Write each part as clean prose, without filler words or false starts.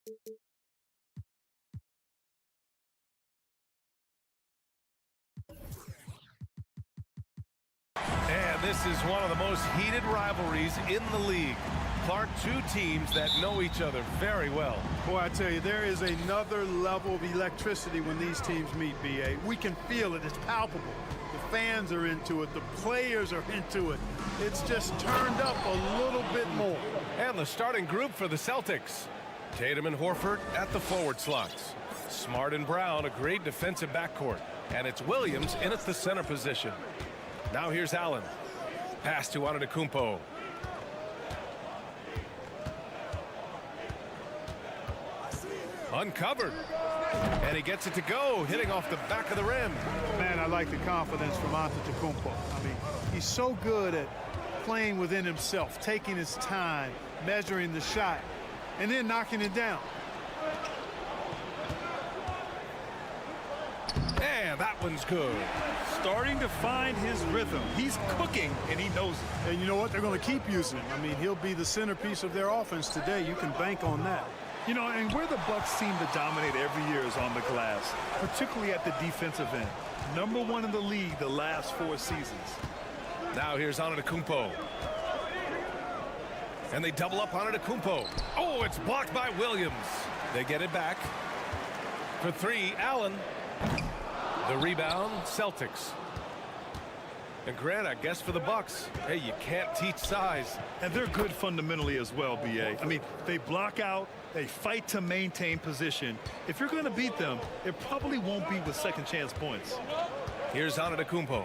And this is one of the most heated rivalries in the league. Clark, two teams that know each other very well. Boy, I tell you, there is another level of electricity when these teams meet, B.A. We can feel it. It's palpable. The fans are into it. The players are into it. It's just turned up a little bit more. And the starting group for the Celtics. Tatum and Horford at the forward slots. Smart and Brown, a great defensive backcourt. And it's Williams in at the center position. Now here's Allen. Pass to Antetokounmpo. Uncovered. And he gets it to go, hitting off the back of the rim. Man, I like the confidence from Antetokounmpo. I mean, he's so good at playing within himself, taking his time, measuring the shot, and then knocking it down. And that one's good. Starting to find his rhythm. He's cooking, and he knows it. And you know what? They're going to keep using him. I mean, he'll be the centerpiece of their offense today. You can bank on that. You know, and where the Bucks seem to dominate every year is on the glass, particularly at the defensive end. #1 in the league the last 4 seasons. Now here's Antetokounmpo. And they double up Antetokounmpo. Oh, it's blocked by Williams. They get it back. For 3, Allen. The rebound, Celtics. And Grant, I guess for the Bucks, hey, you can't teach size. And they're good fundamentally as well, B.A. I mean, they block out, they fight to maintain position. If you're going to beat them, it probably won't be with second chance points. Here's Antetokounmpo.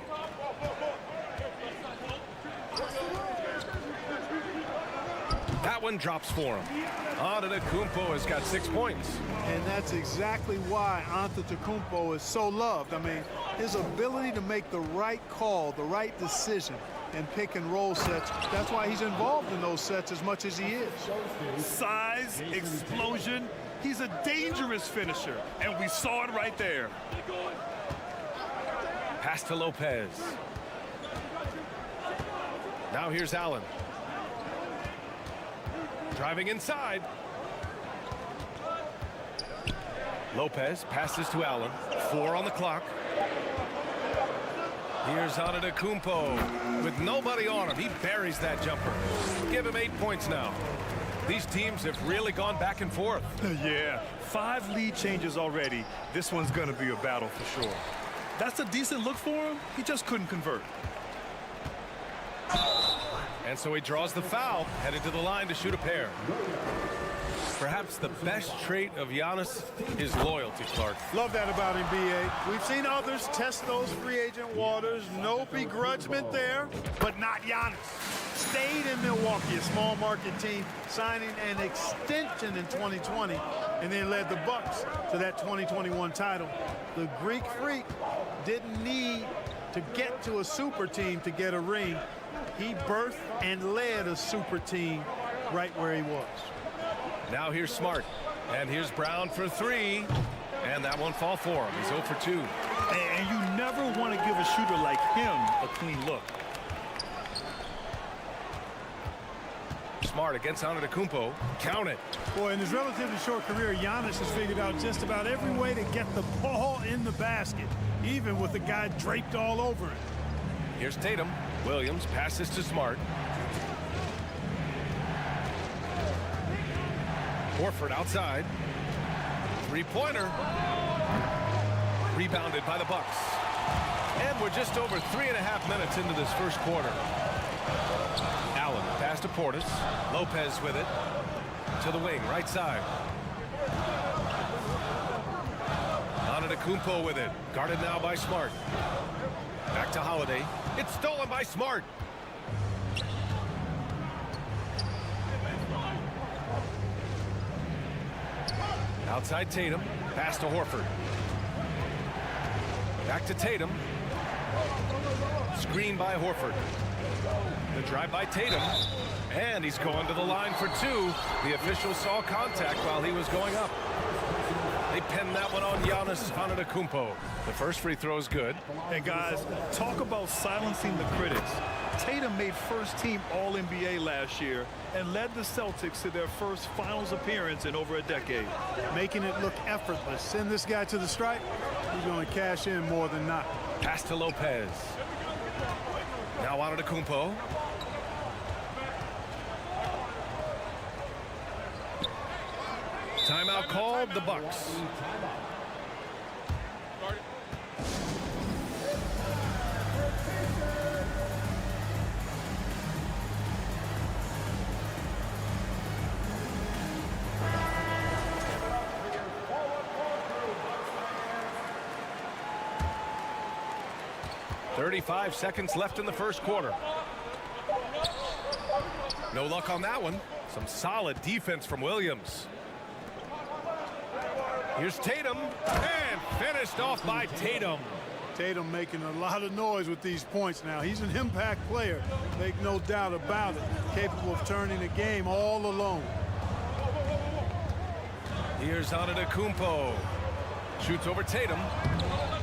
That one drops for him. Antetokounmpo has got 6 points. And that's exactly why Antetokounmpo is so loved. I mean, his ability to make the right call, the right decision, and pick and roll sets, that's why he's involved in those sets as much as he is. Size, explosion, he's a dangerous finisher, and we saw it right there. Pass to Lopez. Now here's Allen. Driving inside. Lopez passes to Allen. 4 on the clock. Here's Antetokounmpo with nobody on him. He buries that jumper. Give him 8 points now. These teams have really gone back and forth. Yeah, 5 lead changes already. This one's going to be a battle for sure. That's a decent look for him. He just couldn't convert. And so he draws the foul, headed to the line to shoot a pair. Perhaps the best trait of Giannis is loyalty, Clark. Love that about him, B.A. We've seen others test those free agent waters. No begrudgment there, but not Giannis. Stayed in Milwaukee, a small market team, signing an extension in 2020, and then led the Bucks to that 2021 title. The Greek Freak didn't need to get to a super team to get a ring. He birthed and led a super team right where he was. Now here's Smart. And here's Brown for 3. And that won't fall for him. He's 0 for 2. And you never want to give a shooter like him a clean look. Smart against Antetokounmpo. Count it. Boy, in his relatively short career, Giannis has figured out just about every way to get the ball in the basket, even with the guy draped all over it. Here's Tatum. Williams passes to Smart. Horford outside. 3-pointer. Rebounded by the Bucks. And we're just over 3.5 minutes into this first quarter. Allen pass to Portis. Lopez with it. To the wing, right side. Antetokounmpo with it. Guarded now by Smart. Back to Holiday. It's stolen by Smart. Outside Tatum. Pass to Horford. Back to Tatum. Screen by Horford. The drive by Tatum. And he's going to the line for 2. The official saw contact while he was going up. They pin that one on Giannis Antetokounmpo. The first free throw is good. And guys, talk about silencing the critics. Tatum made first-team All-NBA last year and led the Celtics to their first finals appearance in over a decade. Making it look effortless. Send this guy to the stripe. He's going to cash in more than not. Pass to Lopez. Now Antetokounmpo. Timeout called, the Bucks. "35 seconds left in the first quarter. No luck on that one. Some solid defense from Williams. Here's Tatum, and finished off by Tatum. Tatum making a lot of noise with these points now. He's an impact player, make no doubt about it. Capable of turning the game all alone. Here's Antetokounmpo. Shoots over Tatum.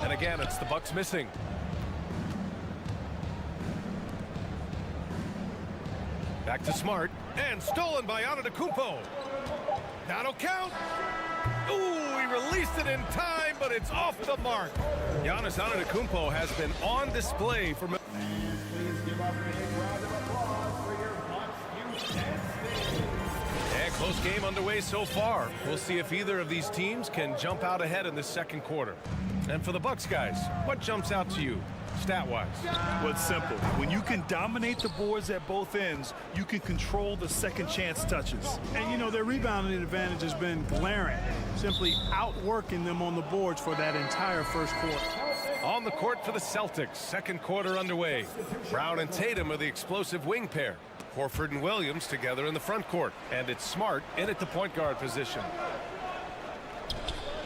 And again, it's the Bucks missing. Back to Smart, and stolen by Antetokounmpo. That'll count. Ooh, he released it in time, but it's off the mark. Giannis Antetokounmpo has been on display for... Please give up a round of applause for your Bucks Houston. And close game underway so far. We'll see if either of these teams can jump out ahead in the second quarter. And for the Bucks guys, what jumps out to you, stat-wise? Well, it's simple. When you can dominate the boards at both ends, you can control the second chance touches. And, you know, their rebounding advantage has been glaring, simply outworking them on the boards for that entire first quarter. On the court for the Celtics, second quarter underway. Brown and Tatum are the explosive wing pair. Horford and Williams together in the front court. And it's Smart in at the point guard position.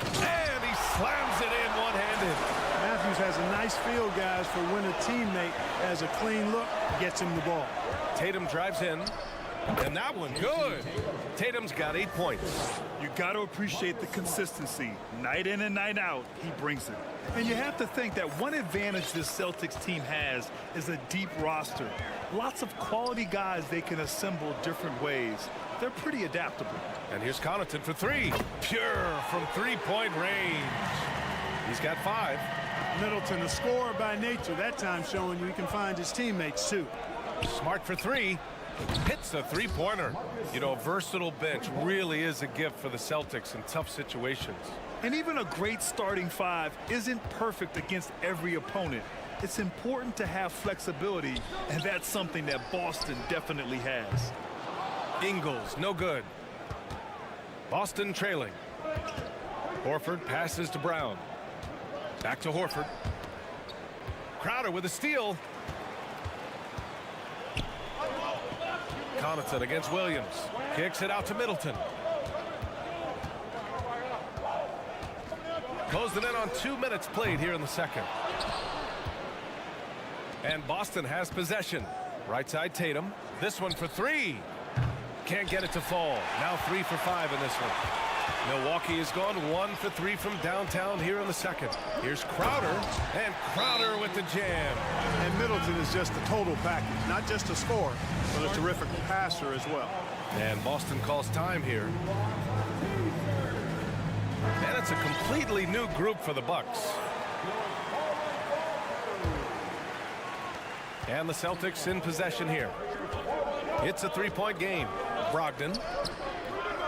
And he slams it in one-handed. Matthews has a nice feel, guys, for when a teammate has a clean look, gets him the ball. Tatum drives in, and that one good. Tatum's got 8 points. You got to appreciate the consistency. Night in and night out, he brings it. And you have to think that one advantage this Celtics team has is a deep roster. Lots of quality guys they can assemble different ways. They're pretty adaptable. And here's Connaughton for three. Pure from three-point range. He's got 5. Middleton, a scorer by nature, that time showing you he can find his teammates, too. Smart for 3. Hits a three-pointer. You know, versatile bench really is a gift for the Celtics in tough situations. And even a great starting 5 isn't perfect against every opponent. It's important to have flexibility, and that's something that Boston definitely has. Ingles, no good. Boston trailing. Horford passes to Brown. Back to Horford. Crowder with a steal. Connaughton against Williams. Kicks it out to Middleton. Closing in on 2 minutes played here in the second. And Boston has possession. Right side Tatum. This one for 3. Can't get it to fall. Now 3 for 5 in this one. Milwaukee has gone 1 for 3 from downtown here in the second. Here's Crowder, and Crowder with the jam. And Middleton is just a total package, not just a scorer, but a terrific passer as well. And Boston calls time here. And it's a completely new group for the Bucks. And the Celtics in possession here. It's a 3-point game. Brogdon.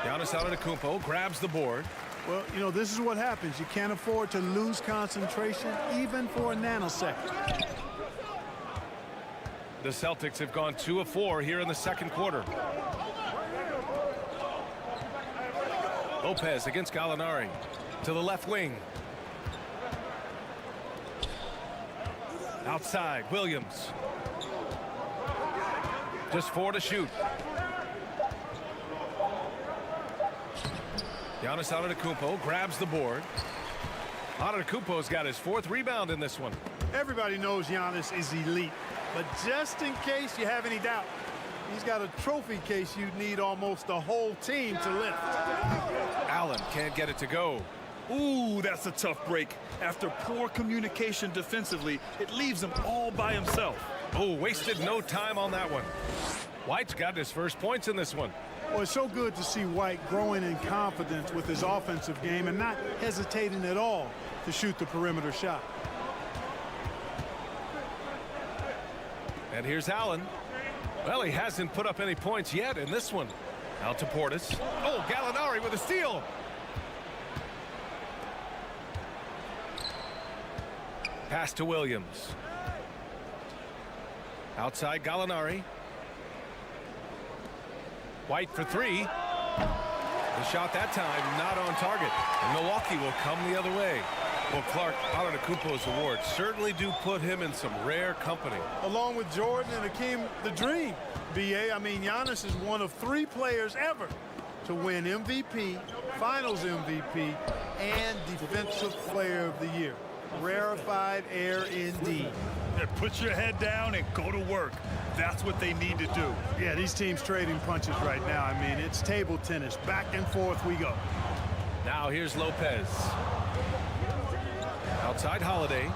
Giannis Antetokounmpo grabs the board. Well, you know, this is what happens. You can't afford to lose concentration even for a nanosecond. The Celtics have gone 2 of 4 here in the second quarter. Lopez against Gallinari. To the left wing. Outside, Williams. Just 4 to shoot. Giannis Antetokounmpo grabs the board. Antetokounmpo's got his 4th rebound in this one. Everybody knows Giannis is elite, but just in case you have any doubt, he's got a trophy case you'd need almost the whole team to lift. Allen can't get it to go. Ooh, that's a tough break. After poor communication defensively, it leaves him all by himself. Oh, wasted no time on that one. White's got his first points in this one. Well, it's so good to see White growing in confidence with his offensive game and not hesitating at all to shoot the perimeter shot. And here's Allen. Well, he hasn't put up any points yet in this one. Out to Portis. Oh, Gallinari with a steal. Pass to Williams. Outside Gallinari. White for three. The shot that time not on target. And Milwaukee will come the other way. Well, Clark, Antetokounmpo's awards certainly do put him in some rare company. Along with Jordan and Hakeem, the dream. BA, I mean, Giannis is one of 3 players ever to win MVP, Finals MVP, and Defensive Player of the Year. Rarefied air indeed. Yeah, put your head down and go to work. That's what they need to do. Yeah, these teams trading punches right now. I mean, it's table tennis. Back and forth we go. Now here's Lopez. Outside Holiday.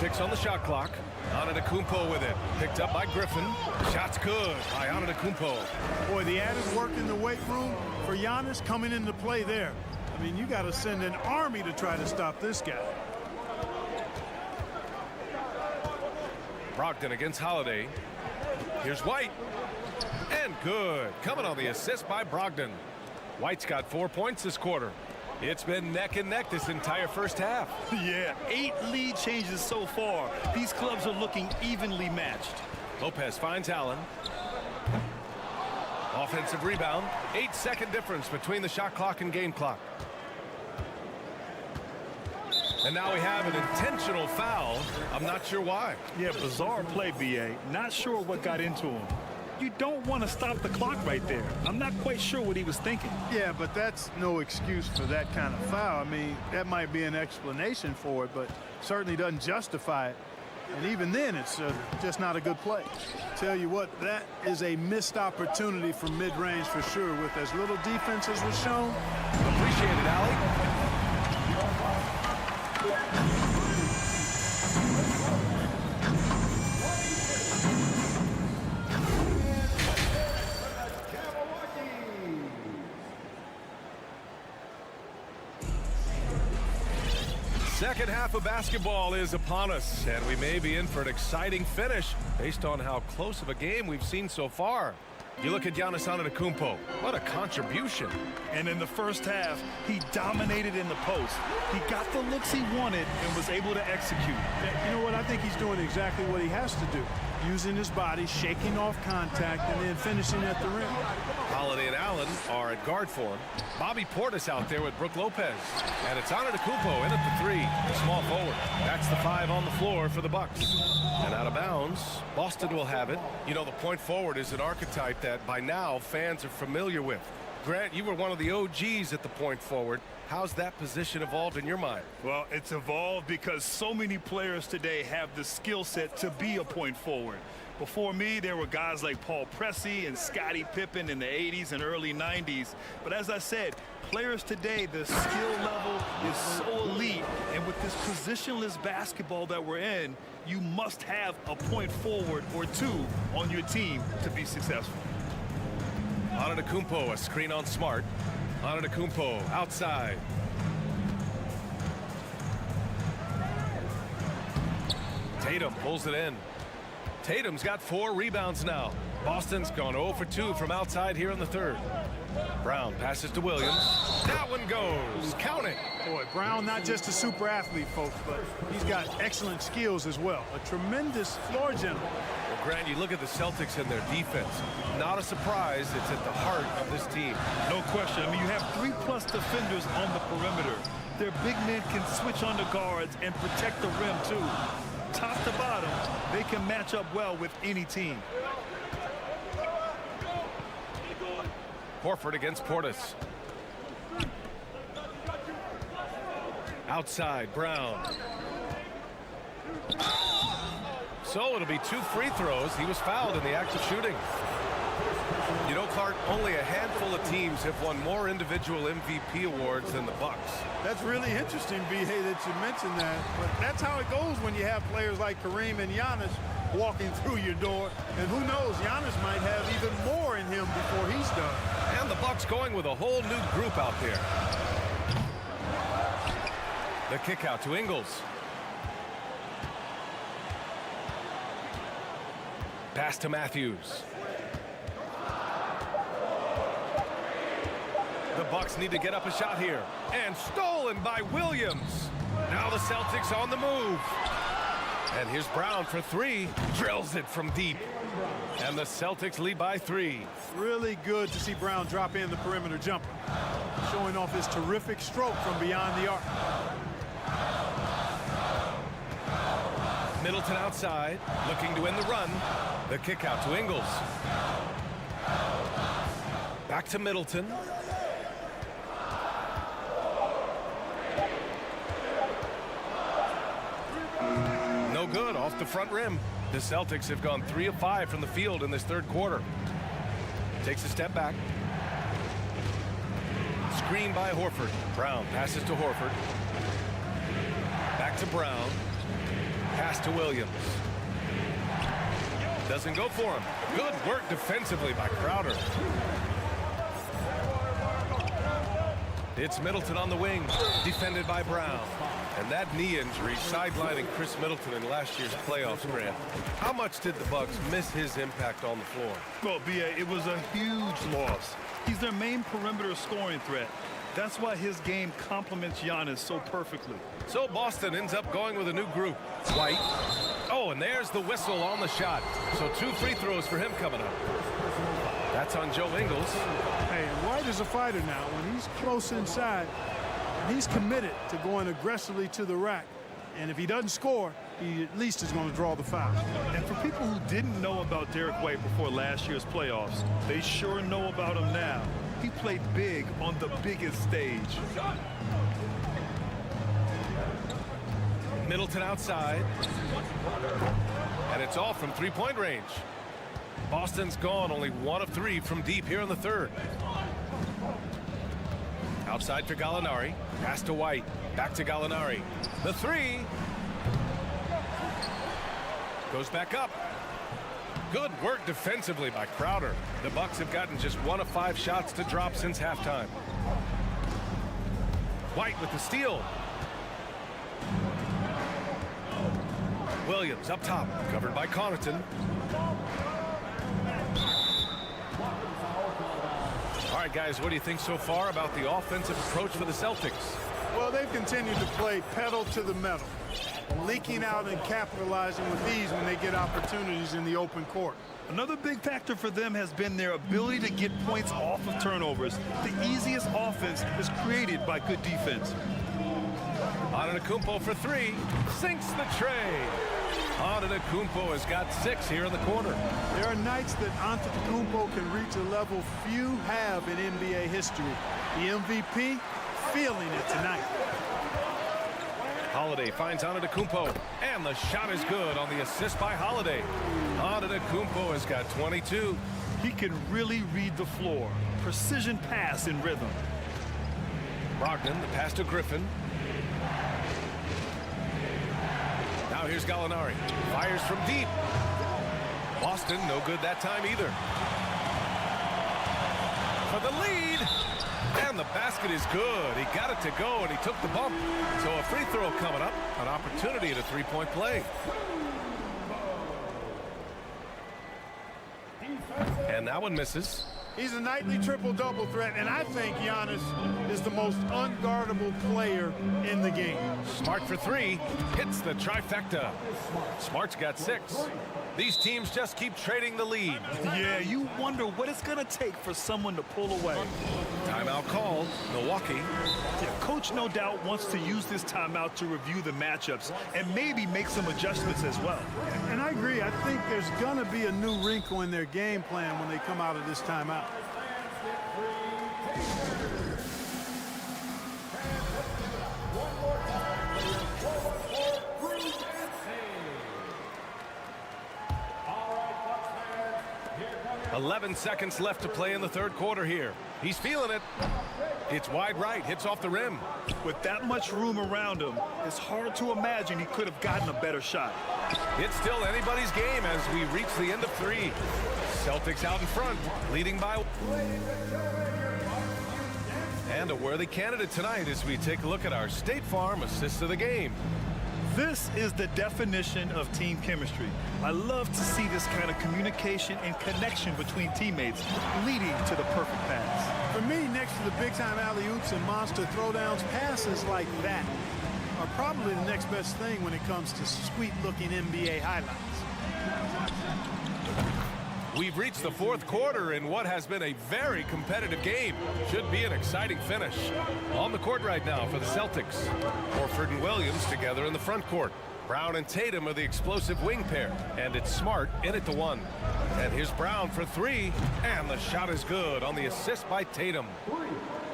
6 on the shot clock. Antetokounmpo with it. Picked up by Griffin. Shot's good by Antetokounmpo. Boy, the added work in the weight room for Giannis coming into play there. I mean, you got to send an army to try to stop this guy. Brogdon against Holiday. Here's White. And good. Coming on the assist by Brogdon. White's got 4 points this quarter. It's been neck and neck this entire first half. Yeah, 8 lead changes so far. These clubs are looking evenly matched. Lopez finds Allen. Offensive rebound. 8-second difference between the shot clock and game clock. And now we have an intentional foul. I'm not sure why. Yeah, bizarre play, BA. Not sure what got into him. You don't want to stop the clock right there. I'm not quite sure what he was thinking. Yeah, but that's no excuse for that kind of foul. I mean, that might be an explanation for it, but certainly doesn't justify it. And even then, it's just not a good play. Tell you what, that is a missed opportunity from mid-range for sure, with as little defense as was shown. Appreciate it, Allie. Second half of basketball is upon us, and we may be in for an exciting finish based on how close of a game we've seen so far. You look at Giannis Antetokounmpo. What a contribution. And in the first half, he dominated in the post. He got the looks he wanted and was able to execute. You know what? I think he's doing exactly what he has to do. Using his body, shaking off contact, and then finishing at the rim. Holiday and Allen are at guard for him. Bobby Portis out there with Brook Lopez. And it's Antetokounmpo in at the 3, the small forward. That's the 5 on the floor for the Bucks. And out of bounds, Boston will have it. You know, the point forward is an archetype that by now fans are familiar with. Grant, you were one of the OGs at the point forward. How's that position evolved in your mind? Well, it's evolved because so many players today have the skill set to be a point forward. Before me, there were guys like Paul Pressey and Scottie Pippen in the 80s and early 90s. But as I said, players today, the skill level is so elite. And with this positionless basketball that we're in, you must have a point forward or 2 on your team to be successful. Antetokounmpo, a screen on Smart. Antetokounmpo outside. Tatum pulls it in. Tatum's got 4 rebounds now. Boston's gone 0 for 2 from outside here in the third. Brown passes to Williams. That one goes. Count it. Boy, Brown not just a super athlete, folks, but he's got excellent skills as well. A tremendous floor general. Well, Grant, you look at the Celtics and their defense. Not a surprise. It's at the heart of this team. No question. I mean, you have 3+ defenders on the perimeter. Their big men can switch on the guards and protect the rim, too. Top to bottom, they can match up well with any team. Horford against Portis. Outside, Brown. So it'll be 2 free throws. He was fouled in the act of shooting. You know, Clark, only a handful of teams have won more individual MVP awards than the Bucks. That's really interesting, B.A., that you mentioned that. But that's how it goes when you have players like Kareem and Giannis walking through your door. And who knows, Giannis might have even more in him before he's done. And the Bucks going with a whole new group out there. The kick out to Ingles. Pass to Matthews. The Bucks need to get up a shot here. And stolen by Williams. Now the Celtics on the move. And here's Brown for three. Drills it from deep. And the Celtics lead by 3. Really good to see Brown drop in the perimeter jumper, showing off his terrific stroke from beyond the arc. Middleton outside, looking to win the run. The kick out to Ingles. Back to Middleton. No good, off the front rim. The Celtics have gone 3 of 5 from the field in this third quarter. Takes a step back. Screen by Horford. Brown passes to Horford. Back to Brown. Pass to Williams. Doesn't go for him. Good work defensively by Crowder. It's Middleton on the wing, defended by Brown. And that knee injury sidelining Chris Middleton in last year's playoffs, Grant. How much did the Bucks miss his impact on the floor? Well, B.A., it was a huge loss. He's their main perimeter scoring threat. That's why his game complements Giannis so perfectly. So Boston ends up going with a new group. White. Oh, and there's the whistle on the shot. So 2 free throws for him coming up. That's on Joe Ingles. Hey, and White is a fighter now. When he's close inside, he's committed to going aggressively to the rack. And if he doesn't score, he at least is going to draw the foul. And for people who didn't know about Derek White before last year's playoffs, they sure know about him now. He played big on the biggest stage. Middleton outside. And it's off from three-point range. Boston's gone only 1 of 3 from deep here in the third. Outside for Gallinari. Pass to White. Back to Gallinari. The 3. Goes back up. Good work defensively by Crowder. The Bucks have gotten just 1 of 5 shots to drop since halftime. White with the steal. Williams up top, covered by Connaughton. All right, guys, what do you think so far about the offensive approach for the Celtics? Well, they've continued to play pedal to the metal, leaking out and capitalizing with ease when they get opportunities in the open court. Another big factor for them has been their ability to get points off of turnovers. The easiest offense is created by good defense. Antetokounmpo for 3, sinks the tray. Antetokounmpo has got 6 here in the quarter. There are nights that Antetokounmpo can reach a level few have in NBA history. The MVP feeling it tonight. Holiday finds Antetokounmpo, and the shot is good on the assist by Holiday. Antetokounmpo has got 22. He can really read the floor. Precision pass in rhythm. Brogdon, the pass to Griffin. Now here's Gallinari. Fires from deep. Boston, no good that time either. For the lead. And the basket is good. He got it to go, and he took the bump. So a free throw coming up. An opportunity at a three-point play. And that one misses. He's a nightly triple-double threat, and I think Giannis is the most unguardable player in the game. Smart for 3. Hits the trifecta. Smart's got 6. These teams just keep trading the lead. Yeah, you wonder what it's going to take for someone to pull away. Timeout called. Milwaukee. Yeah, coach no doubt wants to use this timeout to review the matchups and maybe make some adjustments as well. And I agree. I think there's going to be a new wrinkle in their game plan when they come out of this timeout. 11 seconds left to play in the third quarter here. He's feeling it. It's wide right, hits off the rim. With that much room around him, it's hard to imagine he could have gotten a better shot. It's still anybody's game as we reach the end of 3. Celtics out in front, leading by. And a worthy candidate tonight as we take a look at our State Farm assist of the game. This is the definition of team chemistry. I love to see this kind of communication and connection between teammates leading to the perfect pass. For me, next to the big-time alley-oops and monster throwdowns, passes like that are probably the next best thing when it comes to sweet-looking NBA highlights. We've reached the fourth quarter in what has been a very competitive game. Should be an exciting finish. On the court right now for the Celtics. Horford and Williams together in the front court. Brown and Tatum are the explosive wing pair. And it's Smart in at the 1. And here's Brown for 3. And the shot is good on the assist by Tatum.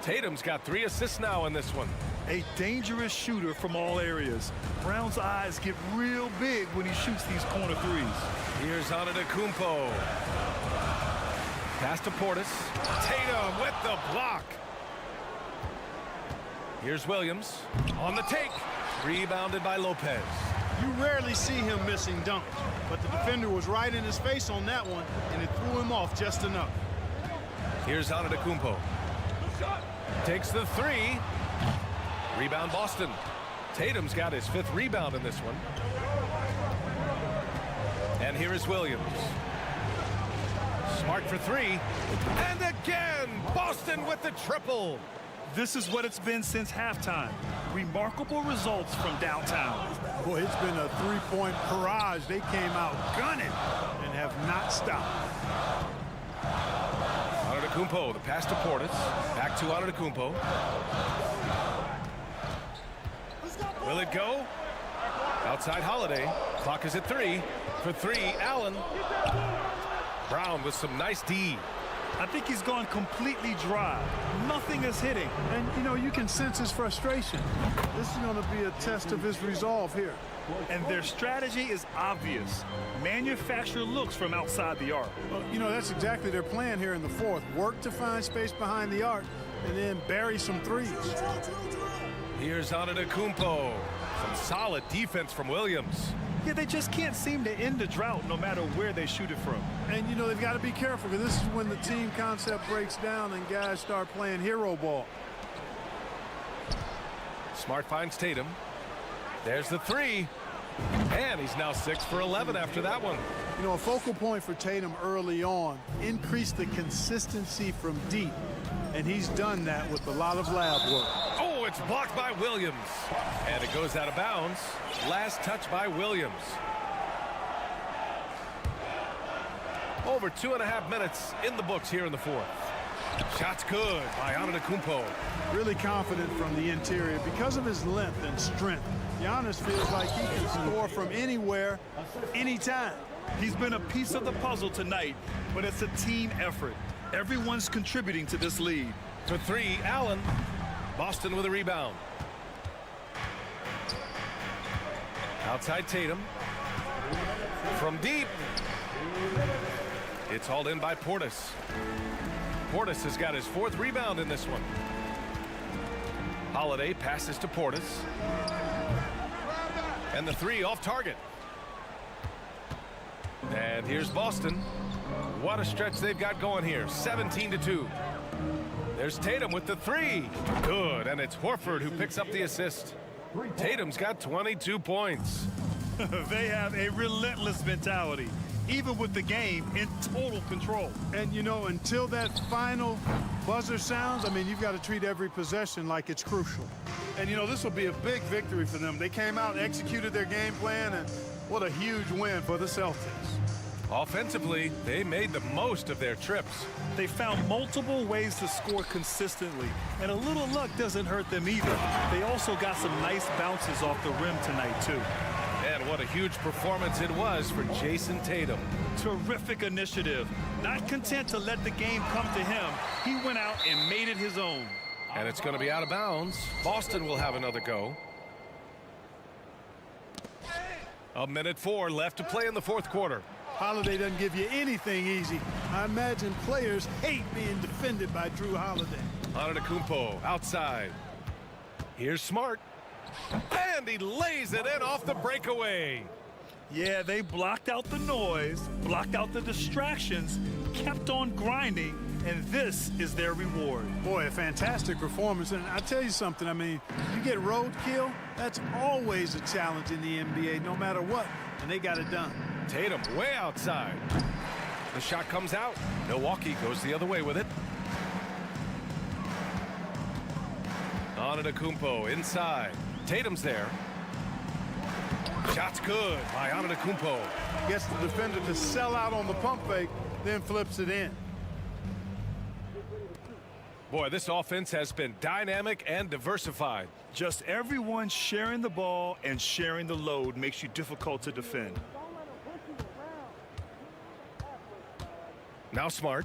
Tatum's got 3 assists now in this one. A dangerous shooter from all areas. Brown's eyes get real big when he shoots these corner threes. Here's Udiplomat. Pass to Portis. Tatum with the block. Here's Williams on the take. Rebounded by Lopez. You rarely see him missing dunks, but the defender was right in his face on that one, and it threw him off just enough. Here's Udiplomat. Takes the 3. Rebound Boston. Tatum's got his 5th rebound in this one. And here is Williams. Smart for 3. And again, Boston with the triple. This is what it's been since halftime. Remarkable results from downtown. Boy, it's been a three-point barrage. They came out gunning and have not stopped. Udiplomat, the pass to Portis. Back to Udiplomat. Will it go? Outside Holiday. Clock is at 3. For 3, Allen. Brown with some nice D. I think he's gone completely dry. Nothing is hitting. And, you know, you can sense his frustration. This is going to be a test of his resolve here. And their strategy is obvious. Manufacture looks from outside the arc. Well, you know, that's exactly their plan here in the fourth. Work to find space behind the arc and then bury some threes. Here's Udiplomat. Some solid defense from Williams. Yeah, they just can't seem to end the drought no matter where they shoot it from. And, you know, they've got to be careful because this is when the team concept breaks down and guys start playing hero ball. Smart finds Tatum. There's the 3. And he's now 6 for 11 after that one. You know, a focal point for Tatum early on, increase the consistency from deep. And he's done that with a lot of lab work. Oh, it's blocked by Williams. And it goes out of bounds. Last touch by Williams. Over 2.5 minutes in the books here in the fourth. Shot's good by Udiplomat. Really confident from the interior because of his length and strength. Giannis feels like he can score from anywhere, anytime. He's been a piece of the puzzle tonight, but it's a team effort. Everyone's contributing to this lead. For 3, Allen. Boston with a rebound. Outside Tatum. From deep. It's hauled in by Portis. Portis has got his 4th rebound in this one. Holiday passes to Portis. And the 3 off target. And here's Boston. What a stretch they've got going here. 17-2. There's Tatum with the 3. Good, and it's Horford who picks up the assist. Tatum's got 22 points. They have a relentless mentality, even with the game in total control. And, you know, until that final buzzer sounds, I mean, you've got to treat every possession like it's crucial. And, you know, this will be a big victory for them. They came out and executed their game plan, and what a huge win for the Celtics. Offensively, they made the most of their trips. They found multiple ways to score consistently, and a little luck doesn't hurt them either. They also got some nice bounces off the rim tonight, too. And what a huge performance it was for Jason Tatum. Terrific initiative. Not content to let the game come to him, he went out and made it his own. And it's going to be out of bounds. Boston will have another go. 1:04 left to play in the fourth quarter. Holiday doesn't give you anything easy. I imagine players hate being defended by Drew Holiday. Antetokounmpo outside. Here's Smart. And he lays it in off the breakaway. Yeah, they blocked out the noise, blocked out the distractions, kept on grinding, and this is their reward. Boy, a fantastic performance. And I tell you something, I mean, you get roadkill, that's always a challenge in the NBA, no matter what, and they got it done. Tatum way outside. The shot comes out. Milwaukee goes the other way with it. Antetokounmpo inside. Tatum's there. Shot's good by Antetokounmpo. Gets the defender to sell out on the pump fake, then flips it in. Boy, this offense has been dynamic and diversified. Just everyone sharing the ball and sharing the load makes you difficult to defend. Now Smart.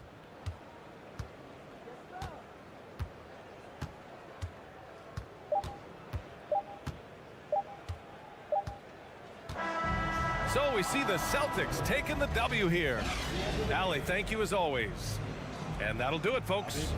So we see the Celtics taking the W here. Allie, thank you as always. And that'll do it, folks.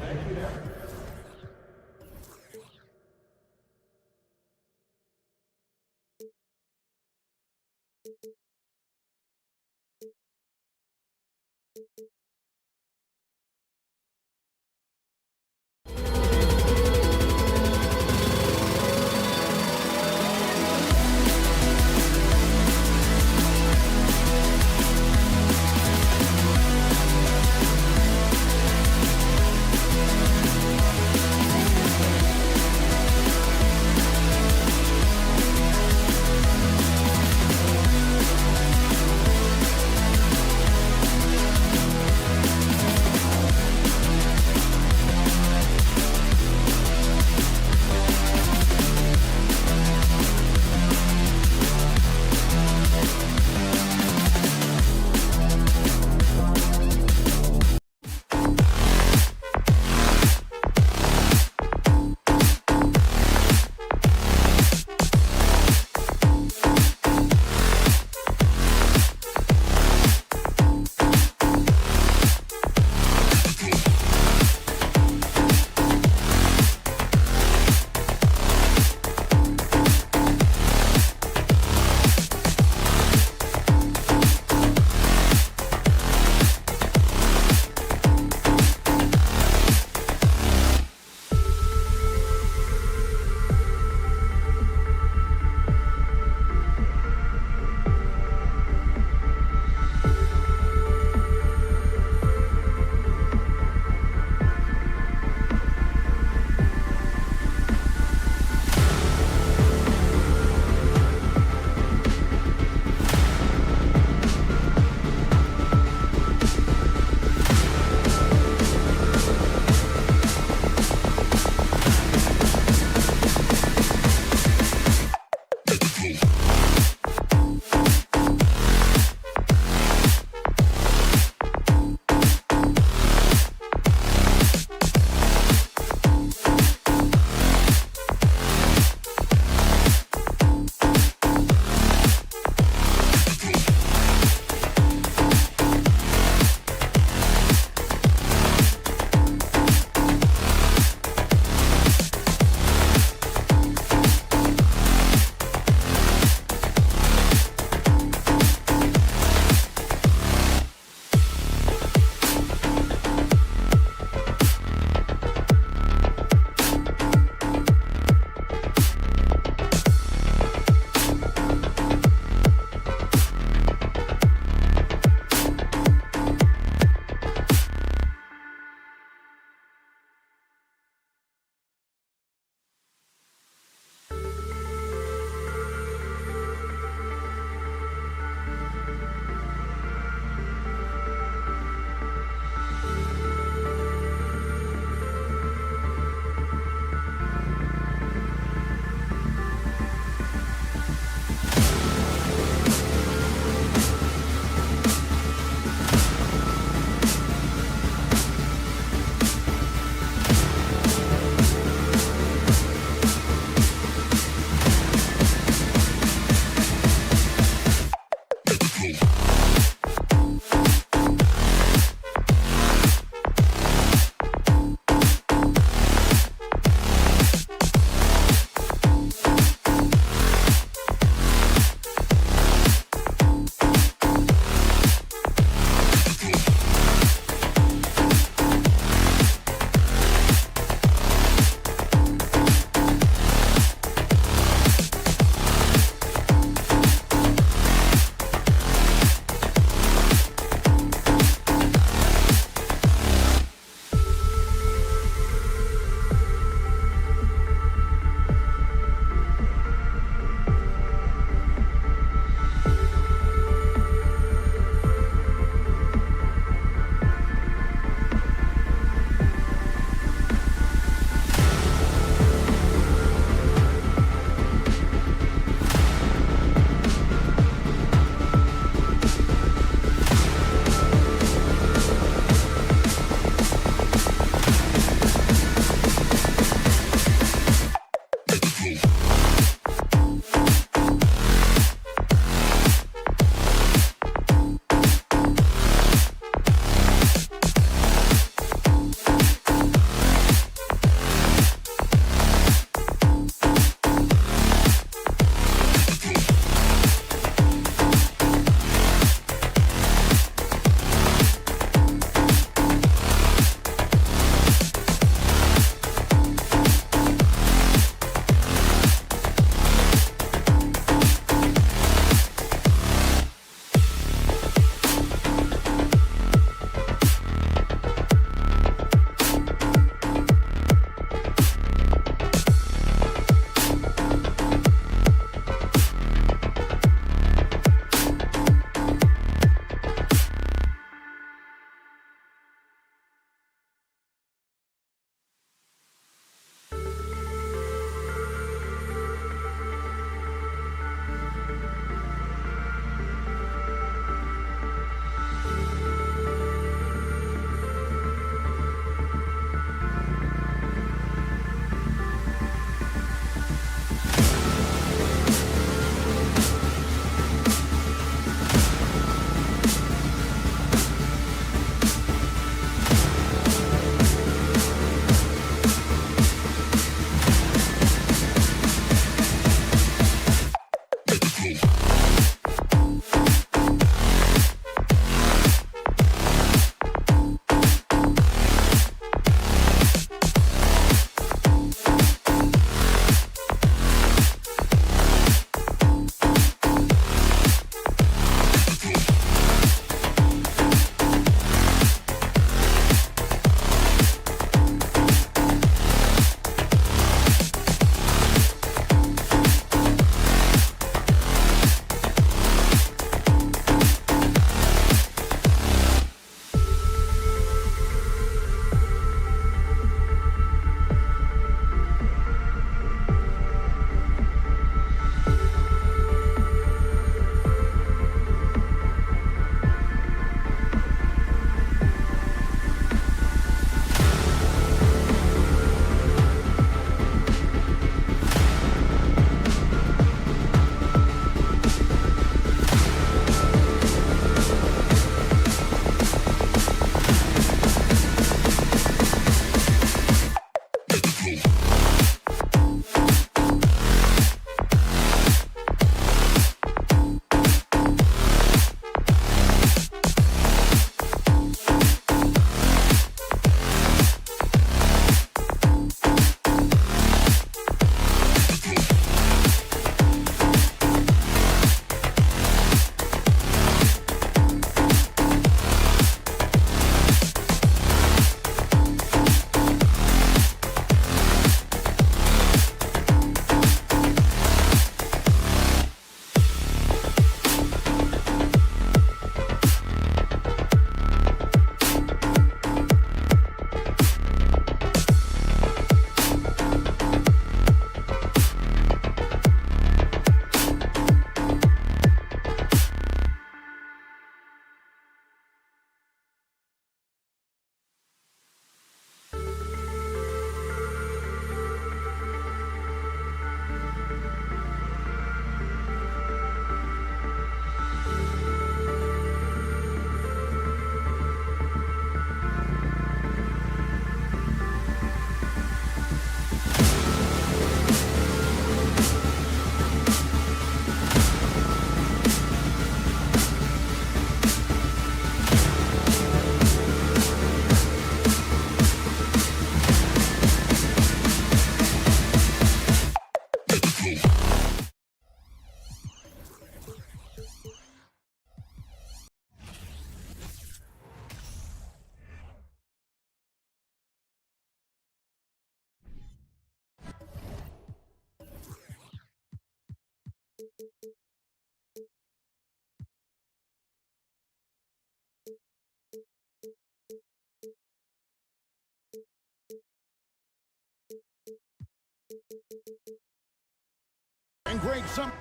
And Greg, some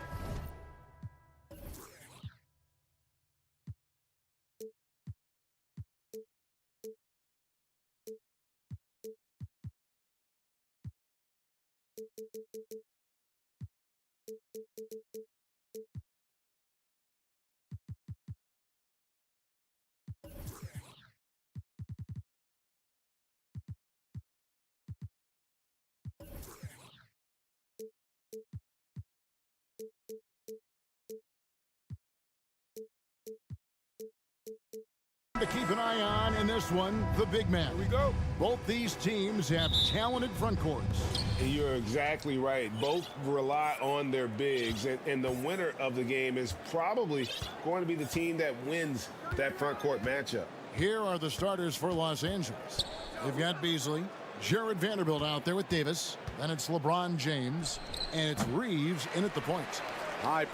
to keep an eye on in this one, the big man. Here we go. Both these teams have talented front courts. You're exactly right. Both rely on their bigs, and the winner of the game is probably going to be the team that wins that front court matchup. Here are the starters for Los Angeles. They've got Beasley, Jared Vanderbilt out there with Davis, then it's LeBron James, and it's Reeves in at the point. High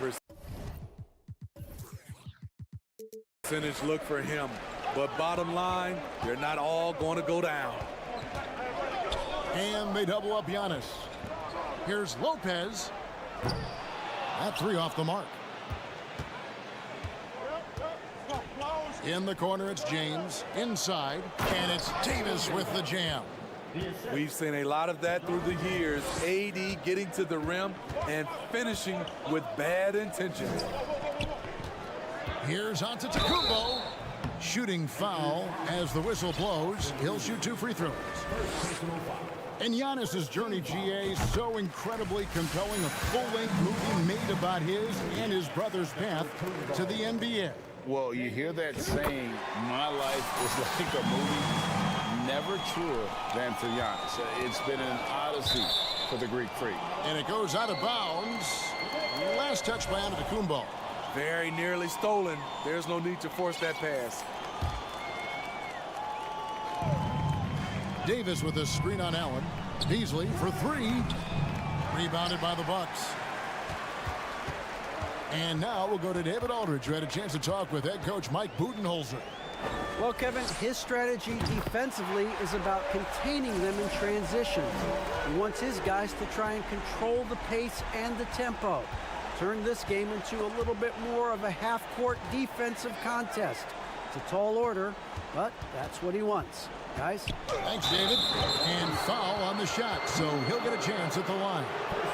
percentage look for him. But bottom line, they're not all going to go down. And they double up Giannis. Here's Lopez. That three off the mark. In the corner, it's James. Inside, and it's Davis with the jam. We've seen a lot of that through the years. AD getting to the rim and finishing with bad intentions. Here's Antetokounmpo. Shooting foul as the whistle blows. He'll shoot 2 free throws. And Giannis's journey, GA, so incredibly compelling. A full-length movie made about his and his brother's path to the NBA. Well, you hear that saying, my life is like a movie, never truer than for Giannis. It's been an odyssey for the Greek Freak. And it goes out of bounds. Last touch by Udiplomat. Very nearly stolen. There's no need to force that pass. Davis with a screen on Allen. Beasley for three. Rebounded by the Bucks. And now we'll go to David Aldridge, who had a chance to talk with head coach Mike Budenholzer. Well, Kevin, his strategy defensively is about containing them in transition. He wants his guys to try and control the pace and the tempo. Turn this game into a little bit more of a half-court defensive contest. It's a tall order, but that's what he wants. Guys? Thanks, David. And foul on the shot, so he'll get a chance at the line.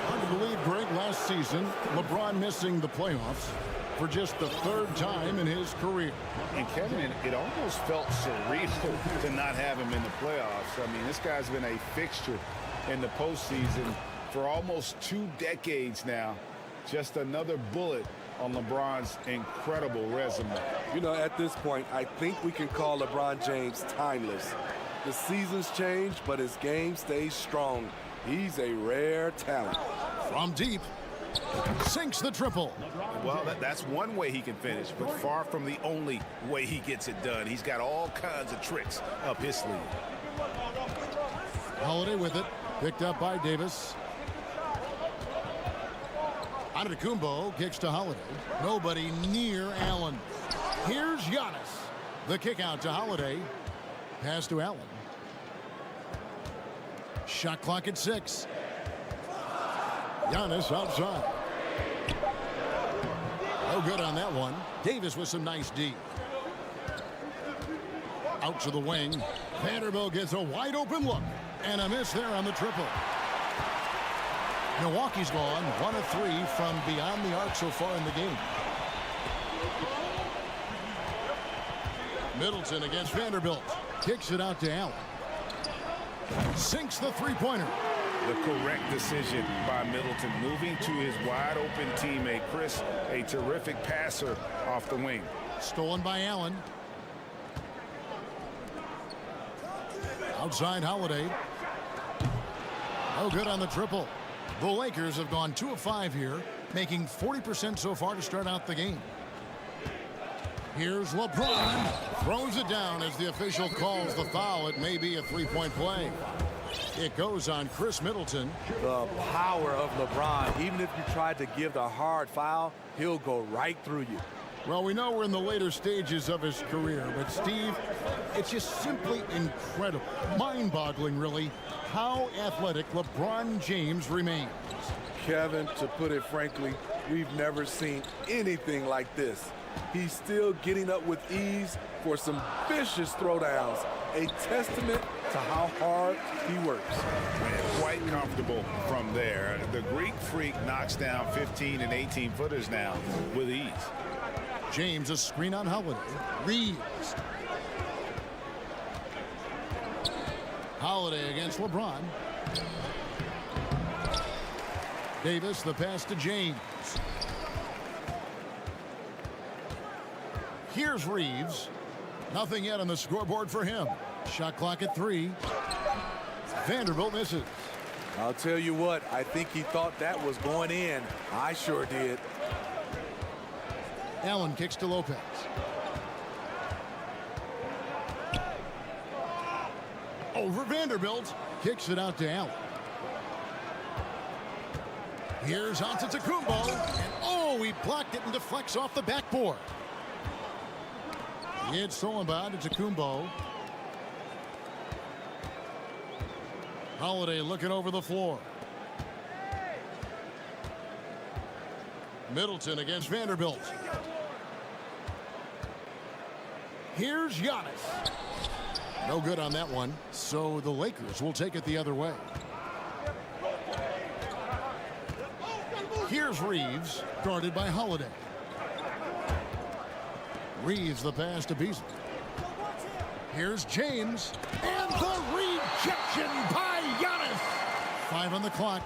Hard to believe, Greg, last season, LeBron missing the playoffs for just the third time in his career. And Kevin, it almost felt surreal to not have him in the playoffs. I mean, this guy's been a fixture in the postseason for almost 2 decades now. Just another bullet on LeBron's incredible resume. You know, at this point, I think we can call LeBron James timeless. The seasons change, but his game stays strong. He's a rare talent. From deep, sinks the triple. Well, that's one way he can finish, but far from the only way he gets it done. He's got all kinds of tricks up his sleeve. Holiday with it, picked up by Davis. Antetokounmpo kicks to Holiday. Nobody near Allen. Here's Giannis. The kick out to Holiday. Pass to Allen. Shot clock at 6. Giannis outside. No good on that one. Davis with some nice D. Out to the wing. Vanderbilt gets a wide open look. And a miss there on the triple. Milwaukee's gone 1 of 3 from beyond the arc so far in the game. Middleton against Vanderbilt. Kicks it out to Allen. Sinks the three-pointer. The correct decision by Middleton, moving to his wide-open teammate Chris, a terrific passer off the wing. Stolen by Allen. Outside Holiday. No good on the triple. The Lakers have gone 2 of 5 here, making 40% so far to start out the game. Here's LeBron. Throws it down as the official calls the foul. It may be a three-point play. It goes on Chris Middleton. The power of LeBron. Even if you tried to give the hard foul, he'll go right through you. Well, we know we're in the later stages of his career, but Steve, it's just simply incredible, mind-boggling, really, how athletic LeBron James remains. Kevin, to put it frankly, we've never seen anything like this. He's still getting up with ease for some vicious throwdowns, a testament to how hard he works. And quite comfortable from there. The Greek Freak knocks down 15 and 18-footers now with ease. James, a screen on Holiday. Reeves. Holiday against LeBron. Davis, the pass to James. Here's Reeves. Nothing yet on the scoreboard for him. Shot clock at 3. Vanderbilt misses. I'll tell you what, I think he thought that was going in. I sure did. Allen kicks to Lopez. Over Vanderbilt. Kicks it out to Allen. Here's Antetokounmpo. And oh, he blocked it and deflects off the backboard. It's stolen by Antetokounmpo. Holiday looking over the floor. Middleton against Vanderbilt. Here's Giannis. No good on that one. So the Lakers will take it the other way. Here's Reeves, guarded by Holiday. Reeves the pass to Beasley. Here's James. And the rejection by Giannis. 5 on the clock.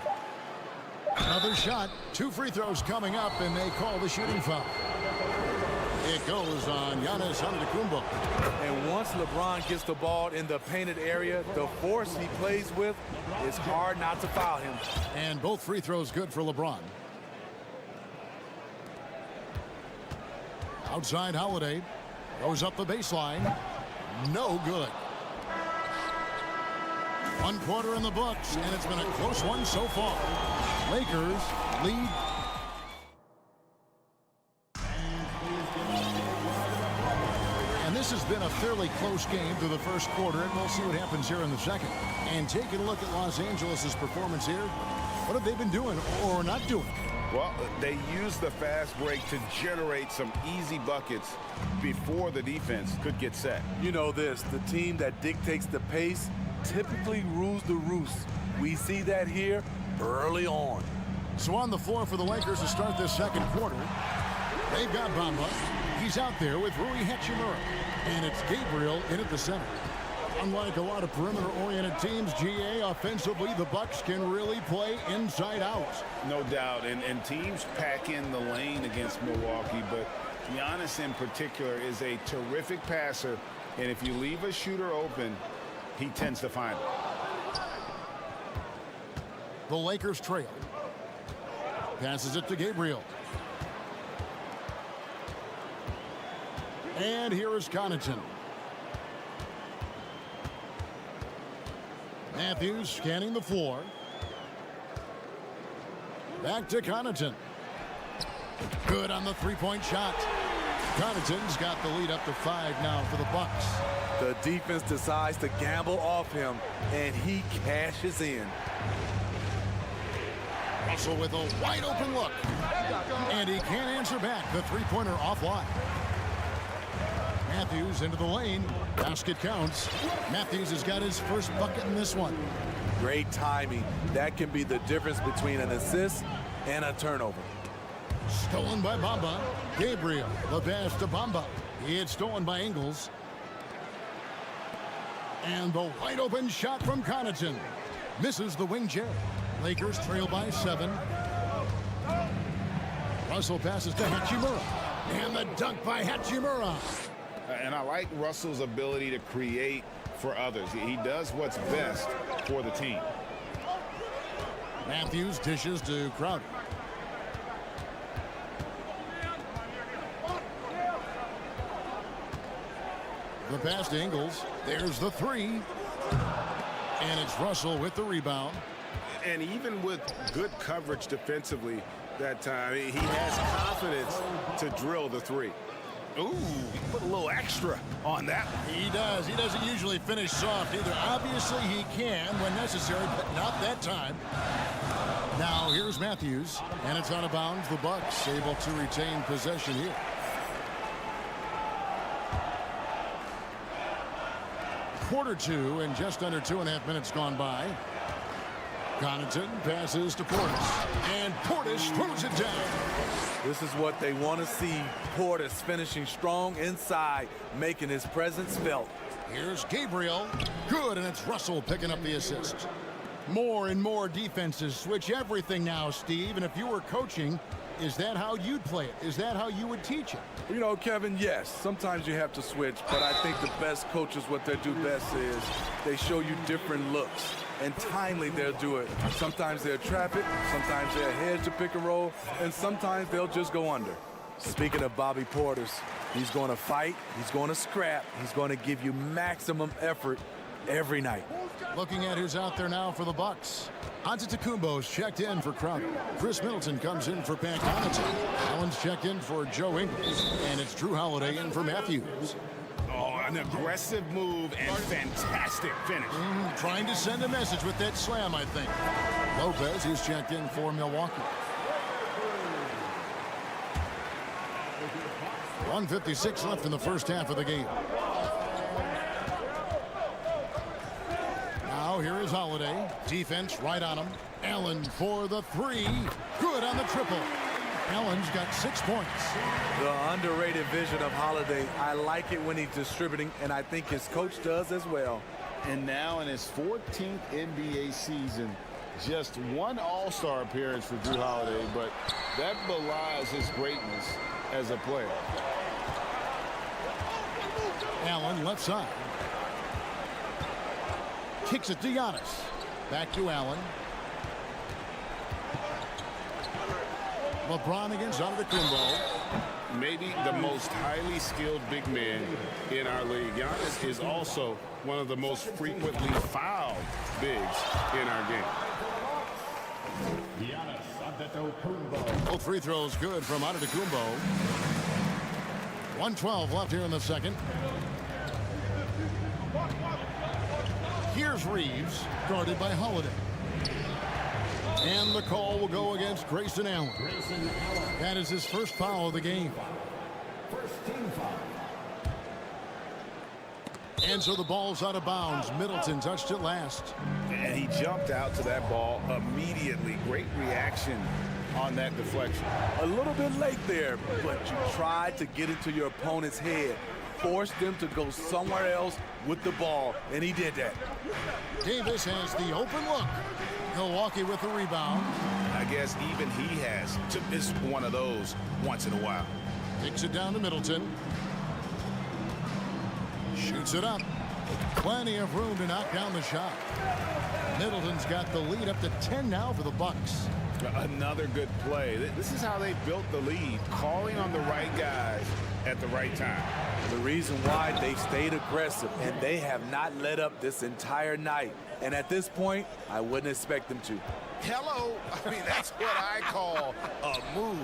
Another shot. 2 free throws coming up, and they call the shooting foul. It goes on Giannis Antetokounmpo. And once LeBron gets the ball in the painted area, the force he plays with, it's hard not to foul him. And both free throws good for LeBron. Outside Holiday. Goes up the baseline. No good. 1 quarter in the books, and it's been a close one so far. Lakers lead. And this has been a fairly close game through the first quarter, and we'll see what happens here in the second. And taking a look at Los Angeles' performance here, what have they been doing or not doing? Well, they used the fast break to generate some easy buckets before the defense could get set. You know this, the team that dictates the pace typically rules the roost. We see that here early on. So on the floor for the Lakers to start this second quarter, they've got Bamba. He's out there with Rui Hachimura. And it's Gabriel in at the center. Unlike a lot of perimeter-oriented teams, GA, offensively, the Bucks can really play inside out. No doubt, and teams pack in the lane against Milwaukee, but Giannis in particular is a terrific passer, and if you leave a shooter open, he tends to find it. The Lakers trail. Passes it to Gabriel. And here is Connaughton. Matthews scanning the floor. Back to Connaughton. Good on the three-point shot. Connaughton's got the lead up to 5 now for the Bucks. The defense decides to gamble off him, and he cashes in. Russell with a wide-open look. And he can't answer back. The three-pointer offline. Matthews into the lane. Basket counts. Matthews has got his first bucket in this one. Great timing. That can be the difference between an assist and a turnover. Stolen by Bamba. Gabriel, the pass to Bamba. It's stolen by Ingles. And the wide open shot from Connaughton. Misses the wing J. Lakers trail by 7. Russell passes to Hachimura. And the dunk by Hachimura. And I like Russell's ability to create for others. He does what's best for the team. Matthews dishes to Crowder. The pass to Ingles. There's the 3. And it's Russell with the rebound. And even with good coverage defensively that time, he has confidence to drill the 3. Ooh, he put a little extra on that. He does. He doesn't usually finish soft either. Obviously, he can when necessary, but not that time. Now, here's Matthews, and it's out of bounds. The Bucks able to retain possession here. Quarter 2 and just under 2.5 minutes gone by. Connaughton passes to Portis, and Portis throws it down. This is what they want to see. Portis finishing strong inside, making his presence felt. Here's Gabriel. Good, and it's Russell picking up the assist. More and more defenses switch everything now, Steve. And if you were coaching, is that how you'd play it? Is that how you would teach it? You know, Kevin, yes. Sometimes you have to switch, but I think the best coaches, what they do best is they show you different looks. And timely, they'll do it. Sometimes they'll trap it, sometimes they'll hedge the pick and roll, and sometimes they'll just go under. Speaking of Bobby Portis, he's going to fight, he's going to scrap, he's going to give you maximum effort every night. Looking at who's out there now for the Bucks. Antetokounmpo's checked in for Crowder. Chris Middleton comes in for Pat Connaughton. Allen's checked in for Joe Ingles. And it's Drew Holiday in for Matthews. Oh, an aggressive move and fantastic finish. Trying to send a message with that slam, I think. Lopez is checked in for Milwaukee. 1:56 left in the first half of the game. Now here is Holiday. Defense right on him. Allen for the 3. Good on the triple. Allen's got 6 points. The underrated vision of Holiday. I like it when he's distributing, and I think his coach does as well. And now in his 14th NBA season, just one All-Star appearance for Drew Holiday, but that belies his greatness as a player. Allen left side. Kicks it to Giannis. Back to Allen. LeBron against Udiplomat. Maybe the most highly skilled big man in our league. Giannis is also one of the most frequently fouled bigs in our game. Both free throws good from Udiplomat. 1:12 left here in the second. Here's Reeves, guarded by Holiday. And the call will go against Grayson Allen. That is his first foul of the game. And so the ball's out of bounds. Middleton touched it last. And he jumped out to that ball immediately. Great reaction on that deflection. A little bit late there, but you tried to get into your opponent's head. Forced them to go somewhere else with the ball, and he did that. Davis has the open look. Milwaukee with the rebound. I guess even he has to miss one of those once in a while. Kicks it down to Middleton. Shoots it up. Plenty of room to knock down the shot. Middleton's got the lead up to 10 now for the Bucks. Another good play. This is how they built the lead, calling on the right guys at the right time. The reason why they stayed aggressive, and they have not let up this entire night. And at this point, I wouldn't expect them to. Hello. I mean, that's what I call a move.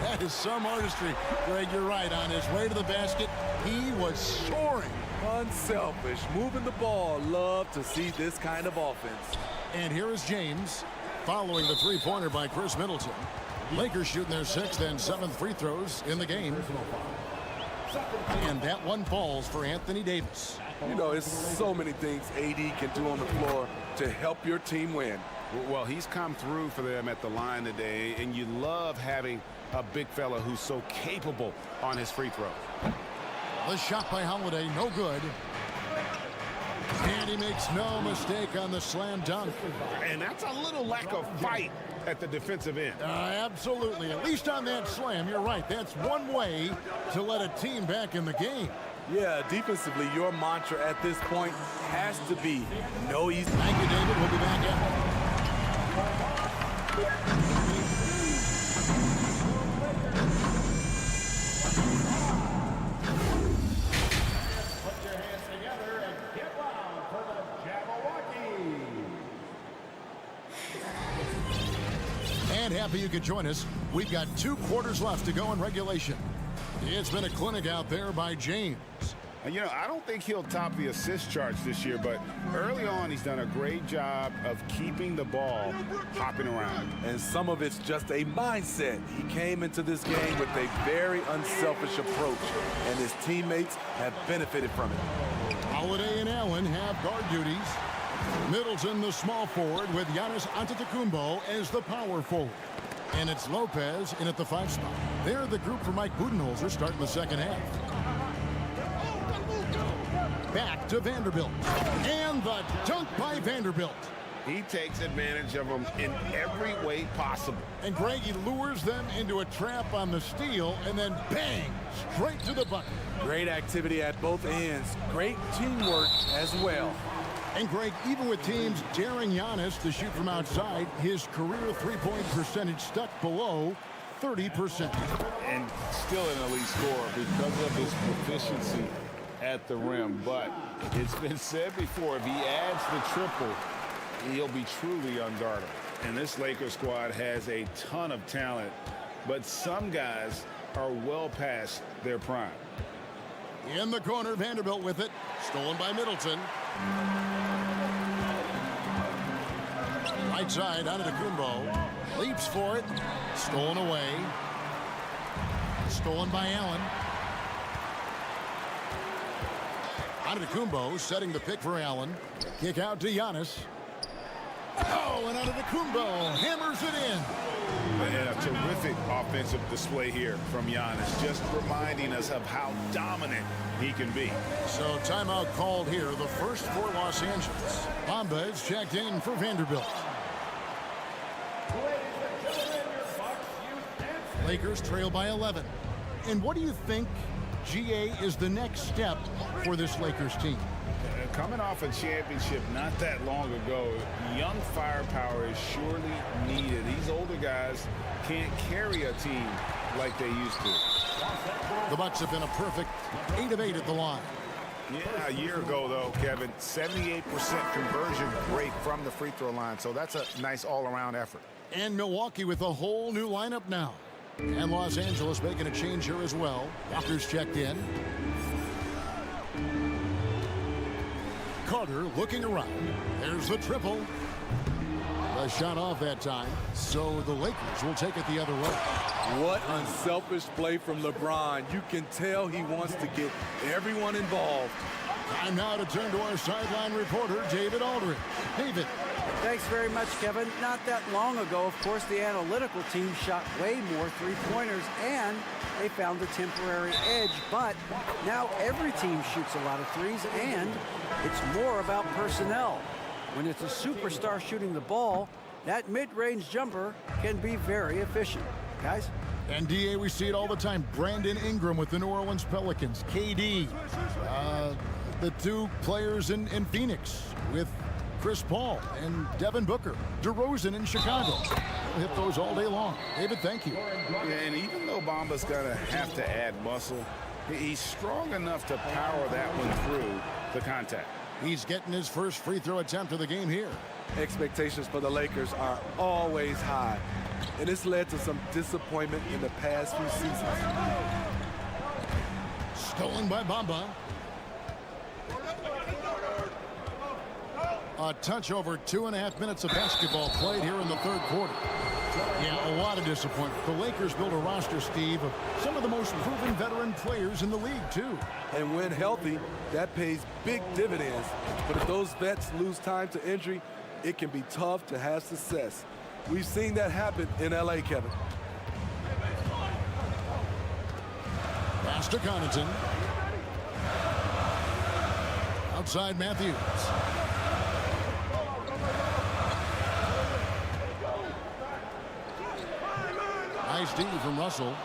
That is some artistry. Greg, you're right. On his way to the basket, he was soaring. Unselfish, moving the ball. Love to see this kind of offense. And here is James, following the three-pointer by Chris Middleton. Lakers shooting their 6th and 7th free throws in the game. And that one falls for Anthony Davis. You know, it's so many things AD can do on the floor to help your team win. Well, he's come through for them at the line today, and you love having a big fella who's so capable on his free throw. The shot by Holiday, no good. And he makes no mistake on the slam dunk. And that's a little lack of fight at the defensive end. Absolutely. At least on that slam, you're right. That's one way to let a team back in the game. Yeah, defensively, your mantra at this point has to be no easy. Thank you, David. We'll be back after. Put your hands together and get loud for the Jabberwocky. And happy you could join us. We've got 2 quarters left to go in regulation. It's been a clinic out there by James. And, you know, I don't think he'll top the assist charts this year, but early on he's done a great job of keeping the ball hopping around. And some of it's just a mindset. He came into this game with a very unselfish approach, and his teammates have benefited from it. Holiday and Allen have guard duties. Middleton, the small forward, with Giannis Antetokounmpo as the power forward. And it's Lopez in at the 5 spot. They're the group for Mike Budenholzer starting the second half. Back to Vanderbilt. And the dunk by Vanderbilt. He takes advantage of them in every way possible. And Greg, he lures them into a trap on the steal, and then bang, straight to the bucket. Great activity at both ends. Great teamwork as well. And Greg, even with teams daring Giannis to shoot from outside, his career three-point percentage stuck below 30%. And still an elite scorer because of his proficiency at the rim. But it's been said before, if he adds the triple, he'll be truly unguardable. And this Lakers squad has a ton of talent, but some guys are well past their prime. In the corner, Vanderbilt with it. Stolen by Middleton. Right side, Antetokounmpo. Leaps for it. Stolen away. Stolen by Allen. Antetokounmpo setting the pick for Allen. Kick out to Giannis. Oh, and Antetokounmpo hammers it in. And a terrific offensive display here from Giannis, just reminding us of how dominant he can be. So timeout called here, the first for Los Angeles. Bamba is checked in for Vanderbilt. Lakers trail by 11. And what do you think, GA, is the next step for this Lakers team? Coming off a championship not that long ago, young firepower is surely needed. These older guys can't carry a team like they used to. The Bucks have been a perfect 8 of 8 at the line. Yeah, a year ago, though, Kevin, 78% conversion rate from the free throw line. So that's a nice all-around effort. And Milwaukee with a whole new lineup now. And Los Angeles making a change here as well. Walker's checked in. Carter looking around. There's the triple. The shot off that time. So the Lakers will take it the other way. What unselfish play from LeBron. You can tell he wants to get everyone involved. Time now to turn to our sideline reporter, David Aldridge. David. Thanks very much, Kevin. Not that long ago, of course, the analytical team shot way more three-pointers, and they found a temporary edge. But now every team shoots a lot of threes, and it's more about personnel. When it's a superstar shooting the ball, that mid-range jumper can be very efficient. Guys? And DA, we see it all the time. Brandon Ingram with the New Orleans Pelicans. KD. The two players in Phoenix with Chris Paul and Devin Booker. DeRozan in Chicago. We'll hit those all day long. David, thank you. And even though Bamba's going to have to add muscle, he's strong enough to power that one through the contact. He's getting his first free throw attempt of the game here. Expectations for the Lakers are always high, and it's led to some disappointment in the past few seasons. Stolen by Bamba. A touch over 2.5 minutes of basketball played here in the third quarter. Yeah, a lot of disappointment. The Lakers built a roster, Steve, of some of the most proven veteran players in the league, too. And when healthy, that pays big dividends. But if those vets lose time to injury, it can be tough to have success. We've seen that happen in LA, Kevin. Pass to Connaughton. Outside Matthews. Nice D from Russell.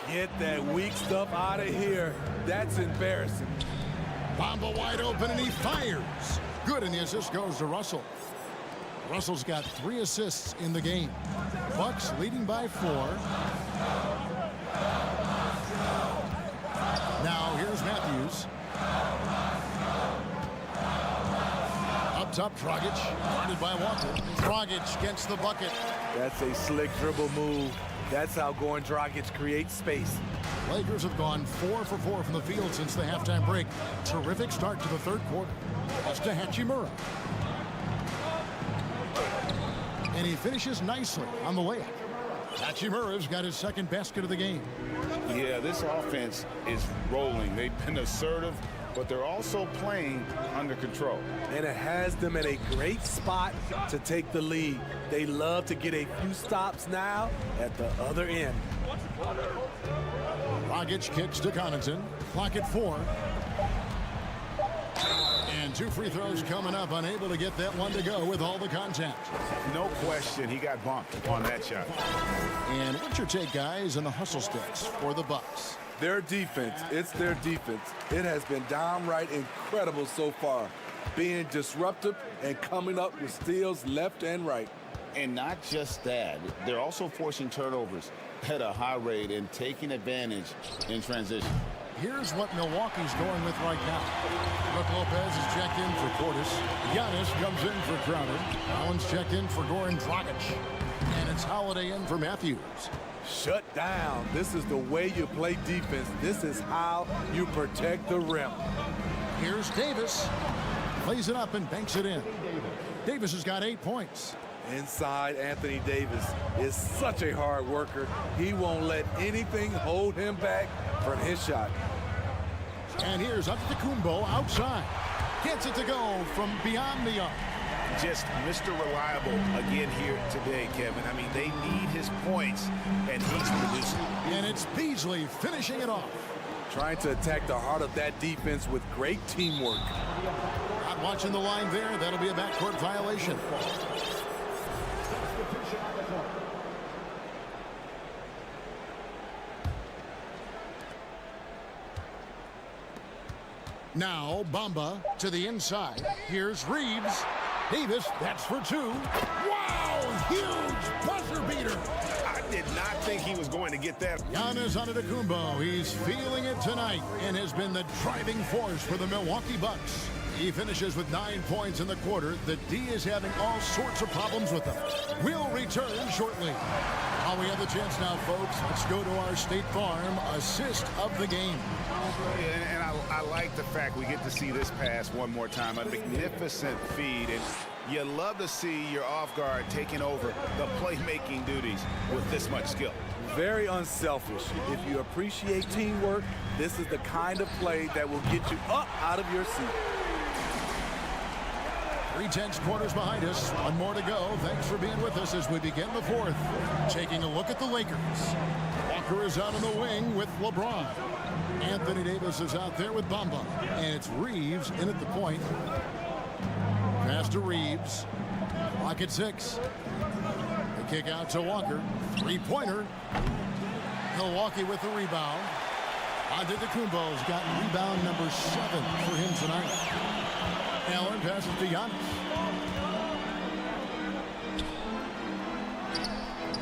Get that weak stuff out of here. That's embarrassing. Bamba wide open, and he fires. Good, and the assist goes to Russell. Russell's got 3 assists in the game. Bucks leading by 4. Now here's Matthews. Up top, Dragic, guarded by Walker. Dragic gets the bucket. That's a slick dribble move. That's how Goran Dragic creates space. Lakers have gone 4 for 4 from the field since the halftime break. Terrific start to the third quarter. That's to Hachimura. And he finishes nicely on the layup. Hachimura's got his second basket of the game. Yeah, this offense is rolling. They've been assertive, but they're also playing under control. And it has them in a great spot to take the lead. They love to get a few stops now at the other end. Dragic kicks to Connaughton. Clock at 4. And 2 free throws coming up. Unable to get that one to go with all the contact. No question, he got bumped on that shot. And what's your take, guys, on the hustle stats for the Bucks? Their defense, it's their defense. It has been downright incredible so far, being disruptive and coming up with steals left and right. And not just that, they're also forcing turnovers at a high rate and taking advantage in transition. Here's what Milwaukee's going with right now. Brook Lopez is checked in for Portis. Giannis comes in for Crowder. Allen's checked in for Goran Dragic. And it's Holiday in for Matthews. Shut down. This is the way you play defense. This is how you protect the rim. Here's Davis. Plays it up and banks it in. Davis has got 8 points. Inside, Anthony Davis is such a hard worker. He won't let anything hold him back from his shot. And here's Udiplomat outside. Gets it to go from beyond the arc. just Mr. Reliable again here today, Kevin. I mean, they need his points, and he's producing. And it's Beasley finishing it off. Trying to attack the heart of that defense with great teamwork. Not watching the line there. That'll be a backcourt violation. Now Bamba to the inside. Here's Reeves. Davis, that's for two. Wow, huge buzzer beater. I did not think he was going to get that. Giannis Antetokounmpo, he's feeling it tonight and has been the driving force for the Milwaukee Bucks. He finishes with 9 points in the quarter. The D is having all sorts of problems with them. We'll return shortly. While we have the chance now, folks, let's go to our State Farm assist of the game. And I like the fact we get to see this pass one more time. A magnificent feed. And you love to see your off guard taking over the playmaking duties with this much skill. Very unselfish. If you appreciate teamwork, this is the kind of play that will get you up out of your seat. 3/10 quarters behind us. One more to go. Thanks for being with us as we begin the fourth. Taking a look at the Lakers. Walker is out on the wing with LeBron. Anthony Davis is out there with Bamba. And it's Reeves in at the point. Pass to Reeves. Clock at 6. The kick out to Walker. Three-pointer. Milwaukee with the rebound. Antetokounmpo's got rebound number 7 for him tonight. Allen passes to Giannis.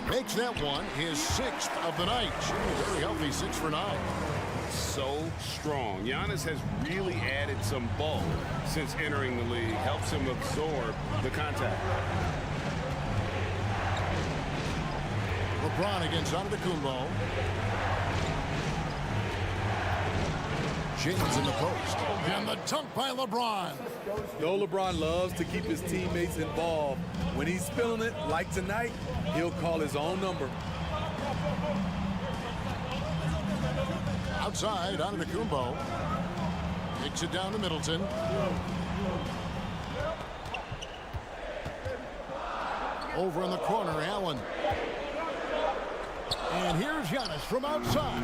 Makes that one his 6th of the night. Very healthy, 6 for 9. So strong. Giannis has really added some bulk since entering the league. Helps him absorb the contact. LeBron against Antetokounmpo. James in the post. And the dunk by LeBron. Though LeBron loves to keep his teammates involved, when he's feeling it, like tonight, he'll call his own number. Outside, Antetokounmpo. Kicks it down to Middleton. Over in the corner, Allen. And here's Giannis from outside.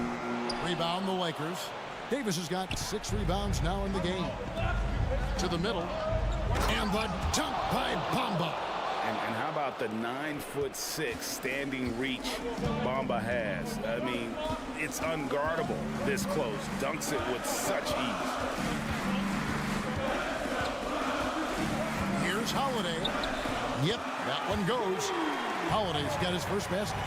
Rebound the Lakers. Davis has got 6 rebounds now in the game. To the middle. And the dunk by Bamba. And how about the 9'6" standing reach Bamba has? I mean, it's unguardable this close. Dunks it with such ease. Here's Holiday. Yep, that one goes. Holiday's got his first basket.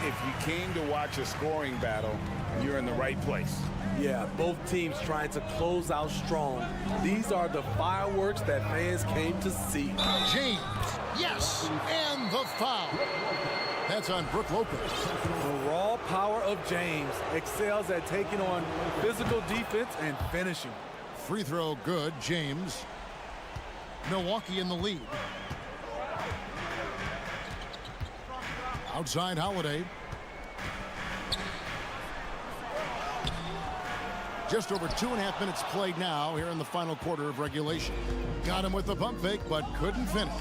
If you came to watch a scoring battle, you're in the right place. Yeah, both teams trying to close out strong. These are the fireworks that fans came to see. James, yes, and the foul. That's on Brook Lopez. The raw power of James excels at taking on physical defense and finishing. Free throw good, James. Milwaukee in the lead. Outside Holiday. Just over 2.5 minutes played now here in the final quarter of regulation. Got him with the pump fake, but couldn't finish.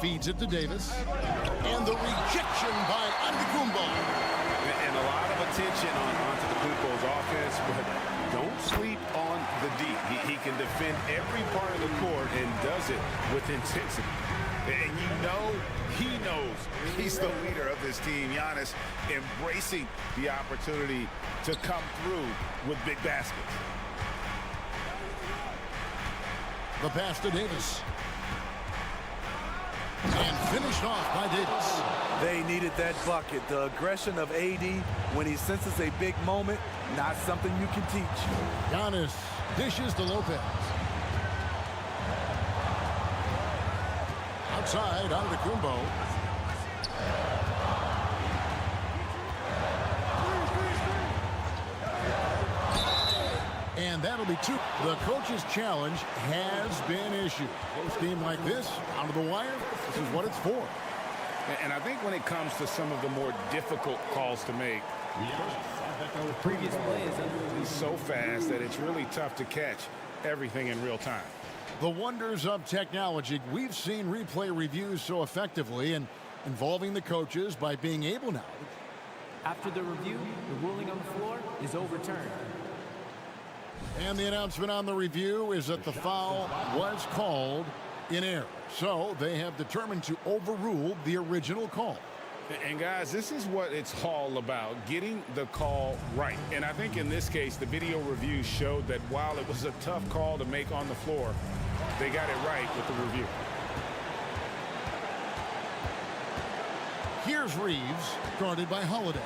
Feeds it to Davis. And the rejection by Antetokounmpo. And a lot of attention on Antetokounmpo's offense, but don't sleep on the D. He can defend every part of the court and does it with intensity. And you know he knows he's the leader of this team. Giannis embracing the opportunity to come through with big baskets. The pass to Davis. And finished off by Davis. They needed that bucket. The aggression of AD when he senses a big moment, not something you can teach. Giannis dishes to Lopez. Outside, Antetokounmpo. And that'll be 2. The coach's challenge has been issued. Close game like this, out of the wire, this is what it's for. And I think when it comes to some of the more difficult calls to make, previous play is he's so fast that it's really tough to catch everything in real time. The wonders of technology. We've seen replay reviews so effectively and involving the coaches by being able now. After the review, the ruling on the floor is overturned. And the announcement on the review is that the foul was called in error. So they have determined to overrule the original call. And guys, this is what it's all about, getting the call right. And I think in this case, the video review showed that while it was a tough call to make on the floor, they got it right with the review. Here's Reeves, guarded by Holiday.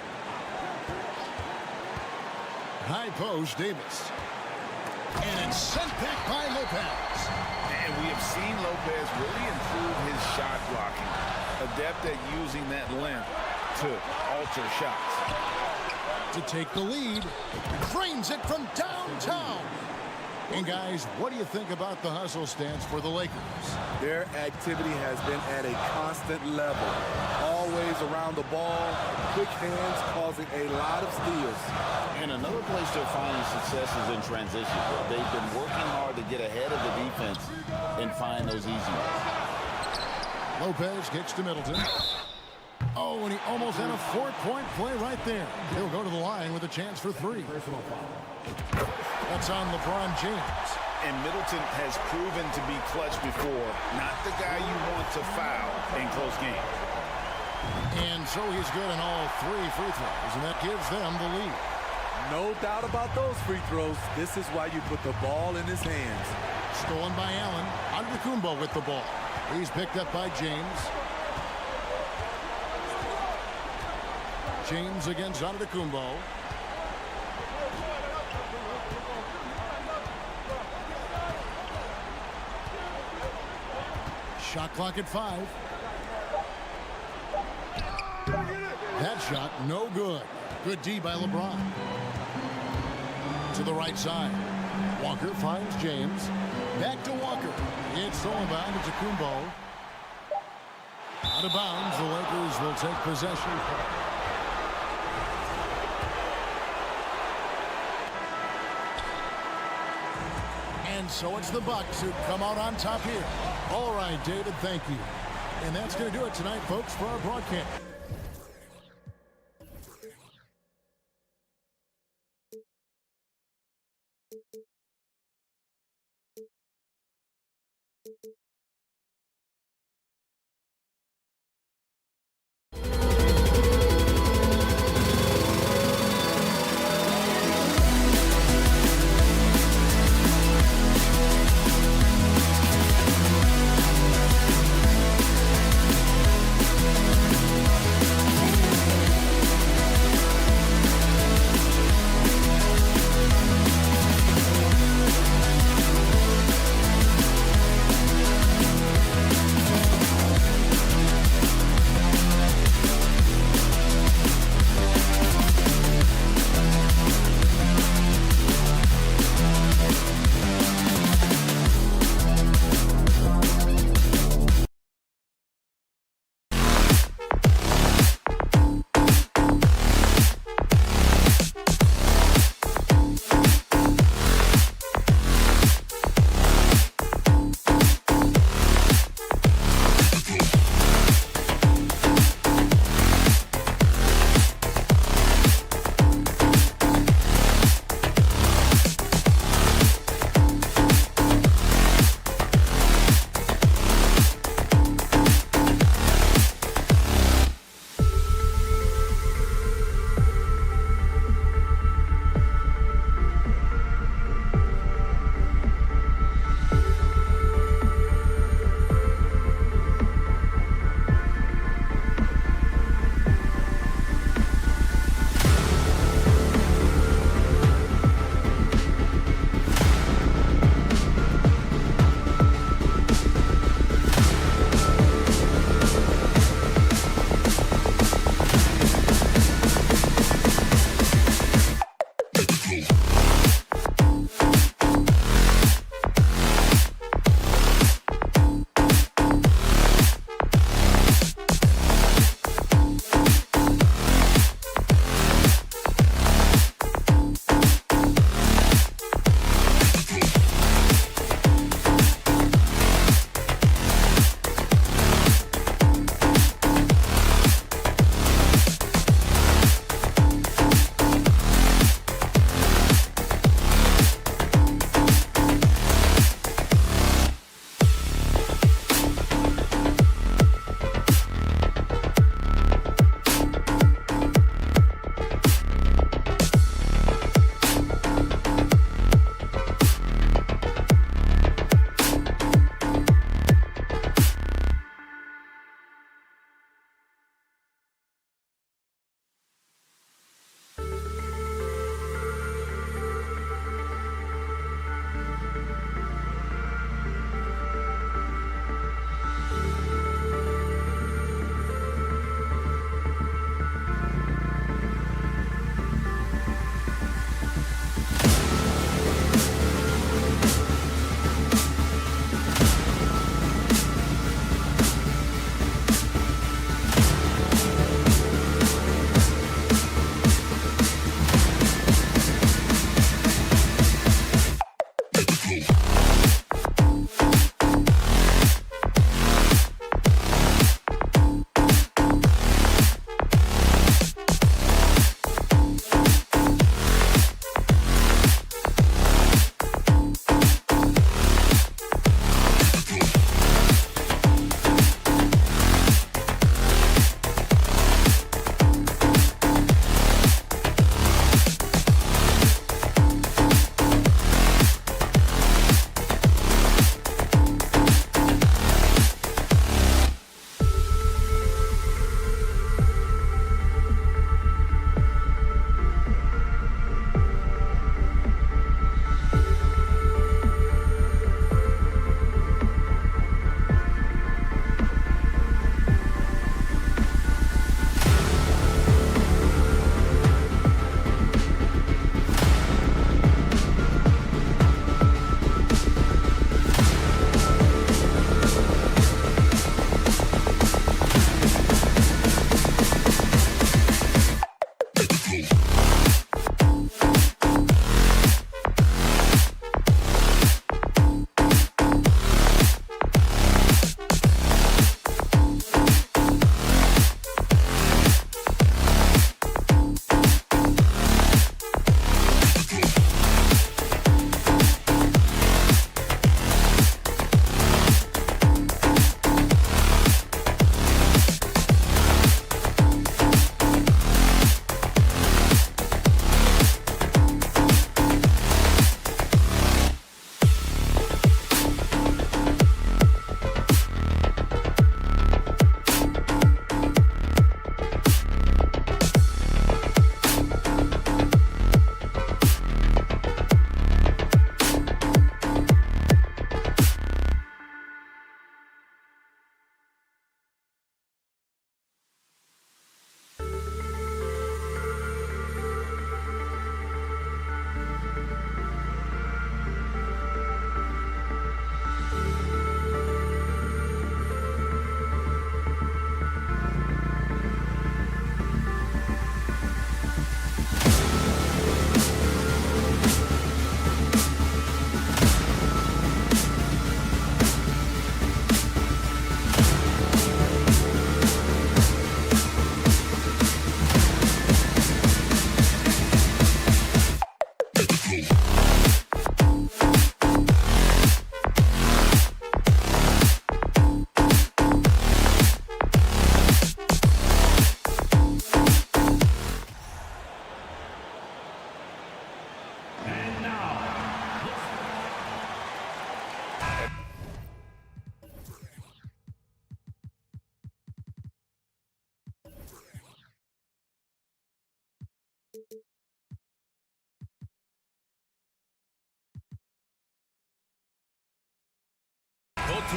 High post, Davis. And it's sent back by Lopez. And we have seen Lopez really improve his shot blocking. Adept at using that length to alter shots. To take the lead, drains it from downtown. And guys, what do you think about the hustle stance for the Lakers? Their activity has been at a constant level. Always around the ball, quick hands causing a lot of steals. And another place they're finding success is in transition. They've been working hard to get ahead of the defense and find those easy ones. Lopez kicks to Middleton. Oh, and he almost had a 4-point play right there. He'll go to the line with a chance for 3. That's on LeBron James. And Middleton has proven to be clutch before. Not the guy you want to foul in close games. And so he's good in all 3 free throws, and that gives them the lead. No doubt about those free throws. This is why you put the ball in his hands. Stolen by Allen. Udiplomat with the ball. He's picked up by James. James against Udiplomat. Shot clock at 5. That shot, no good. Good D by LeBron. To the right side. Walker finds James. Back to Walker. It's stolen by Udiplomat. Out of bounds, the Lakers will take possession. And so it's the Bucks who come out on top here. All right, David, thank you. And that's going to do it tonight, folks, for our broadcast.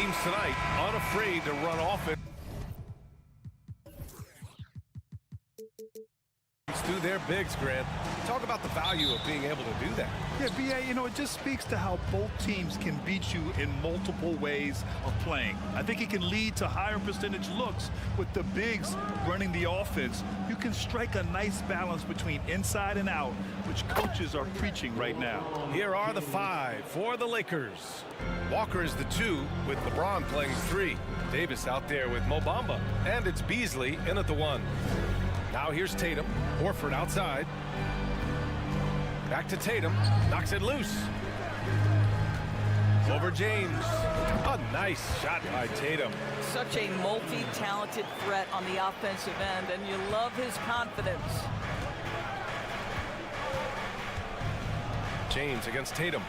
teams tonight unafraid to run offense through their bigs, Grant. Talk about the value of being able to do that. Yeah, B.A., you know, it just speaks to how both teams can beat you in multiple ways of playing. I think it can lead to higher percentage looks with the bigs running the offense. You can strike a nice balance between inside and out, which coaches are preaching right now. Here are the 5 for the Lakers. Walker is the 2 with LeBron playing 3. Davis out there with Mo Bamba. And it's Beasley in at the 1. Now here's Tatum. Horford outside. Back to Tatum. Knocks it loose. Over James. A nice shot by Tatum. Such a multi-talented threat on the offensive end, and you love his confidence. James against Tatum.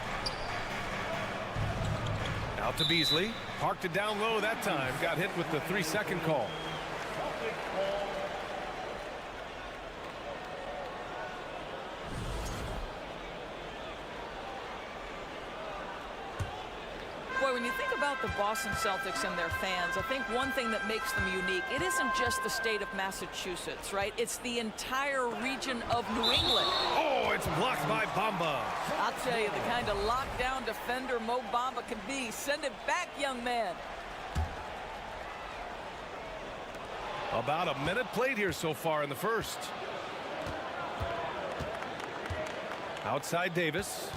Out to Beasley. Parked it down low that time. Got hit with the 3-second call. Boy, when you think about the Boston Celtics and their fans, I think one thing that makes them unique, it isn't just the state of Massachusetts, right? It's the entire region of New England. Oh, it's blocked by Bamba. I'll tell you, the kind of lockdown defender Mo Bamba can be. Send it back, young man. About a minute played here so far in the first. Outside Davis.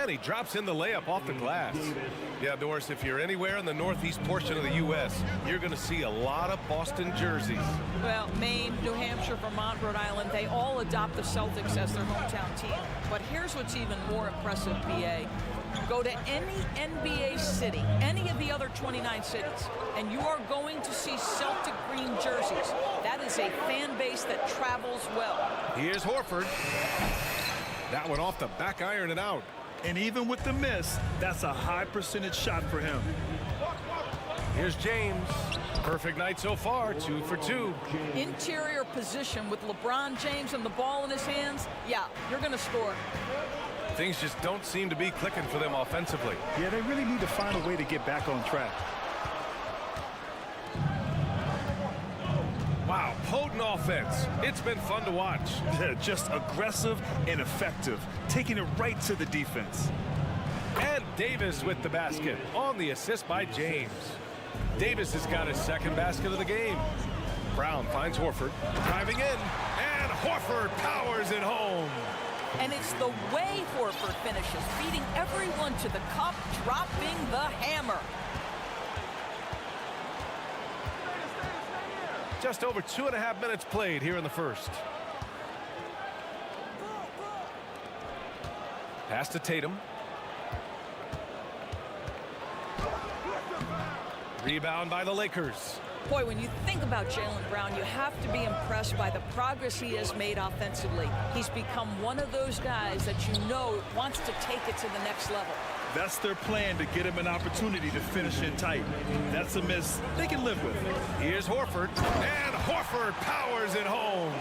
And he drops in the layup off the glass. Yeah, Doris, if you're anywhere in the northeast portion of the U.S., you're going to see a lot of Boston jerseys. Well, Maine, New Hampshire, Vermont, Rhode Island, they all adopt the Celtics as their hometown team. But here's what's even more impressive, B.A. Go to any NBA city, any of the other 29 cities, and you are going to see Celtic green jerseys. That is a fan base that travels well. Here's Horford. That one off the back iron and out. And even with the miss, that's a high percentage shot for him. Here's James. Perfect night so far, 2 for 2. Interior position with LeBron James and the ball in his hands. Yeah, you're going to score. Things just don't seem to be clicking for them offensively. Yeah, they really need to find a way to get back on track. Wow, potent offense. It's been fun to watch. Yeah, just aggressive and effective, taking it right to the defense. And Davis with the basket on the assist by James. Davis has got his second basket of the game. Brown finds Horford, driving in, and Horford powers it home. And it's the way Horford finishes, beating everyone to the cup, dropping the hammer. Just over 2.5 minutes played here in the first. Pass to Tatum. Rebound by the Lakers. Boy, when you think about Jaylen Brown, you have to be impressed by the progress he has made offensively. He's become one of those guys that you know wants to take it to the next level. That's their plan, to get him an opportunity to finish in tight. That's a miss they can live with. Here's Horford, and Horford powers it home.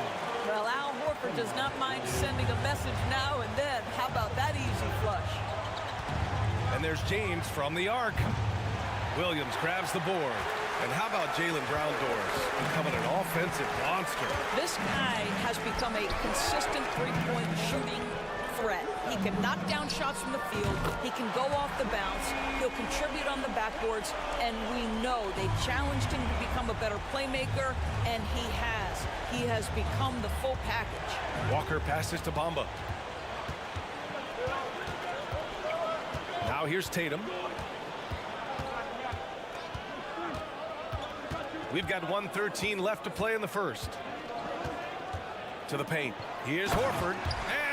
Well, Al Horford does not mind sending a message now and then. How about that easy flush? And there's James from the arc. Williams grabs the board. And how about Jaylen Brown, Doris, becoming an offensive monster? This guy has become a consistent three-point shooting threat. He can knock down shots from the field. He can go off the bounce. He'll contribute on the backboards. And we know they challenged him to become a better playmaker, and he has. He has become the full package. Walker passes to Bamba. Now here's Tatum. We've got 1:13 left to play in the first. To the paint. Here's Horford.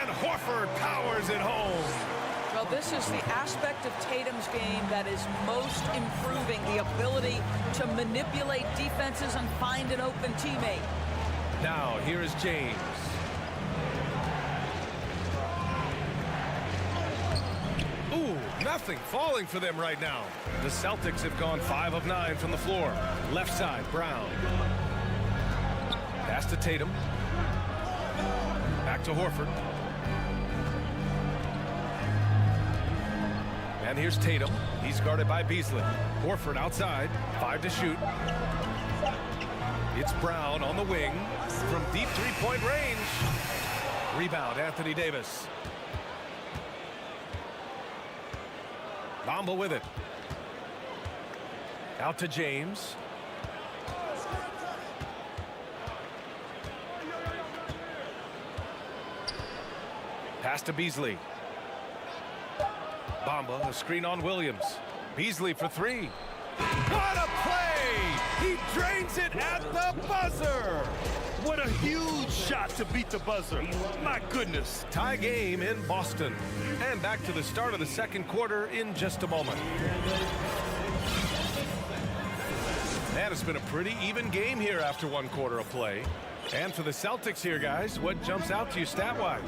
And Horford powers it home. Well, this is the aspect of Tatum's game that is most improving, the ability to manipulate defenses and find an open teammate. Now, here is James. Ooh, nothing falling for them right now. The Celtics have gone 5 of 9 from the floor. Left side, Brown. Pass to Tatum. Back to Horford. And here's Tatum. He's guarded by Beasley. Horford outside. 5 to shoot. It's Brown on the wing from deep three-point range. Rebound, Anthony Davis. Bamba with it. Out to James. Pass to Beasley. Bamba, a screen on Williams. Beasley for 3. What a play! He drains it at the buzzer! What a huge shot to beat the buzzer. My goodness. Tie game in Boston. And back to the start of the second quarter in just a moment. Man, it's been a pretty even game here after 1 quarter of play. And for the Celtics here, guys, what jumps out to you stat-wise?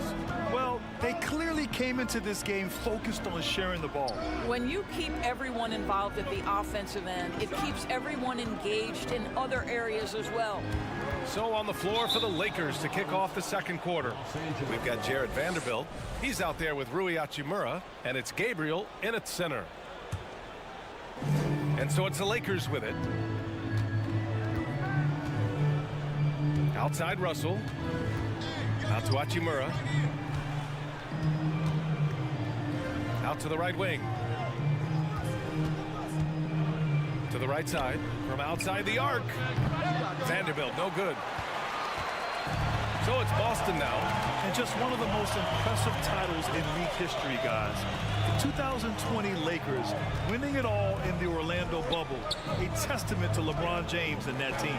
Well, they clearly came into this game focused on sharing the ball. When you keep everyone involved at the offensive end, it keeps everyone engaged in other areas as well. So on the floor for the Lakers to kick off the second quarter. We've got Jared Vanderbilt. He's out there with Rui Hachimura, and it's Gabriel in at center. And so it's the Lakers with it. Outside Russell. Out to Hachimura. Out to the right wing. To the right side. From outside the arc. Vanderbilt, no good. So it's Boston now. And just one of the most impressive titles in league history, guys. The 2020 Lakers winning it all in the Orlando bubble. A testament to LeBron James and that team.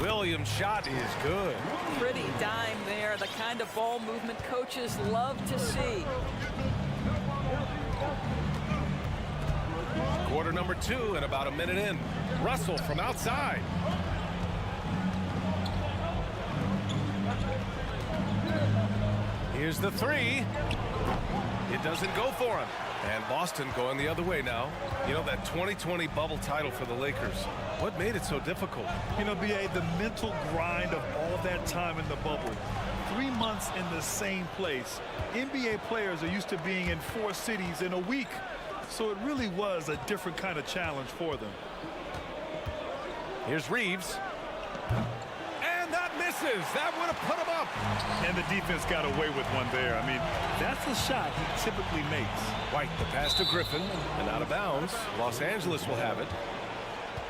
Williams' shot is good. Pretty dime there, the kind of ball movement coaches love to see. Quarter number 2 and about a minute in. Russell from outside. Here's the 3. It doesn't go for him. And Boston going the other way now. You know, that 2020 bubble title for the Lakers. What made it so difficult? You know, B.A., the mental grind of all that time in the bubble. 3 months in the same place. NBA players are used to being in 4 cities in a week. So it really was a different kind of challenge for them. Here's Reeves. And that misses. That would have put him up. And the defense got away with one there. I mean, that's the shot he typically makes. White, the pass to Griffin, and out of bounds. Los Angeles will have it.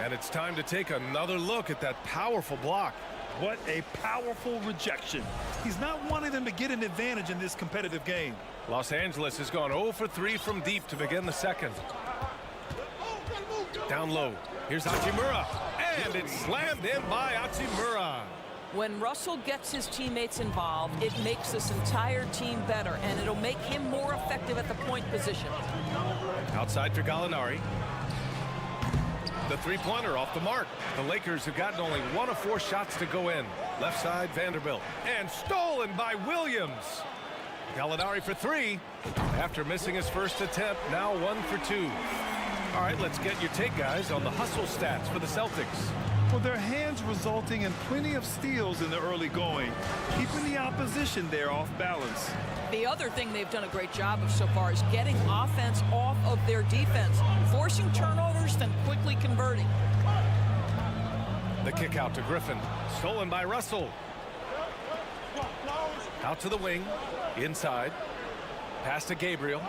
And it's time to take another look at that powerful block. What a powerful rejection. He's not wanting them to get an advantage in this competitive game. Los Angeles has gone 0 for 3 from deep to begin the second. Down low. Here's Hachimura. And it's slammed in by Hachimura. When Russell gets his teammates involved, it makes this entire team better, and it'll make him more effective at the point position. Outside for Gallinari. The 3-pointer off the mark. The Lakers have gotten only 1 of 4 shots to go in. Left side, Vanderbilt. And stolen by Williams. Gallinari for 3. After missing his first attempt, now 1 for 2. All right, let's get your take, guys, on the hustle stats for the Celtics. Well, their hands resulting in plenty of steals in the early going, keeping the opposition there off balance. The other thing they've done a great job of so far is getting offense off of their defense, forcing turnovers, then quickly converting. The kick out to Griffin, stolen by Russell. Out to the wing, inside. Pass to Gabriel.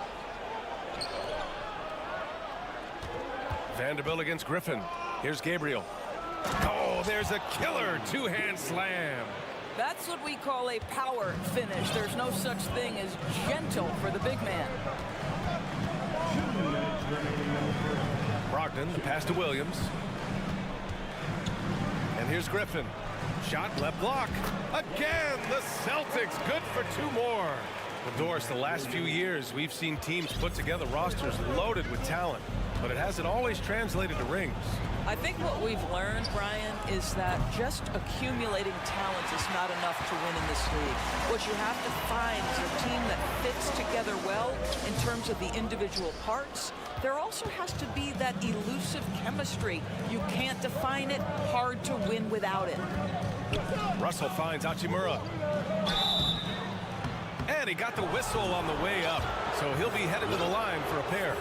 Vanderbilt against Griffin. Here's Gabriel. Oh, there's a killer 2-hand slam. That's what we call a power finish. There's no such thing as gentle for the big man. Brogdon, the pass to Williams. And here's Griffin. Shot left block. Again, the Celtics good for 2 more. Well, Doris, the last few years, we've seen teams put together rosters loaded with talent, but it hasn't always translated to rings. I think what we've learned, Brian, is that just accumulating talent is not enough to win in this league. What you have to find is a team that fits together well in terms of the individual parts. There also has to be that elusive chemistry. You can't define it, hard to win without it. Russell finds Hachimura. And he got the whistle on the way up, so he'll be headed to the line for a pair.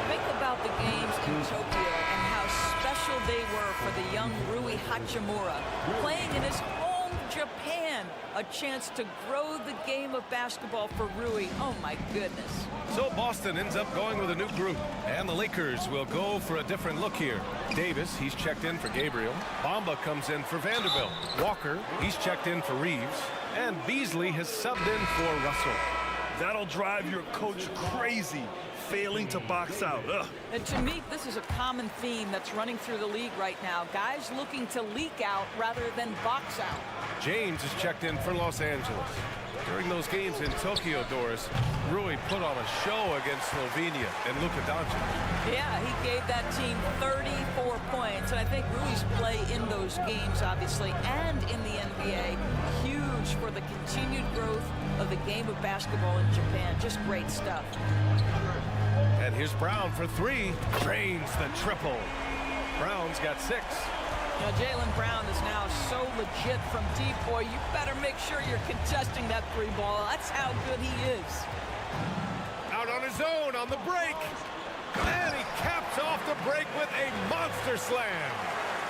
Think about the games in Tokyo and how special they were for the young Rui Hachimura. Playing in his home Japan, a chance to grow the game of basketball for Rui. Oh my goodness. So Boston ends up going with a new group, and the Lakers will go for a different look here. Davis, he's checked in for Gabriel. Bamba comes in for Vanderbilt. Walker, he's checked in for Reeves. And Beasley has subbed in for Russell. That'll drive your coach crazy, failing to box out. Ugh. And to me, this is a common theme that's running through the league right now. Guys looking to leak out rather than box out. James is checked in for Los Angeles. During those games in Tokyo, Doris, Rui put on a show against Slovenia and Luka Doncic. Yeah, he gave that team 34 points. And I think Rui's play in those games, obviously, and in the NBA, huge for the continued growth of the game of basketball in Japan. Just great stuff. And here's Brown for three. Drains the triple. Brown's got 6. You know, Jaylen Brown is now so legit from deep, boy. You better make sure you're contesting that 3 ball. That's how good he is. Out on his own on the break. And he caps off the break with a monster slam.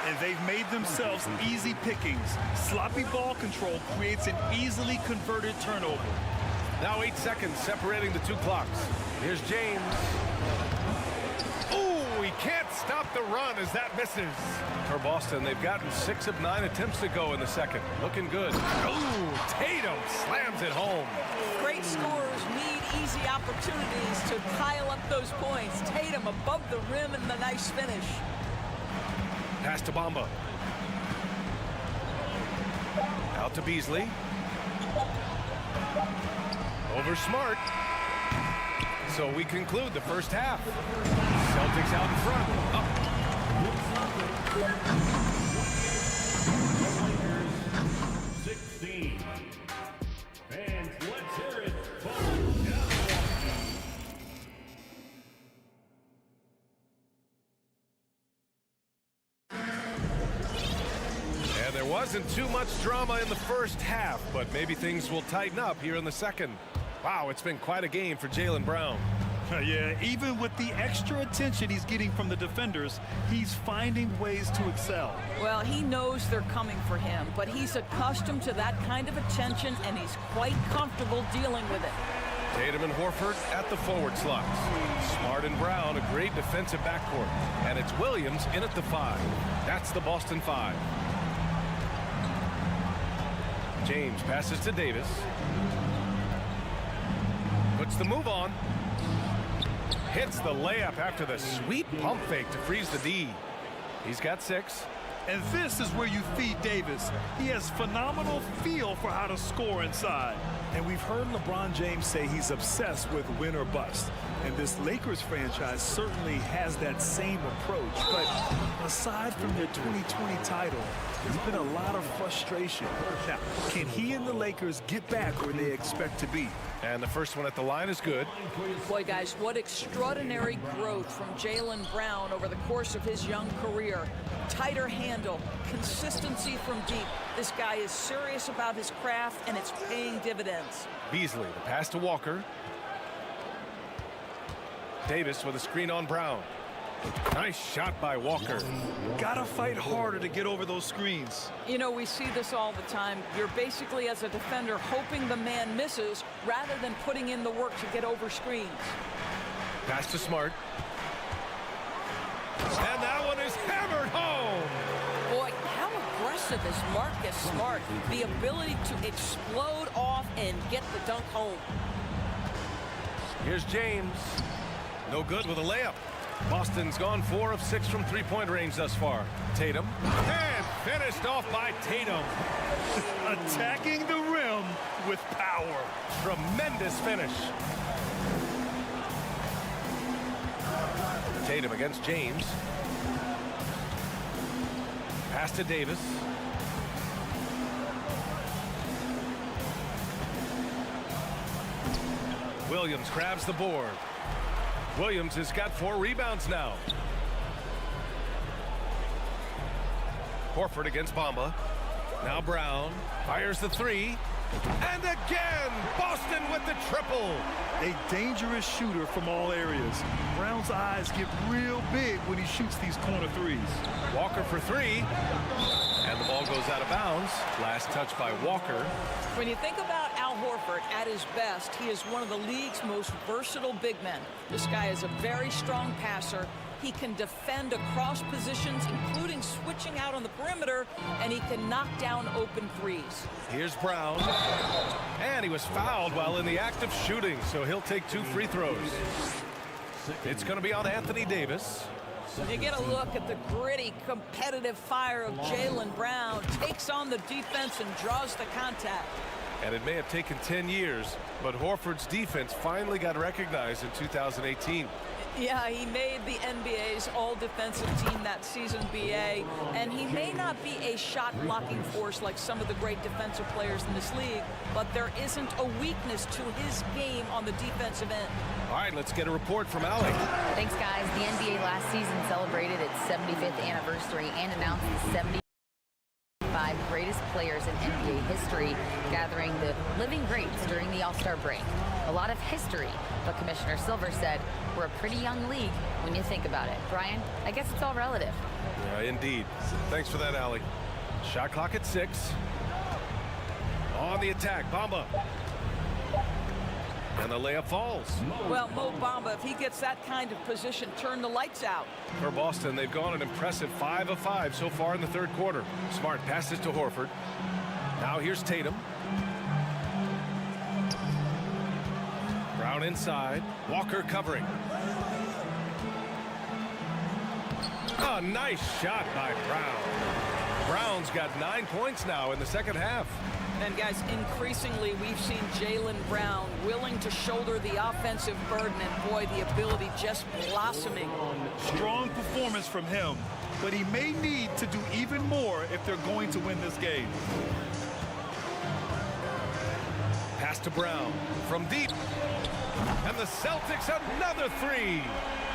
And they've made themselves easy pickings. Sloppy ball control creates an easily converted turnover. Now 8 seconds separating the 2 clocks. Here's James. Ooh, he can't stop the run as that misses. For Boston, they've gotten 6 of 9 attempts to go in the second. Looking good. Ooh, Tatum slams it home. Great scorers need easy opportunities to pile up those points. Tatum above the rim and the nice finish. Pass to Bamba. Out to Beasley. Over Smart. So we conclude the first half. Celtics out in front. Up. 16. Fans, let's hear it for Milwaukee. And there wasn't too much drama in the first half, but maybe things will tighten up here in the second. Wow, it's been quite a game for Jaylen Brown. Yeah, even with the extra attention he's getting from the defenders, he's finding ways to excel. Well, he knows they're coming for him, but he's accustomed to that kind of attention, and he's quite comfortable dealing with it. Tatum and Horford at the forward slots. Smart and Brown, a great defensive backcourt. And it's Williams in at the 5. That's the Boston 5. James passes to Davis. Puts the move on. Hits the layup after the sweet pump fake to freeze the D. He's got 6. And this is where you feed Davis. He has phenomenal feel for how to score inside. And we've heard LeBron James say he's obsessed with win or bust. And this Lakers franchise certainly has that same approach. But aside from their 2020 title, there's been a lot of frustration. Now, can he and the Lakers get back where they expect to be? And the first one at the line is good. Boy, guys, what extraordinary growth from Jaylen Brown over the course of his young career. Tighter handle, consistency from deep. This guy is serious about his craft, and it's paying dividends. Beasley, the pass to Walker. Davis with a screen on Brown. Nice shot by Walker. Gotta fight harder to get over those screens. You know, we see this all the time. You're basically, as a defender, hoping the man misses rather than putting in the work to get over screens. Pass to Smart. And that one is hammered home. Boy, how aggressive is Marcus Smart? The ability to explode off and get the dunk home. Here's James. No good with a layup. Boston's gone 4 of 6 from three-point range thus far. Tatum. And finished off by Tatum. Attacking the rim with power. Tremendous finish. Tatum against James. Pass to Davis. Williams grabs the board. Williams has got 4 rebounds now. Horford against Bamba. Now Brown fires the three. And again, Boston with the triple. A dangerous shooter from all areas. Brown's eyes get real big when he shoots these corner threes. Walker for three. And the ball goes out of bounds. Last touch by Walker. When you think about Al Horford at his best, he is one of the league's most versatile big men. This guy is a very strong passer. He can defend across positions, including switching out on the perimeter, and he can knock down open threes. Here's Brown. And he was fouled while in the act of shooting, so he'll take 2 free throws. It's going to be on Anthony Davis. You get a look at the gritty, competitive fire of Jaylen Brown. Takes on the defense and draws the contact. And it may have taken 10 years, but Horford's defense finally got recognized in 2018. Yeah, he made the NBA's all-defensive team that season, BA, and he may not be a shot-blocking force like some of the great defensive players in this league, but there isn't a weakness to his game on the defensive end. All right, let's get a report from Allie. Thanks, guys. The NBA last season celebrated its 75th anniversary and announced the 75 greatest players in NBA history, gathering the living greats during the All-Star break. A lot of history, but Commissioner Silver said we're a pretty young league when you think about it. Brian, I guess it's all relative. Yeah, indeed. Thanks for that, Allie. Shot clock at 6. On the attack, Bamba. And the layup falls. Well, Mo Bamba, if he gets that kind of position, turn the lights out. For Boston, they've gone an impressive 5 of 5 so far in the third quarter. Smart passes to Horford. Now here's Tatum. Brown inside. Walker covering. Oh, nice shot by Brown. Brown's got 9 points now in the second half. And guys, increasingly we've seen Jaylen Brown willing to shoulder the offensive burden, and boy, the ability just blossoming. Strong performance from him, but he may need to do even more if they're going to win this game. Pass to Brown from deep. And the Celtics another three.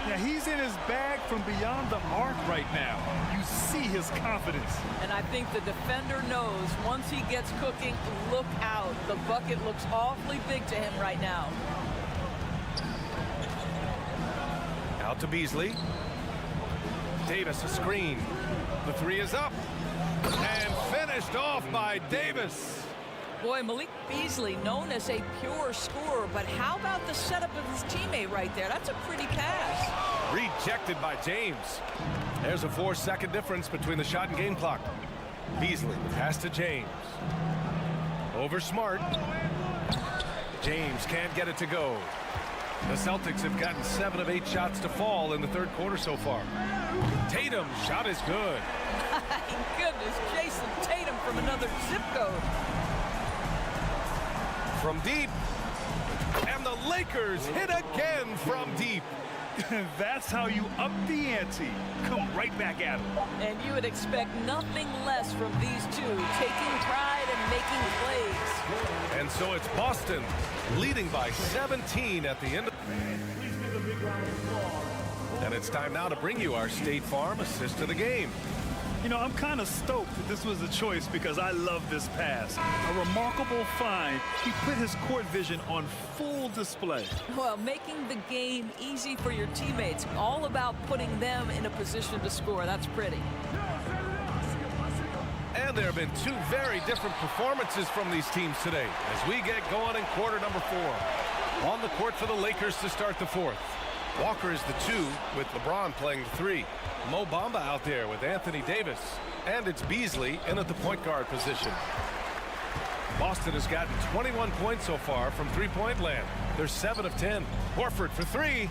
Yeah, he's in his bag from beyond the arc right now. You see his confidence. And I think the defender knows once he gets cooking, look out. The bucket looks awfully big to him right now. Out to Beasley. Davis a screen. The three is up. And finished off by Davis. Boy, Malik Beasley, known as a pure scorer, but how about the setup of his teammate right there? That's a pretty pass. Rejected by James. There's a 4-second difference between the shot and game clock. Beasley, pass to James. Over Smart. James can't get it to go. The Celtics have gotten 7 of 8 shots to fall in the third quarter so far. Tatum's shot is good. My goodness, Jason Tatum from another zip code. From deep, and the Lakers hit again from deep. That's how you up the ante. Come right back at him. And you would expect nothing less from these two, taking pride and making plays. And so it's Boston leading by 17 at the end. And it's time now to bring you our State Farm assist of the game. You know, I'm kind of stoked that this was a choice because I love this pass. A remarkable find. He put his court vision on full display. Well, making the game easy for your teammates. All about putting them in a position to score. That's pretty. And there have been 2 very different performances from these teams today as we get going in quarter number 4. On the court for the Lakers to start the 4th. Walker is the 2 with LeBron playing the 3. Mo Bamba out there with Anthony Davis. And it's Beasley in at the point guard position. Boston has gotten 21 points so far from three-point land. They're 7 of 10. Horford for 3.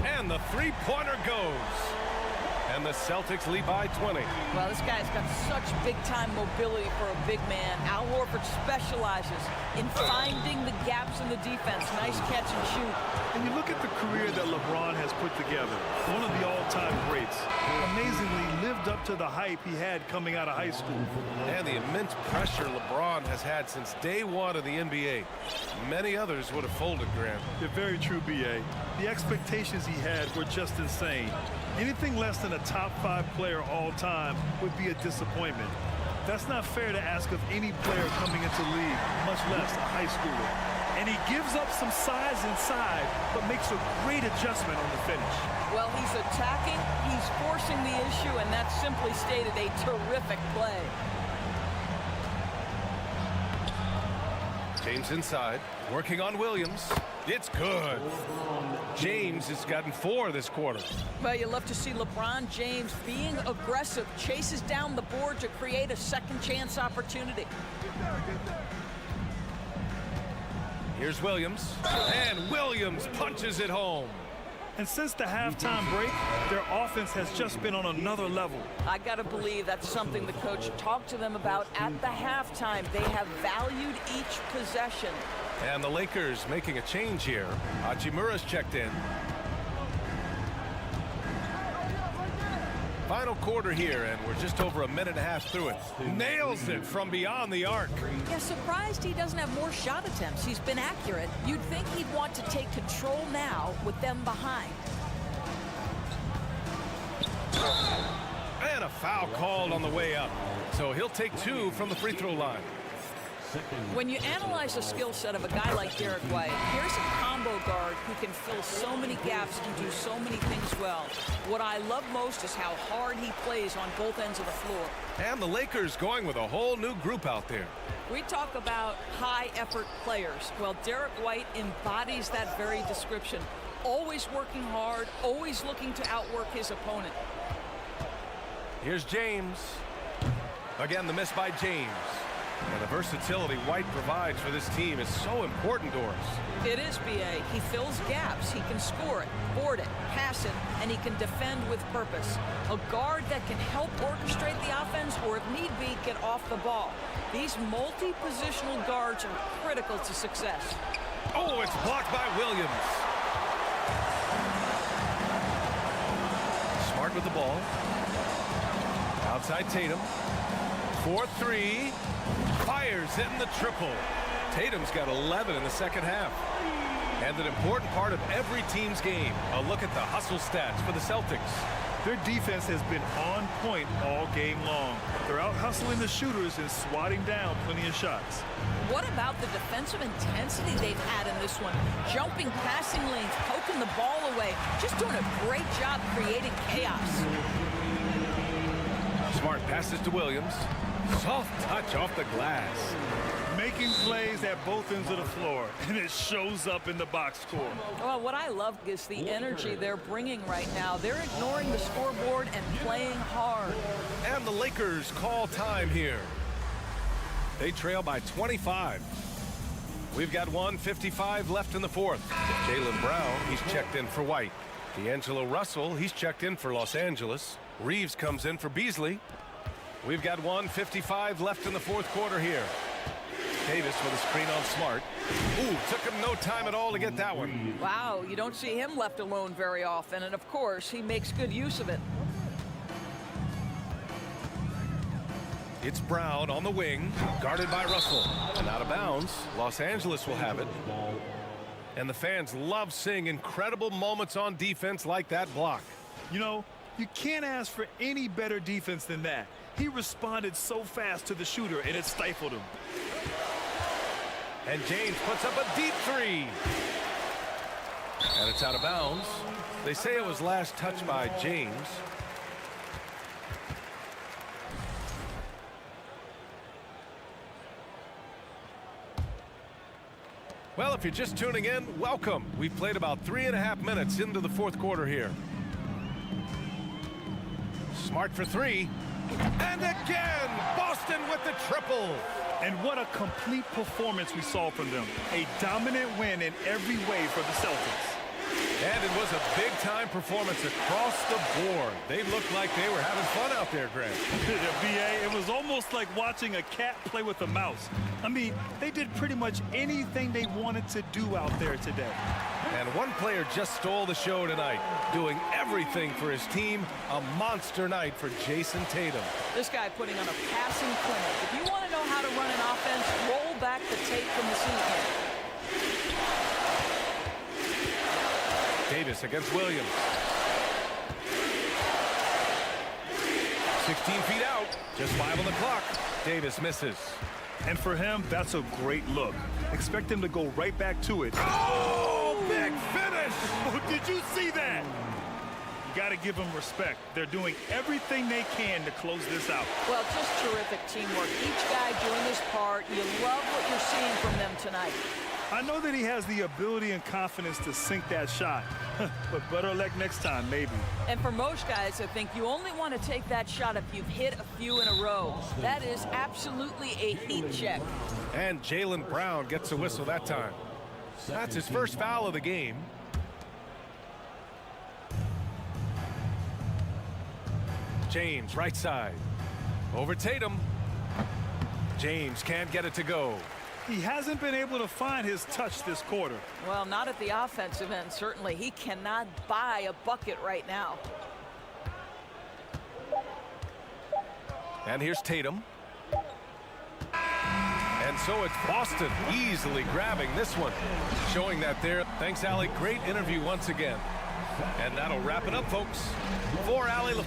And the three-pointer goes. And the Celtics lead by 20. Well, this guy's got such big-time mobility for a big man. Al Horford specializes in finding the gaps in the defense. Nice catch and shoot. And you look at the career that LeBron has put together. One of the all-time greats. Amazingly lived up to the hype he had coming out of high school. And the immense pressure LeBron has had since day 1 of the NBA. Many others would have folded, Grant. You're very true, B.A. The expectations he had were just insane. Anything less than a top 5 player all time would be a disappointment. That's not fair to ask of any player coming into league, much less a high schooler. And he gives up some size inside, but makes a great adjustment on the finish. Well, he's attacking, he's forcing the issue, and that's simply stated a terrific play. James inside, working on Williams. It's good. James has gotten 4 this quarter. Well, you love to see LeBron James being aggressive, chases down the board to create a second chance opportunity. Here's Williams, and Williams punches it home. And since the halftime break, their offense has just been on another level. I got to believe that's something the coach talked to them about at the halftime. They have valued each possession. And the Lakers making a change here. Hachimura's checked in. Final quarter here, and we're just over a minute and a half through it. Nails it from beyond the arc. Yeah, surprised he doesn't have more shot attempts. He's been accurate. You'd think he'd want to take control now with them behind. And a foul called on the way up. So he'll take 2 from the free throw line. When you analyze the skill set of a guy like Derek White, here's a combo guard who can fill so many gaps and do so many things well. What I love most is how hard he plays on both ends of the floor. And the Lakers going with a whole new group out there. We talk about high-effort players. Well, Derek White embodies that very description. Always working hard, always looking to outwork his opponent. Here's James. Again, the miss by James. And the versatility White provides for this team is so important, Doris. It is, B.A. He fills gaps. He can score it, board it, pass it, and he can defend with purpose. A guard that can help orchestrate the offense or, if need be, get off the ball. These multi-positional guards are critical to success. Oh, it's blocked by Williams. Smart with the ball. Outside Tatum. 4-3. Fires in the triple. Tatum's got 11 in the second half. And an important part of every team's game. A look at the hustle stats for the Celtics. Their defense has been on point all game long. They're out hustling the shooters and swatting down plenty of shots. What about the defensive intensity they've had in this one? Jumping passing lanes, poking the ball away. Just doing a great job creating chaos. Smart passes to Williams. Soft touch off the glass. Making plays at both ends of the floor, and it shows up in the box score. Well, what I love is the energy they're bringing right now. They're ignoring the scoreboard and playing hard. And the Lakers call time here. They trail by 25. We've got 1:55 left in the fourth. Jaylen Brown, he's checked in for White. D'Angelo Russell, he's checked in for Los Angeles. Reeves comes in for Beasley. We've got 1:55 left in the fourth quarter here. Davis with a screen on Smart. Ooh, took him no time at all to get that one. Wow, you don't see him left alone very often, and of course, he makes good use of it. It's Brown on the wing, guarded by Russell. And out of bounds, Los Angeles will have it. And the fans love seeing incredible moments on defense like that block. You know, you can't ask for any better defense than that. He responded so fast to the shooter, and it stifled him. And James puts up a deep 3. And it's out of bounds. They say it was last touched by James. Well, if you're just tuning in, welcome. We've played about 3.5 minutes into the fourth quarter here. Smart for 3. And again, Boston with the triple. And what a complete performance we saw from them. A dominant win in every way for the Celtics. And it was a big-time performance across the board. They looked like they were having fun out there, Grant. BA, it was almost like watching a cat play with a mouse. I mean, they did pretty much anything they wanted to do out there today. And one player just stole the show tonight, doing everything for his team. A monster night for Jason Tatum. This guy putting on a passing clinic. If you want to know how to run an offense, roll back the tape from the season. Davis against Williams. 6 15 feet out. Just 5 on the clock. Davis misses. And for him, that's a great look. Expect him to go right back to it. Oh, big finish! Oh, did you see that? You got to give them respect. They're doing everything they can to close this out. Well, just terrific teamwork. Each guy doing his part. You love what you're seeing from them tonight. I know that he has the ability and confidence to sink that shot, but better luck next time, maybe. And for most guys, I think you only want to take that shot if you've hit a few in a row. That is absolutely a heat check. And Jaylen Brown gets a whistle that time. That's his first foul of the game. James, right side. Over Tatum. James can't get it to go. He hasn't been able to find his touch this quarter. Well, not at the offensive end, certainly. He cannot buy a bucket right now. And here's Tatum. And so it's Boston easily grabbing this one. Showing that there. Thanks, Allie. Great interview once again. And that'll wrap it up, folks. For Allie.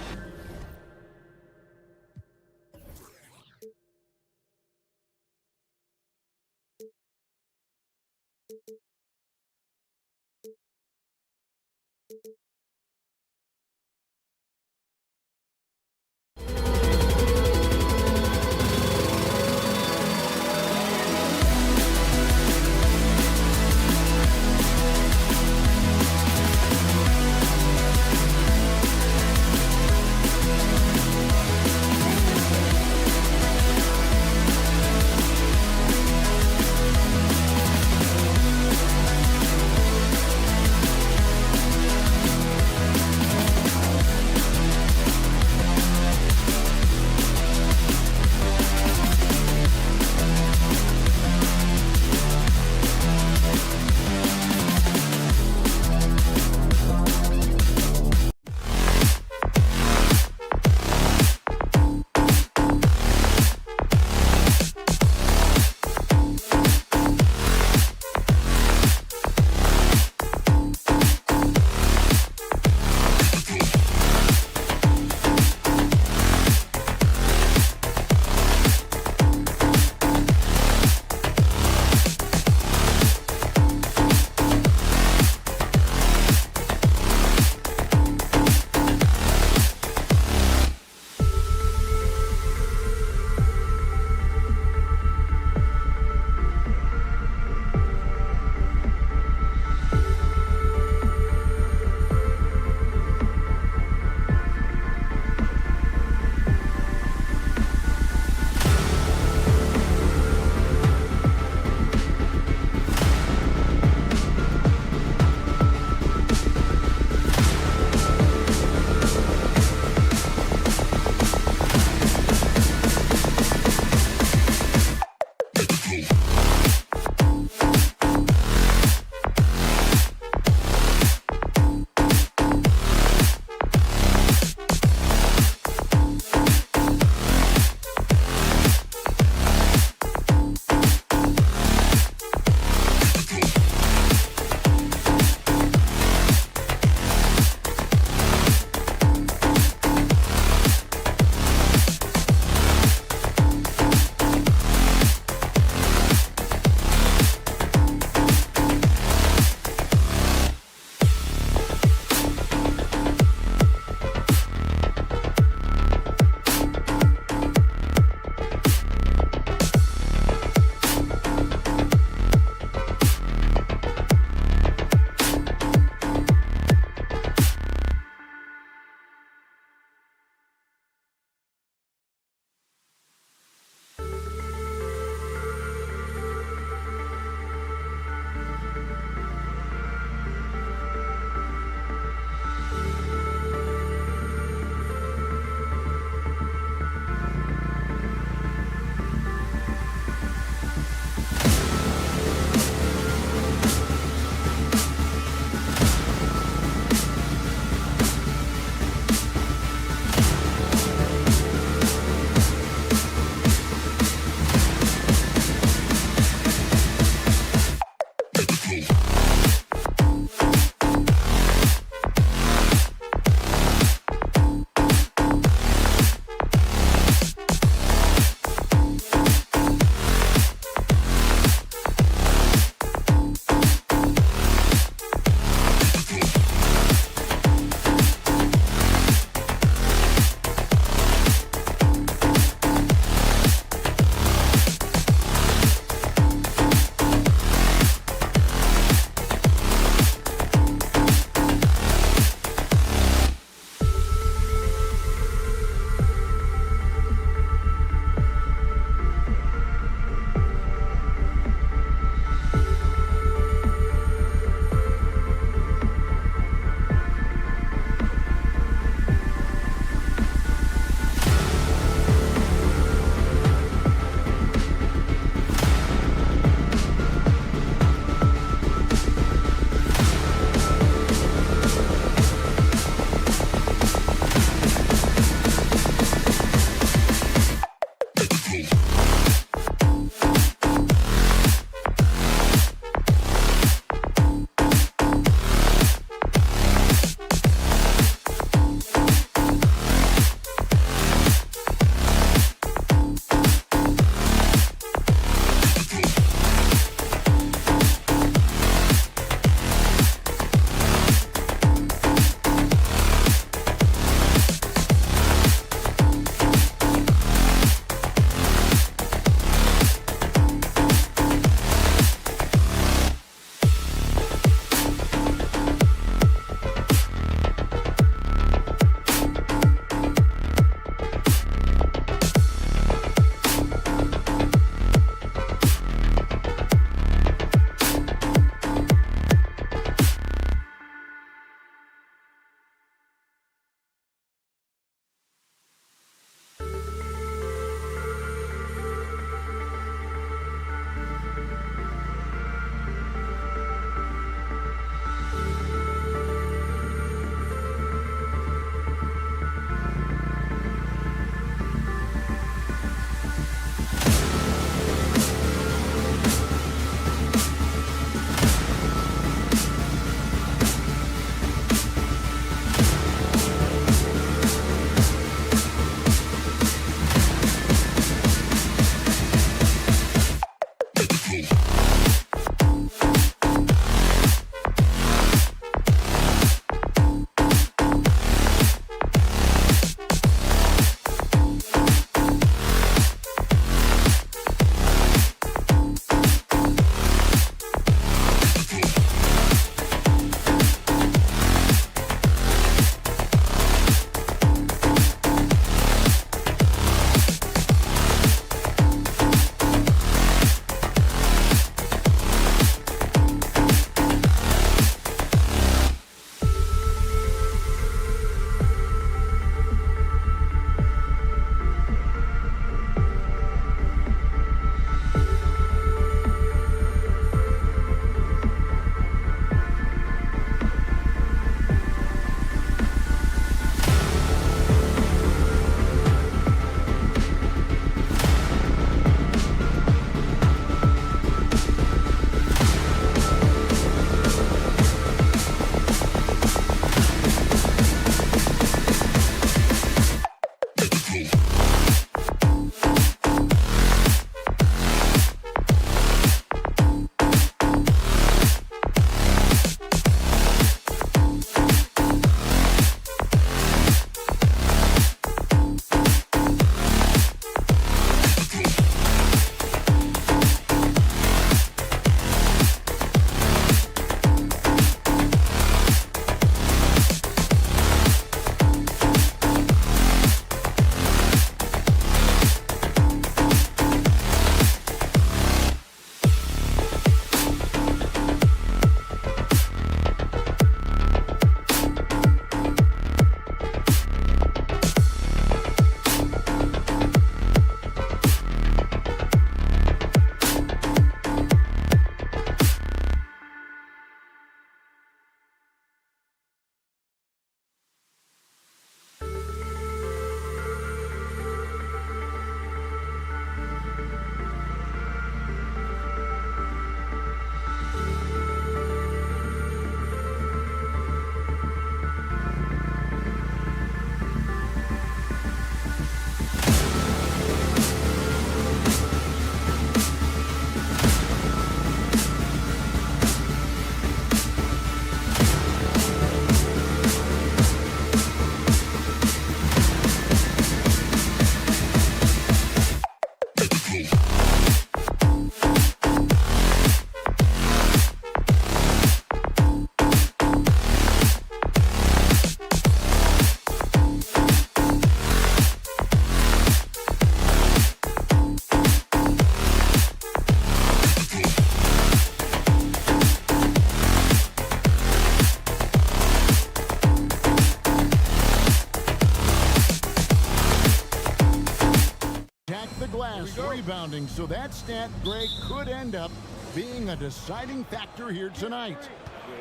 rebounding, so that stat, Greg, could end up being a deciding factor here tonight.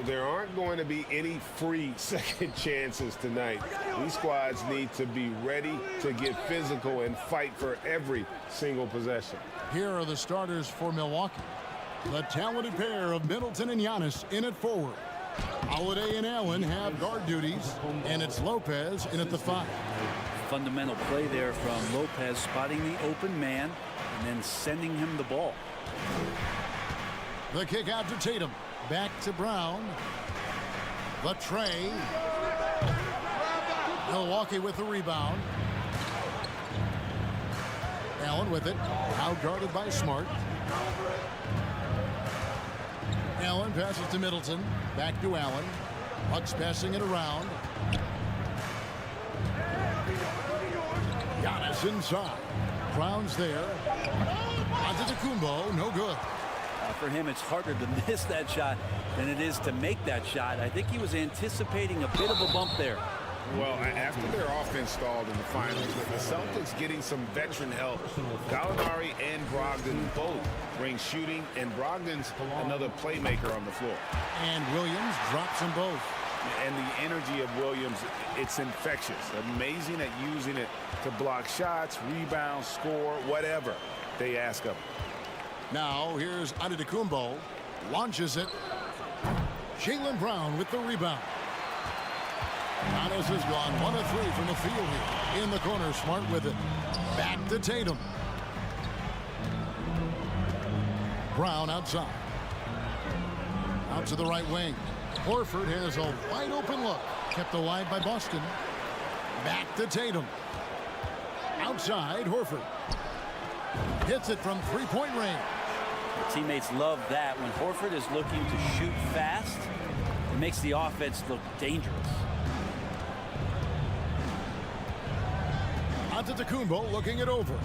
There aren't going to be any free second chances tonight. These squads need to be ready to get physical and fight for every single possession. Here are the starters for Milwaukee. The talented pair of Middleton and Giannis in at forward. Holiday and Allen have guard duties, and it's Lopez in at the 5. Fundamental play there from Lopez, spotting the open man and then sending him the ball. The kick out to Tatum. Back to Brown. The tray. Milwaukee with the rebound. Allen with it. Out guarded by Smart. Allen passes to Middleton. Back to Allen. Bucks passing it around. Giannis inside. Brown's there. Antetokounmpo, no good. For him, it's harder to miss that shot than it is to make that shot. I think he was anticipating a bit of a bump there. Well, after their offense stalled in the finals, with the Celtics getting some veteran help, Gallinari and Brogdon both bring shooting, and Brogdon's another playmaker on the floor. And Williams drops them both. And the energy of Williams, it's infectious. Amazing at using it to block shots, rebound, score, whatever they ask of him. Now, here's Antetokounmpo. Launches it. Jaylen Brown with the rebound. Giannis has gone 1 of 3 from the field here. In the corner, Smart with it. Back to Tatum. Brown outside. Out to the right wing. Horford has a wide open look. Kept alive by Boston. Back to Tatum. Outside, Horford. Hits it from three-point range. The teammates love that. When Horford is looking to shoot fast, it makes the offense look dangerous. Antetokounmpo looking it over.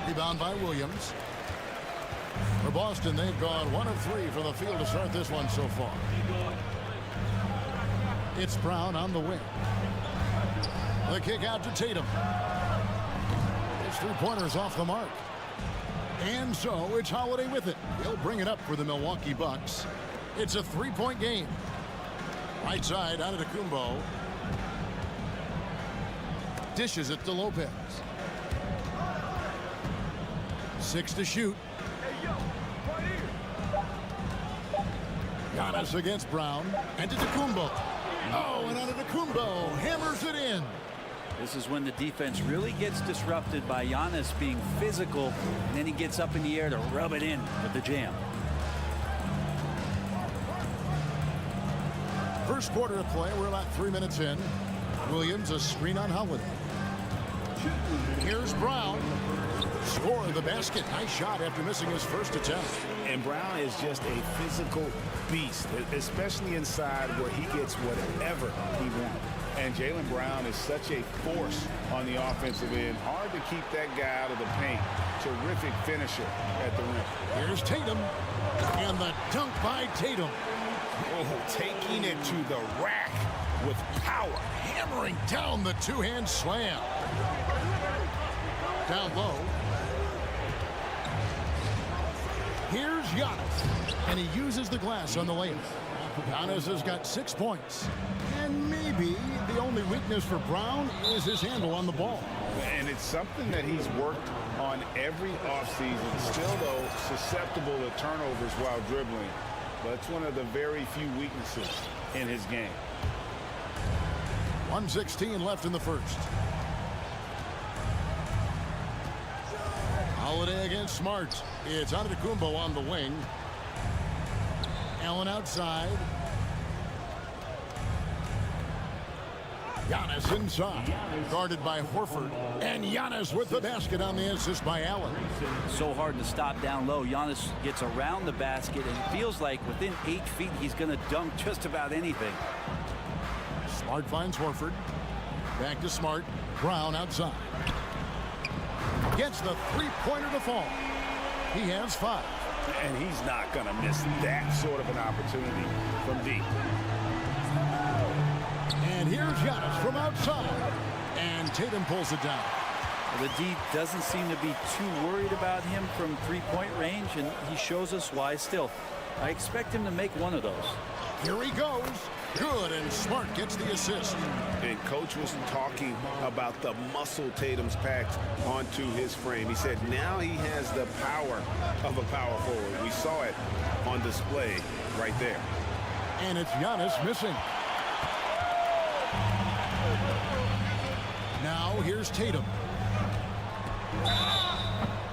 Rebound by Williams. For Boston, they've gone 1 of 3 from the field to start this one so far. It's Brown on the wing. The kick out to Tatum. His three-pointers off the mark. And so it's Holiday with it. He'll bring it up for the Milwaukee Bucks. It's a 3-point game. Right side, Antetokounmpo. Dishes it to Lopez. 6 to shoot. Giannis against Brown. And Antetokounmpo. Oh, and Antetokounmpo hammers it in. This is when the defense really gets disrupted by Giannis being physical, and then he gets up in the air to rub it in with the jam. First quarter of play, we're about 3 minutes in. Williams, a screen on Holiday. Here's Brown. Score the basket. Nice shot after missing his first attempt. And Brown is just a physical beast, especially inside where he gets whatever he wants. And Jaylen Brown is such a force on the offensive end. Hard to keep that guy out of the paint. Terrific finisher at the rim. Here's Tatum. And the dunk by Tatum. Oh, taking it to the rack with power. Hammering down the two-hand slam. Down low. Here's Giannis. And he uses the glass on the layup. Giannis has got 6 points. And maybe the only weakness for Brown is his handle on the ball. And it's something that he's worked on every offseason. Still, though, susceptible to turnovers while dribbling. But it's one of the very few weaknesses in his game. 1:16 left in the first. Holiday against Smart. It's Antetokounmpo on the wing. Allen outside. Giannis inside. Guarded by Horford. And Giannis with the basket on the assist by Allen. So hard to stop down low. Giannis gets around the basket and feels like within 8 feet he's going to dunk just about anything. Smart finds Horford. Back to Smart. Brown outside. Gets the three-pointer to fall. He has 5. And he's not going to miss that sort of an opportunity from deep. And here's Giannis from outside. And Tatum pulls it down. The D doesn't seem to be too worried about him from three-point range, and he shows us why still. I expect him to make one of those. Here he goes. Good, and Smart gets the assist. And Coach was talking about the muscle Tatum's packed onto his frame. He said now he has the power of a power forward. We saw it on display right there. And it's Giannis missing. Now here's Tatum.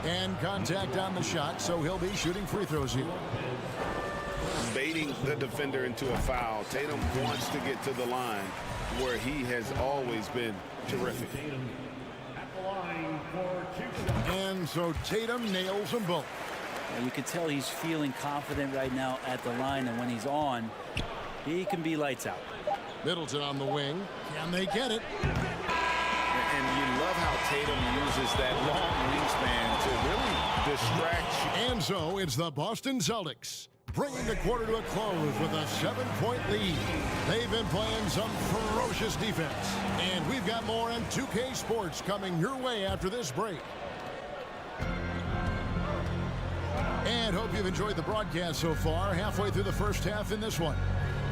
And contact on the shot, so he'll be shooting free throws here. Baiting the defender into a foul. Tatum wants to get to the line where he has always been terrific. And so Tatum nails them both. And you can tell he's feeling confident right now at the line, and when he's on, he can be lights out. Middleton on the wing. Can they get it? And you love how Tatum uses that long wingspan to really distract. And so it's the Boston Celtics, bringing the quarter to a close with a 7-point lead. They've been playing some ferocious defense. And we've got more on 2K Sports coming your way after this break. And hope you've enjoyed the broadcast so far, halfway through the first half in this one.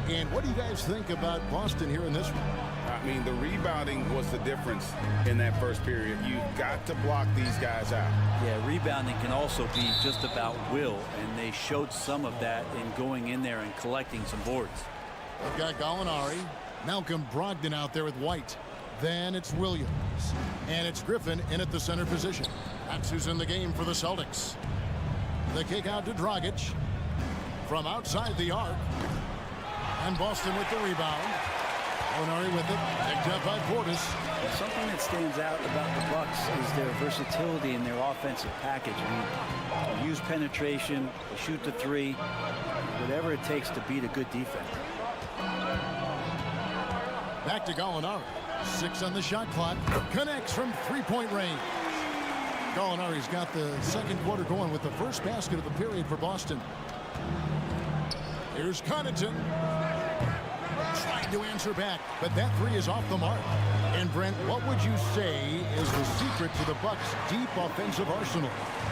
And what do you guys think about Boston here in this one? I mean, the rebounding was the difference in that first period. You've got to block these guys out. Yeah, rebounding can also be just about will, and they showed some of that in going in there and collecting some boards. We've got Gallinari, Malcolm Brogdon out there with White. Then it's Williams. And it's Griffin in at the center position. That's who's in the game for the Celtics. The kick out to Dragic from outside the arc. And Boston with the rebound. Gallinari with it, picked up by Portis. Something that stands out about the Bucks is their versatility in their offensive package. I mean, they use penetration, they shoot the three, whatever it takes to beat a good defense. Back to Gallinari. 6 on the shot clock. Connects from three-point range. Gallinari's got the second quarter going with the first basket of the period for Boston. Here's Connaughton. Trying to answer back, but that three is off the mark. And Brent, what would you say is the secret to the Bucks' deep offensive arsenal?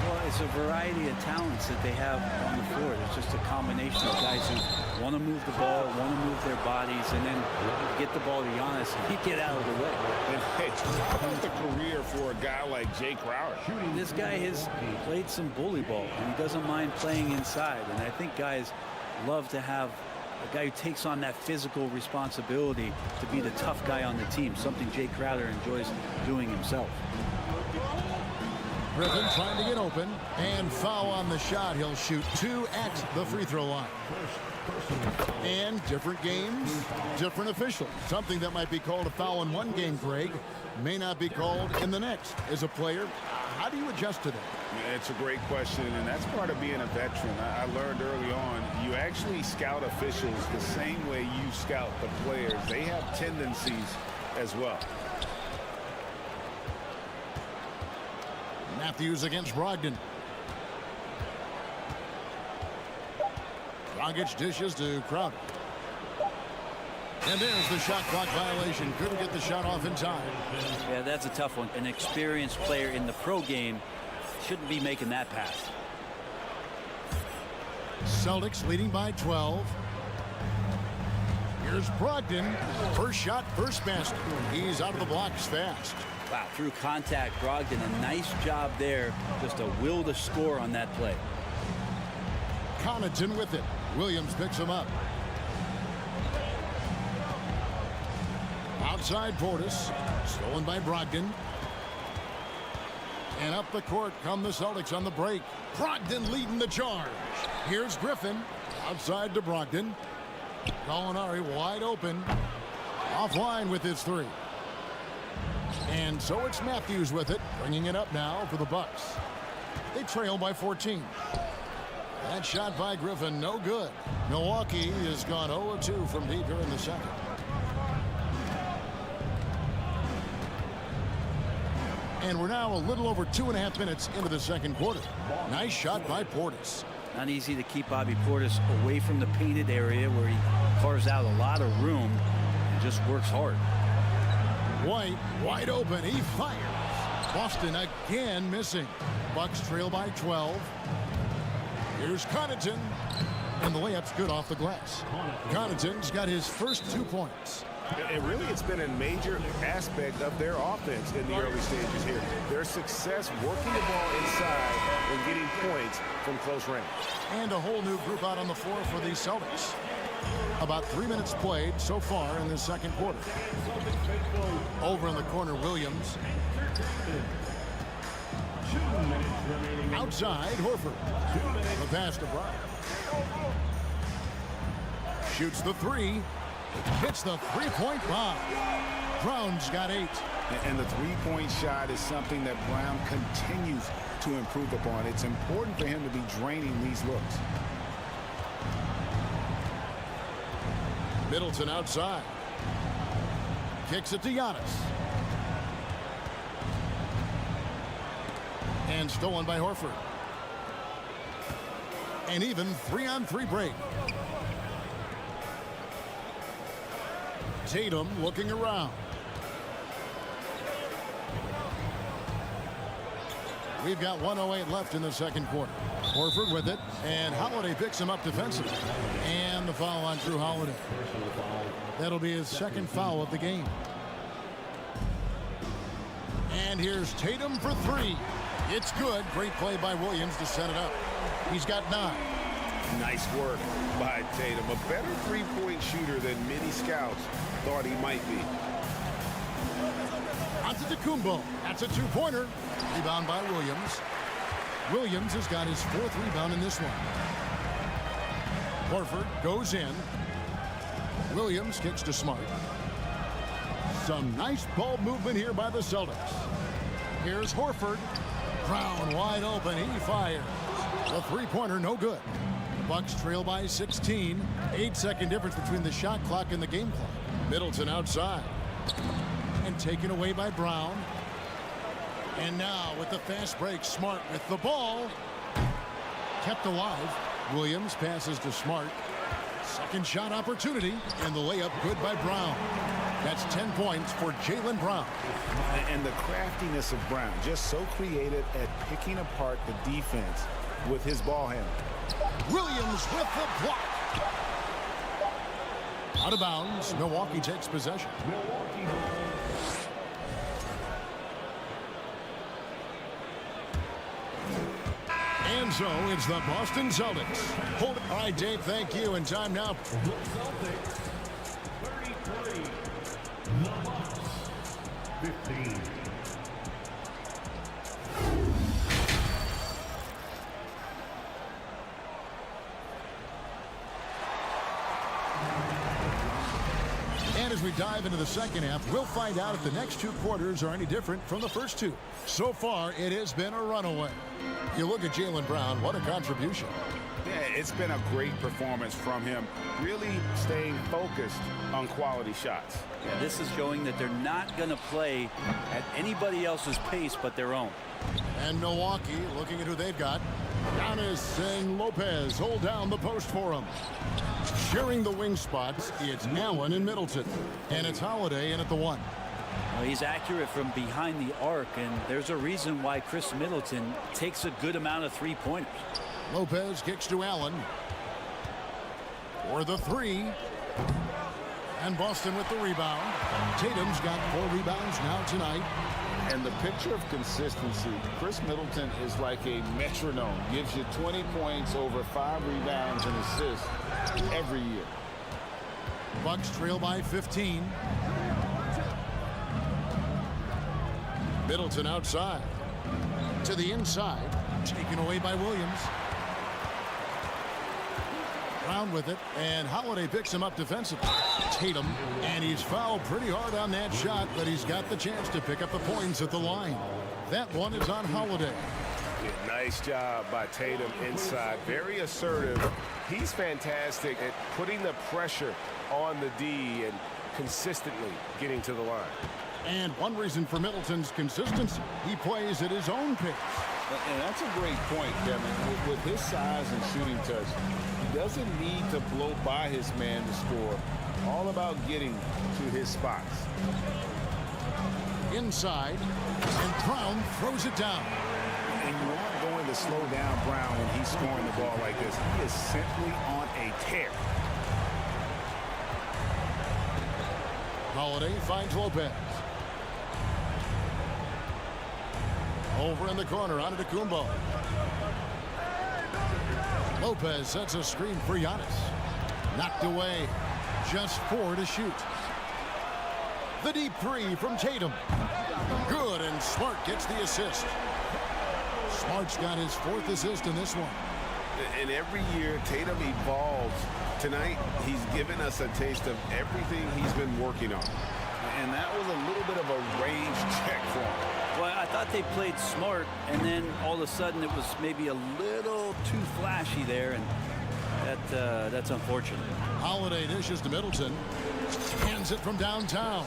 Well, it's a variety of talents that they have on the floor. It's just a combination of guys who want to move the ball, want to move their bodies, and then get the ball to Giannis and get out of the way. And hey, how about the career for a guy like Jay Crowder? This guy has played some bully ball, and he doesn't mind playing inside. And I think guys love to have a guy who takes on that physical responsibility to be the tough guy on the team, something Jay Crowder enjoys doing himself. Griffin trying to get open, and foul on the shot. He'll shoot 2 at the free throw line. And different games, different officials. Something that might be called a foul in one game, Greg, may not be called in the next. As a player, how do you adjust to that? It's a great question, and that's part of being a veteran. I learned early on, you actually scout officials the same way you scout the players. They have tendencies as well. Matthews against Brogdon. Dragic dishes to Crowder. And there's the shot clock violation. Couldn't get the shot off in time. Yeah, that's a tough one. An experienced player in the pro game shouldn't be making that pass. Celtics leading by 12. Here's Brogdon. First shot, first basket. He's out of the blocks fast. Wow, through contact, Brogdon, a nice job there. Just a will to score on that play. Connaughton with it. Williams picks him up. Outside Portis. Stolen by Brogdon. And up the court come the Celtics on the break. Brogdon leading the charge. Here's Griffin. Outside to Brogdon. Gallinari wide open. Offline with his three. And so it's Matthews with it, bringing it up now for the Bucks. They trail by 14. That shot by Griffin, no good. Milwaukee has gone 0-2 from deep here in the second. And we're now a little over 2.5 minutes into the second quarter. Nice shot by Portis. Not easy to keep Bobby Portis away from the painted area where he carves out a lot of room. just works hard. White wide open. He fires. Boston again missing. Bucks trail by 12. Here's Connaughton. And the layup's good off the glass. Connaughton's got his first 2 points. And really, it's been a major aspect of their offense in the early stages here. Their success working the ball inside and getting points from close range. And a whole new group out on the floor for the Celtics. About 3 minutes played so far in the second quarter. Over in the corner, Williams. Outside, Horford. The pass to Brown. Shoots the three. Hits the three-point bomb. Brown's got 8. And the three-point shot is something that Brown continues to improve upon. It's important for him to be draining these looks. Middleton outside. Kicks it to Giannis. And stolen by Horford. An even 3-on-3 break. Tatum looking around. We've got 1:08 left in the second quarter. Horford with it, and Holiday picks him up defensively. And the foul on Drew Holiday. That'll be his second foul of the game. And here's Tatum for 3. It's good. Great play by Williams to set it up. He's got 9. Nice work by Tatum. A better three-point shooter than many scouts thought he might be. Antetokounmpo. That's a 2-pointer. Rebound by Williams. Williams has got his 4th rebound in this one. Horford goes in. Williams kicks to Smart. Some nice ball movement here by the Celtics. Here's Horford. Brown wide open. He fires. The three-pointer no good. Bucks trail by 16. 8-second difference between the shot clock and the game clock. Middleton outside. And taken away by Brown. And now with the fast break, Smart with the ball. Kept alive. Williams passes to Smart. Second shot opportunity. And the layup good by Brown. That's 10 points for Jaylen Brown. And the craftiness of Brown, just so creative at picking apart the defense with his ball handle. Williams with the block. Out of bounds. Milwaukee takes possession. And so it's the Boston Celtics. Hold it. All right, Dave, thank you. And time now. Celtics 33. The Bucks 15. And as we dive into the second half, we'll find out if the next 2 quarters are any different from the first 2. So far, it has been a runaway. You look at Jaylen Brown, what a contribution. Yeah, it's been a great performance from him, really staying focused on quality shots. Yeah, this is showing that they're not going to play at anybody else's pace but their own. And Milwaukee looking at who they've got. Giannis and Lopez hold down the post for him. Sharing the wing spots, it's Allen and Middleton. And it's Holiday in at the 1. Well, he's accurate from behind the arc, and there's a reason why Chris Middleton takes a good amount of three-pointers. Lopez kicks to Allen. For the 3. And Boston with the rebound. Tatum's got 4 rebounds now tonight. And the picture of consistency, Chris Middleton is like a metronome. Gives you 20 points, over 5 rebounds and assists every year. Bucks trail by 15. Middleton outside. To the inside. Taken away by Williams. Brown with it, and Holiday picks him up defensively. Tatum, and he's fouled pretty hard on that shot, but he's got the chance to pick up the points at the line. That one is on Holiday. Yeah, nice job by Tatum inside. Very assertive. He's fantastic at putting the pressure on the D and consistently getting to the line. And one reason for Middleton's consistency, he plays at his own pace. And that's a great point, Kevin. With his size and shooting touch, he doesn't need to blow by his man to score. All about getting to his spots. Inside, and Brown throws it down. And you aren't going to slow down Brown when he's scoring the ball like this. He is simply on a tear. Holiday finds Lopez. Over in the corner, on to Kumbo. Lopez sets a screen for Giannis. Knocked away. Just 4 to shoot. The deep three from Tatum. Good, and Smart gets the assist. Smart's got his 4th assist in this one. And every year, Tatum evolves. Tonight, he's given us a taste of everything he's been working on. And that was a little bit of a range check for him. Well, I thought they played smart, and then all of a sudden it was maybe a little too flashy there, and that's unfortunate. Holiday dishes to Middleton. Hands it from downtown.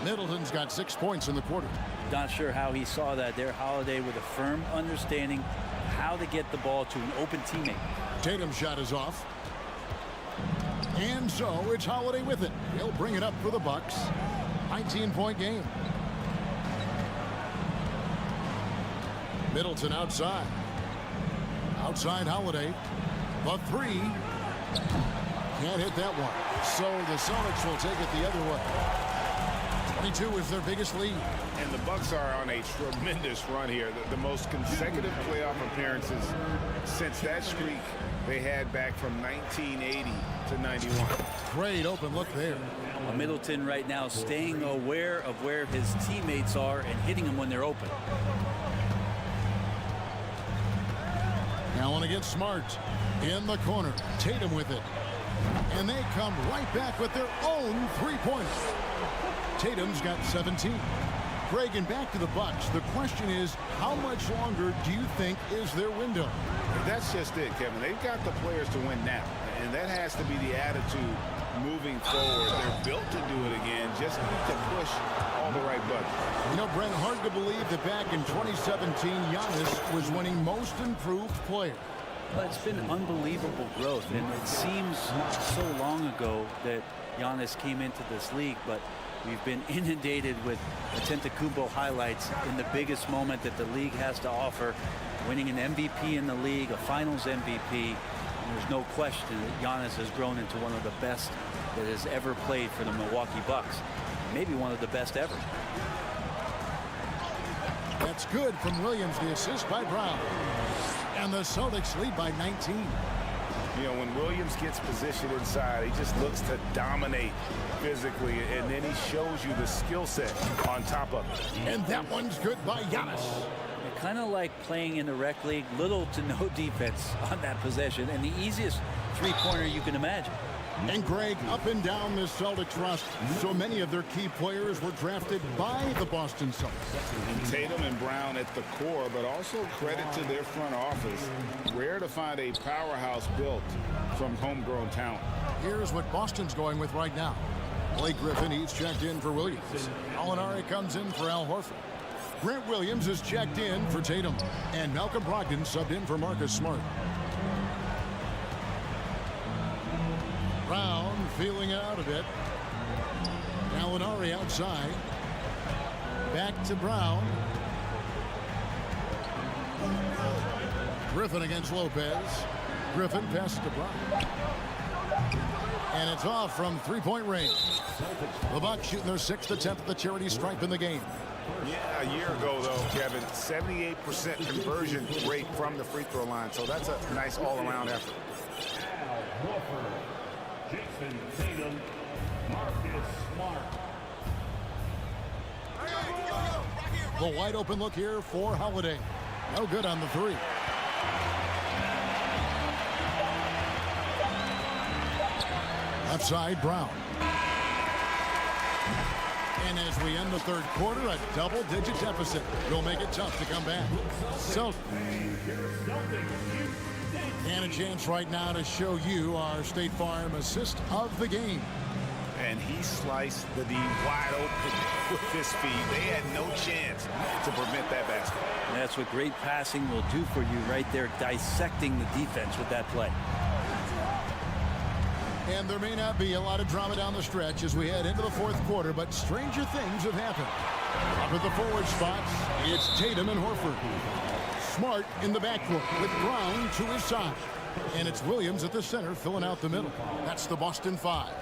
Middleton's got 6 points in the quarter. Not sure how he saw that there. Holiday with a firm understanding how to get the ball to an open teammate. Tatum's shot is off. And so it's Holiday with it. He'll bring it up for the Bucks. 19-point game. Middleton outside. Outside Holiday. The 3. Can't hit that one. So the Celtics will take it the other way. 22 is their biggest lead. And the Bucks are on a tremendous run here. The most consecutive playoff appearances since that streak they had back from 1980 to 91. Great open look there. Middleton right now staying aware of where his teammates are and hitting them when they're open. Allen against Smart. In the corner. Tatum with it. And they come right back with their own 3-pointer. Tatum's got 17. Craig, and back to the Bucks. The question is, how much longer do you think is their window? That's just it, Kevin. They've got the players to win now, and that has to be the attitude moving forward. They're built to do it again. Just need to push all the right buttons. You know, Brent, hard to believe that back in 2017, Giannis was winning Most Improved Player. Well, it's been unbelievable growth, and it seems so long ago that Giannis came into this league, but we've been inundated with Antetokounmpo highlights in the biggest moment that the league has to offer, winning an MVP in the league, a Finals MVP. And there's no question that Giannis has grown into one of the best that has ever played for the Milwaukee Bucks, maybe one of the best ever. That's good from Williams, the assist by Brown. And the Celtics lead by 19. You know, when Williams gets positioned inside, he just looks to dominate physically, and then he shows you the skill set on top of it. And that one's good by Giannis. Kind of like playing in the rec league, little to no defense on that possession, and the easiest 3-pointer you can imagine. And Greg, up and down this Celtics roster, so many of their key players were drafted by the Boston Celtics. Tatum and Brown at the core, but also credit to their front office. Rare to find a powerhouse built from homegrown talent. Here's what Boston's going with right now. Blake Griffin, he's checked in for Williams. Gallinari comes in for Al Horford. Grant Williams is checked in for Tatum. And Malcolm Brogdon subbed in for Marcus Smart. Brown feeling it out a bit. Gallinari outside. Back to Brown. Griffin against Lopez. Griffin passes to Brown. And it's off from 3-point range. The Bucks shooting their 6th attempt at the charity stripe in the game. Yeah, a year ago, though, Kevin, 78% conversion rate from the free throw line. So that's a nice all-around effort. Al Horford, Jason Tatum, Marcus Smart. The wide open look here for Holiday. No good on the 3. Outside Brown. And as we end the 3rd quarter, a double-digit deficit will make it tough to come back. So, and a chance right now to show you our State Farm assist of the game. And he sliced the D wide open with his feet. They had no chance to prevent that basket. And that's what great passing will do for you right there, dissecting the defense with that play. And there may not be a lot of drama down the stretch as we head into the fourth quarter, but stranger things have happened. Up at the forward spots, it's Tatum and Horford. Smart in the backcourt with Brown to his side. And it's Williams at the center filling out the middle. That's the Boston Five.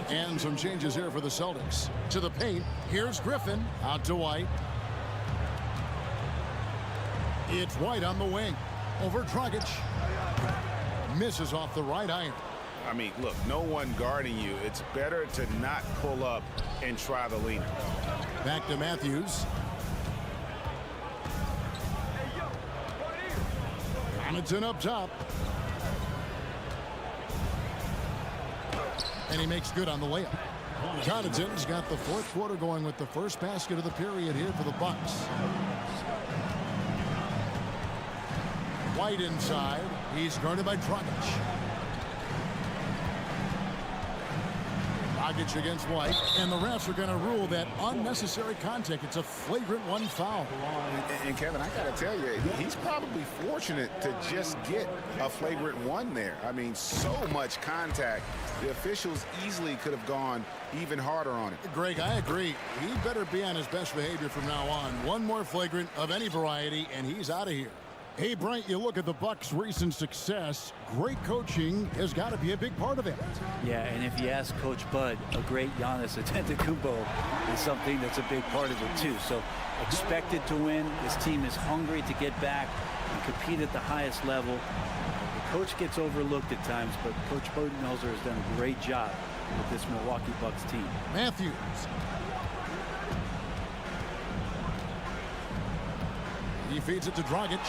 And some changes here for the Celtics. To the paint, here's Griffin out to White. It's White on the wing. Over Dragic. Misses off the right iron. I mean, look, no one guarding you. It's better to not pull up and try the leaner. Back to Matthews. Connaughton up top. And he makes good on the layup. Connaughton's got the fourth quarter going with the first basket of the period here for the Bucks. White inside. He's guarded by Dragic. Dragic against White, and the refs are going to rule that unnecessary contact. It's a flagrant one foul. And Kevin, I got to tell you, he's probably fortunate to just get a flagrant one there. I mean, so much contact. The officials easily could have gone even harder on it. Greg, I agree. He better be on his best behavior from now on. One more flagrant of any variety, and he's out of here. Hey, Bryant, you look at the Bucks' recent success. Great coaching has got to be a big part of it. Yeah, and if you ask Coach Bud, a great Giannis Antetokounmpo is something that's a big part of it too. So expected to win. This team is hungry to get back and compete at the highest level. The coach gets overlooked at times, but Coach Budenholzer has done a great job with this Milwaukee Bucks team. Matthews. He feeds it to Dragic.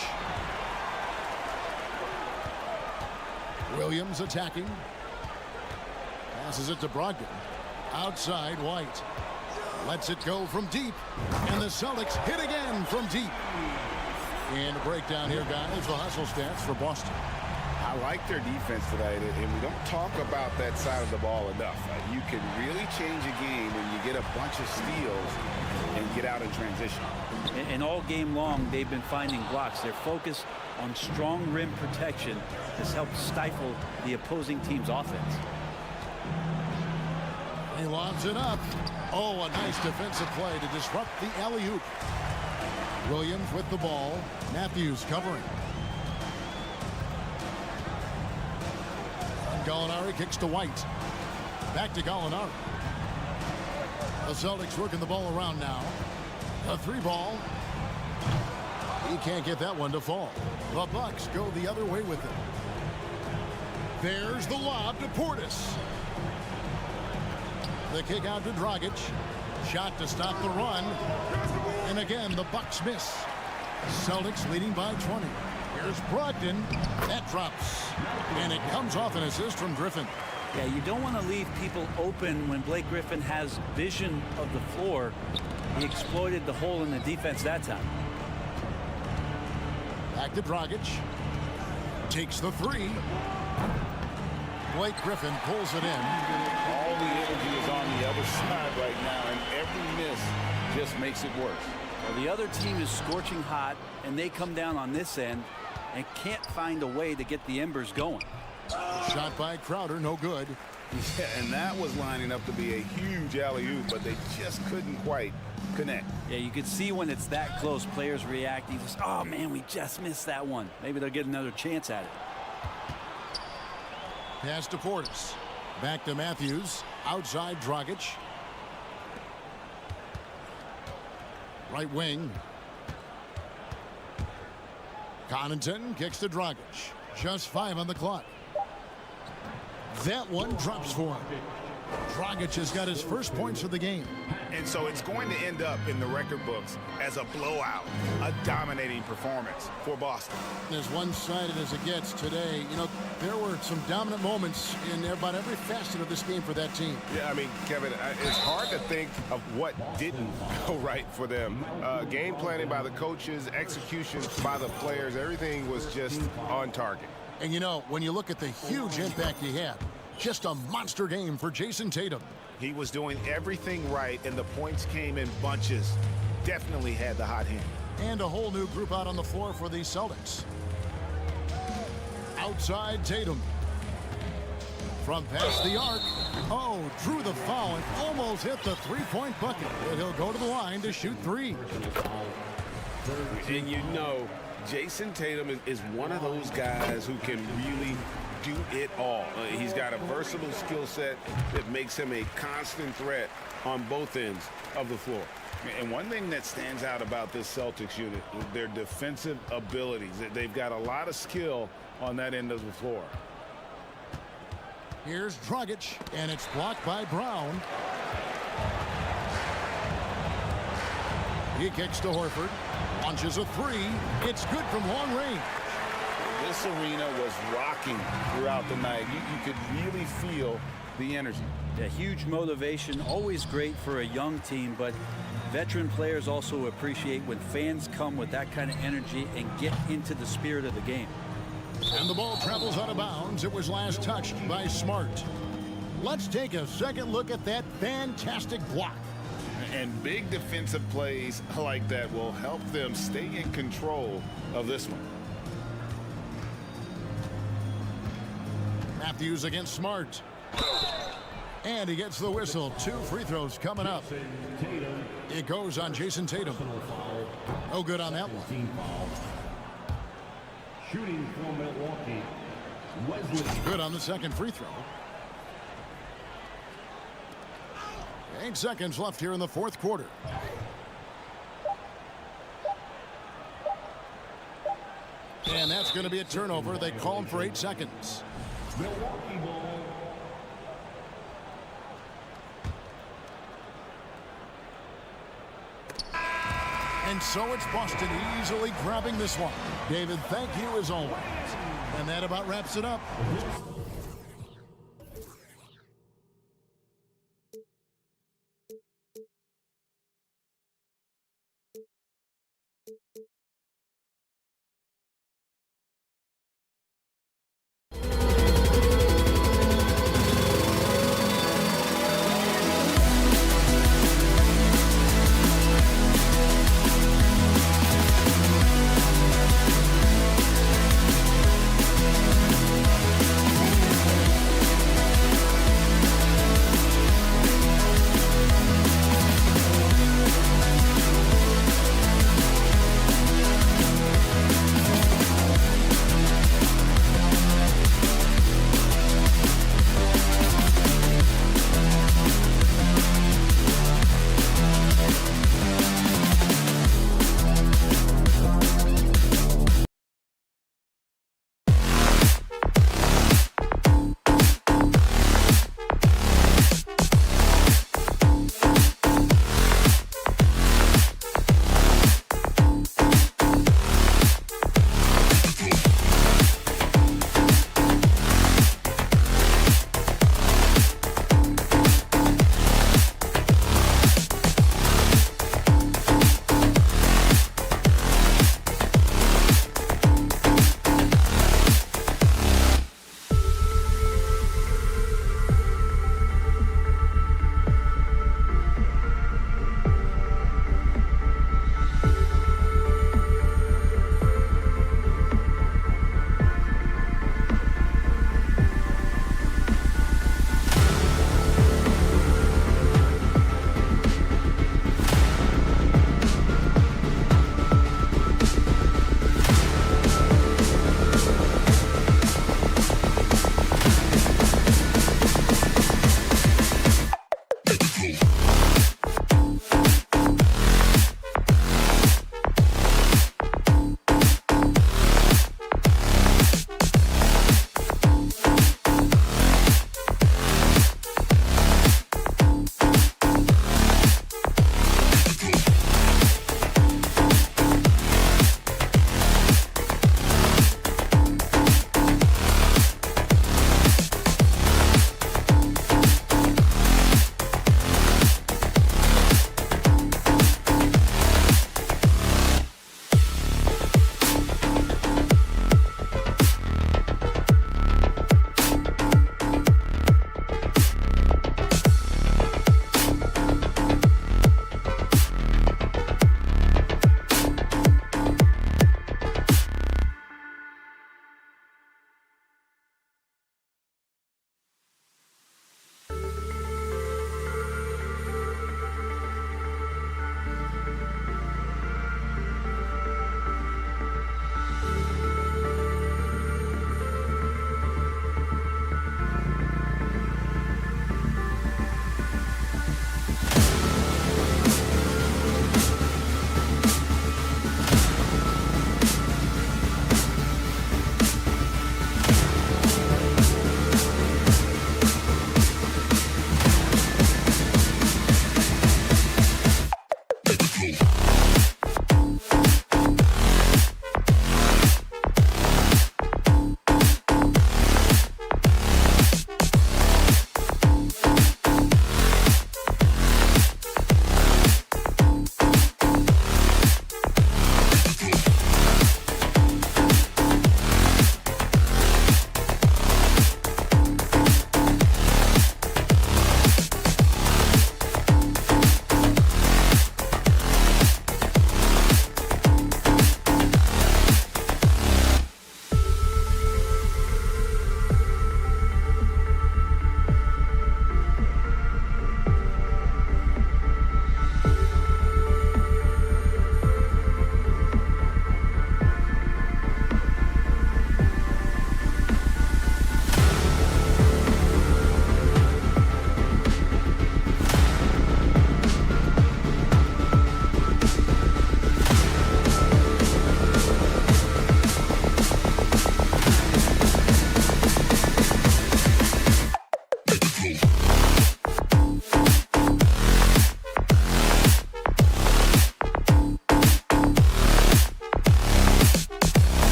Williams attacking. Passes it to Brogdon. Outside, White. Lets it go from deep. And the Celtics hit again from deep. And a breakdown here, guys. The hustle stats for Boston. I like their defense tonight, and we don't talk about that side of the ball enough. You can really change a game when you get a bunch of steals and get out in transition. And all game long, they've been finding blocks. Their focus on strong rim protection has helped stifle the opposing team's offense. He lobs it up. Oh, a nice defensive play to disrupt the alley-oop. Williams with the ball. Matthews covering. Gallinari kicks to White. Back to Gallinari. The Celtics working the ball around now. A three ball. He can't get that one to fall. The Bucks go the other way with it. There's the lob to Portis. The kick out to Dragic. Shot to stop the run. And again, the Bucks miss. Celtics leading by 20. Here's Brogdon. That drops. And it comes off an assist from Griffin. Yeah, you don't want to leave people open when Blake Griffin has vision of the floor. He exploited the hole in the defense that time. Back to Dragic. Takes the three. Blake Griffin pulls it in. All the energy is on the other side right now, and every miss just makes it worse. Well, the other team is scorching hot, and they come down on this end and can't find a way to get the embers going. Shot by Crowder, no good. Yeah, and that was lining up to be a huge alley-oop, but they just couldn't quite connect. Yeah, you could see when it's that close, players reacting. Just, oh, man, we just missed that one. Maybe they'll get another chance at it. Pass to Portis. Back to Matthews. Outside Dragic. Right wing. Connaughton kicks to Dragic. Just 5 on the clock. That one drops for him. Dragic has got his first points of the game. And so it's going to end up in the record books as a blowout, a dominating performance for Boston. As one-sided as it gets today, you know, there were some dominant moments in about every facet of this game for that team. Yeah, I mean, Kevin, it's hard to think of what didn't go right for them. Game planning by the coaches, execution by the players, everything was just on target. And, you know, when you look at the huge impact he had, just a monster game for Jason Tatum. He was doing everything right, and the points came in bunches. Definitely had the hot hand. And a whole new group out on the floor for the Celtics. Outside Tatum. from past the arc. Oh, drew the foul and almost hit the three-point bucket. But he'll go to the line to shoot three. And you know, Jason Tatum is one of those guys who can really do it all. He's got a versatile skill set that makes him a constant threat on both ends of the floor. And one thing that stands out about this Celtics unit is their defensive abilities. They've got a lot of skill on that end of the floor. Here's Dragic, and it's blocked by Brown. He kicks to Horford. Launches a three. It's good from long range. This arena was rocking throughout the night. You could really feel the energy. Yeah, huge motivation, always great for a young team, but veteran players also appreciate when fans come with that kind of energy and get into the spirit of the game. And the ball travels out of bounds. It was last touched by Smart. Let's take a second look at that fantastic block. And big defensive plays like that will help them stay in control of this one. Matthews against Smart. And he gets the whistle. 2 free throws coming up. It goes on Jason Tatum. No good on that one. Shooting for Milwaukee, Wesley. Good on the second free throw. 8 seconds left here in the fourth quarter. And that's going to be a turnover. They call him for 8 seconds. Milwaukee ball. And so it's Boston easily grabbing this one. David, thank you as always. And that about wraps it up.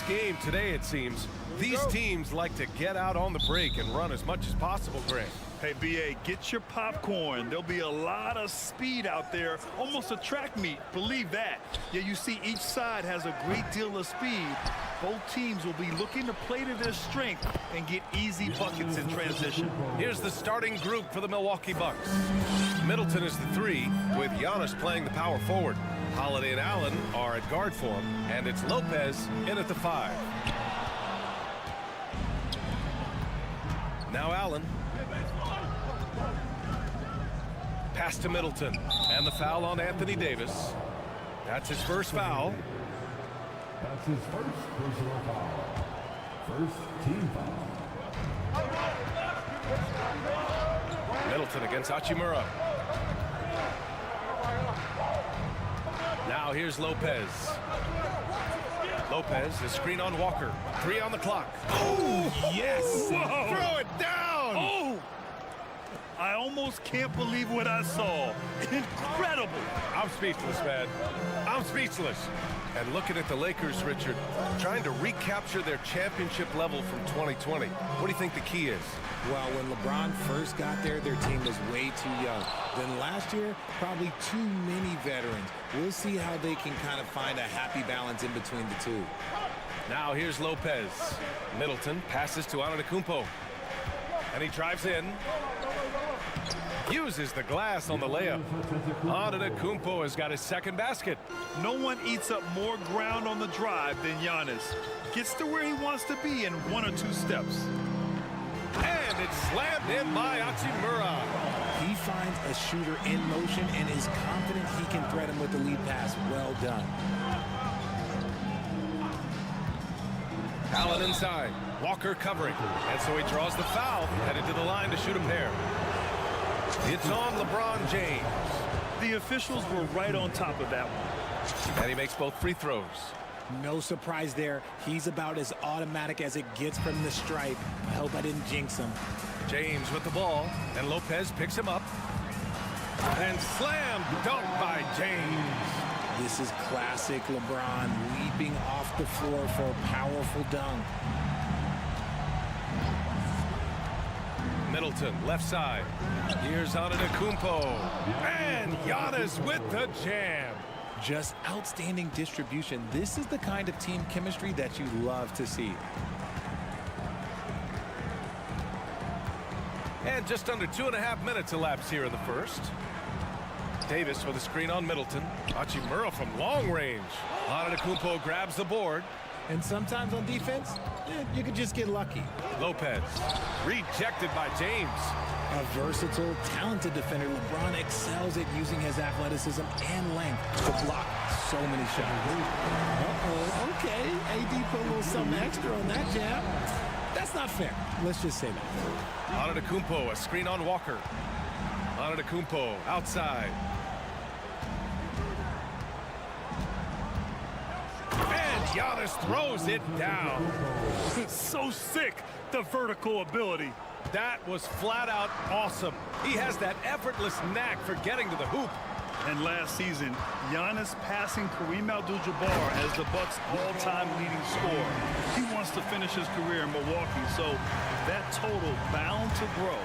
game today, it seems. These teams like to get out on the break and run as much as possible, Grant. Hey, BA, get your popcorn. There'll be a lot of speed out there, almost a track meet. Believe that. Yeah, you see each side has a great deal of speed. Both teams will be looking to play to their strength and get easy buckets in transition. Here's the starting group for the Milwaukee Bucks. Middleton is the 3, with Giannis playing the power forward. Holiday and Allen are at guard for him, and it's Lopez in at the 5. Now Allen. Pass to Middleton, and the foul on Anthony Davis. That's his first foul. That's his first personal foul. First team foul. Middleton against Hachimura. Now here's Lopez. Lopez, the screen on Walker. 3 on the clock. Oh, yes! Whoa. Throw it down! Oh! I almost can't believe what I saw. Incredible! I'm speechless, man. I'm speechless. And looking at the Lakers, Richard, trying to recapture their championship level from 2020. What do you think the key is? Well, when LeBron first got there, their team was way too young. Then last year, probably too many veterans. We'll see how they can kind of find a happy balance in between the two. Now here's Lopez. Middleton passes to Antetokounmpo. And he drives in. Uses the glass on the layup. Antetokounmpo has got his second basket. No one eats up more ground on the drive than Giannis. Gets to where he wants to be in 1 or 2 steps. And it's slammed in by Hachimura. He finds a shooter in motion and is confident he can thread him with the lead pass. Well done. Allen inside. Walker covering. And so he draws the foul. Headed to the line to shoot a pair. It's on LeBron James. The officials were right on top of that one. And he makes both free throws. No surprise there. He's about as automatic as it gets from the stripe. I hope I didn't jinx him. James with the ball, and Lopez picks him up. And slam dunk by James. This is classic LeBron, leaping off the floor for a powerful dunk. Middleton, left side. Here's Antetokounmpo. And Giannis with the jam. Just outstanding distribution. This is the kind of team chemistry that you love to see. And just under 2.5 minutes elapsed here in the first. Davis with a screen on Middleton. Hachimura from long range. Antetokounmpo grabs the board. And sometimes on defense, you could just get lucky. Lopez, rejected by James. A versatile, talented defender, LeBron excels at using his athleticism and length to block so many shots. Uh-oh, okay. AD put a little something extra on that jab. That's not fair. Let's just say that. Antetokounmpo, a screen on Walker. Antetokounmpo outside. And Giannis throws it down. So sick, the vertical ability. That was flat out awesome. He has that effortless knack for getting to the hoop. And last season, Giannis passing Kareem Abdul-Jabbar as the Bucks' all-time leading scorer. He wants to finish his career in Milwaukee, so that total bound to grow.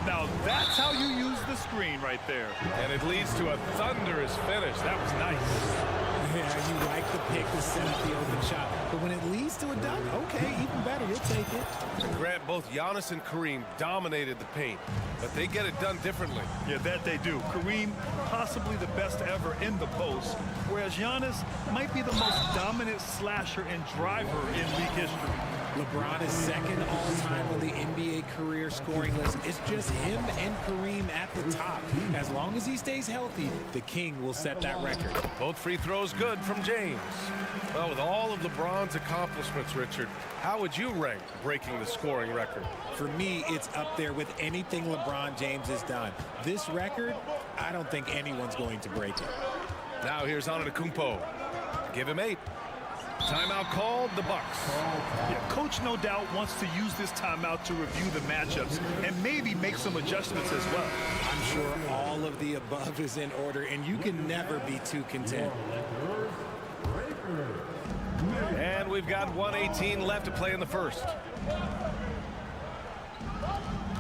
Now that's how you use the screen right there. And it leads to a thunderous finish. That was nice. Yeah, you like the pick to set up the open shot. But when it leads to a dunk, okay, even better, you'll take it. And Grant, both Giannis and Kareem dominated the paint, but they get it done differently. Yeah, that they do. Kareem, possibly the best ever in the post, whereas Giannis might be the most dominant slasher and driver in league history. LeBron is second all-time on the NBA career scoring list. It's just him and Kareem at the top. As long as he stays healthy, the King will set that record. Both free throws good from James. Well, with all of LeBron's accomplishments, Richard, how would you rank breaking the scoring record? For me, it's up there with anything LeBron James has done. This record, I don't think anyone's going to break it. Now here's Antetokounmpo. Give him 8. Timeout called, the Bucks. Yeah, coach no doubt wants to use this timeout to review the matchups and maybe make some adjustments as well. I'm sure all of the above is in order, and you can never be too content. And we we've got 1:18 left to play in the first.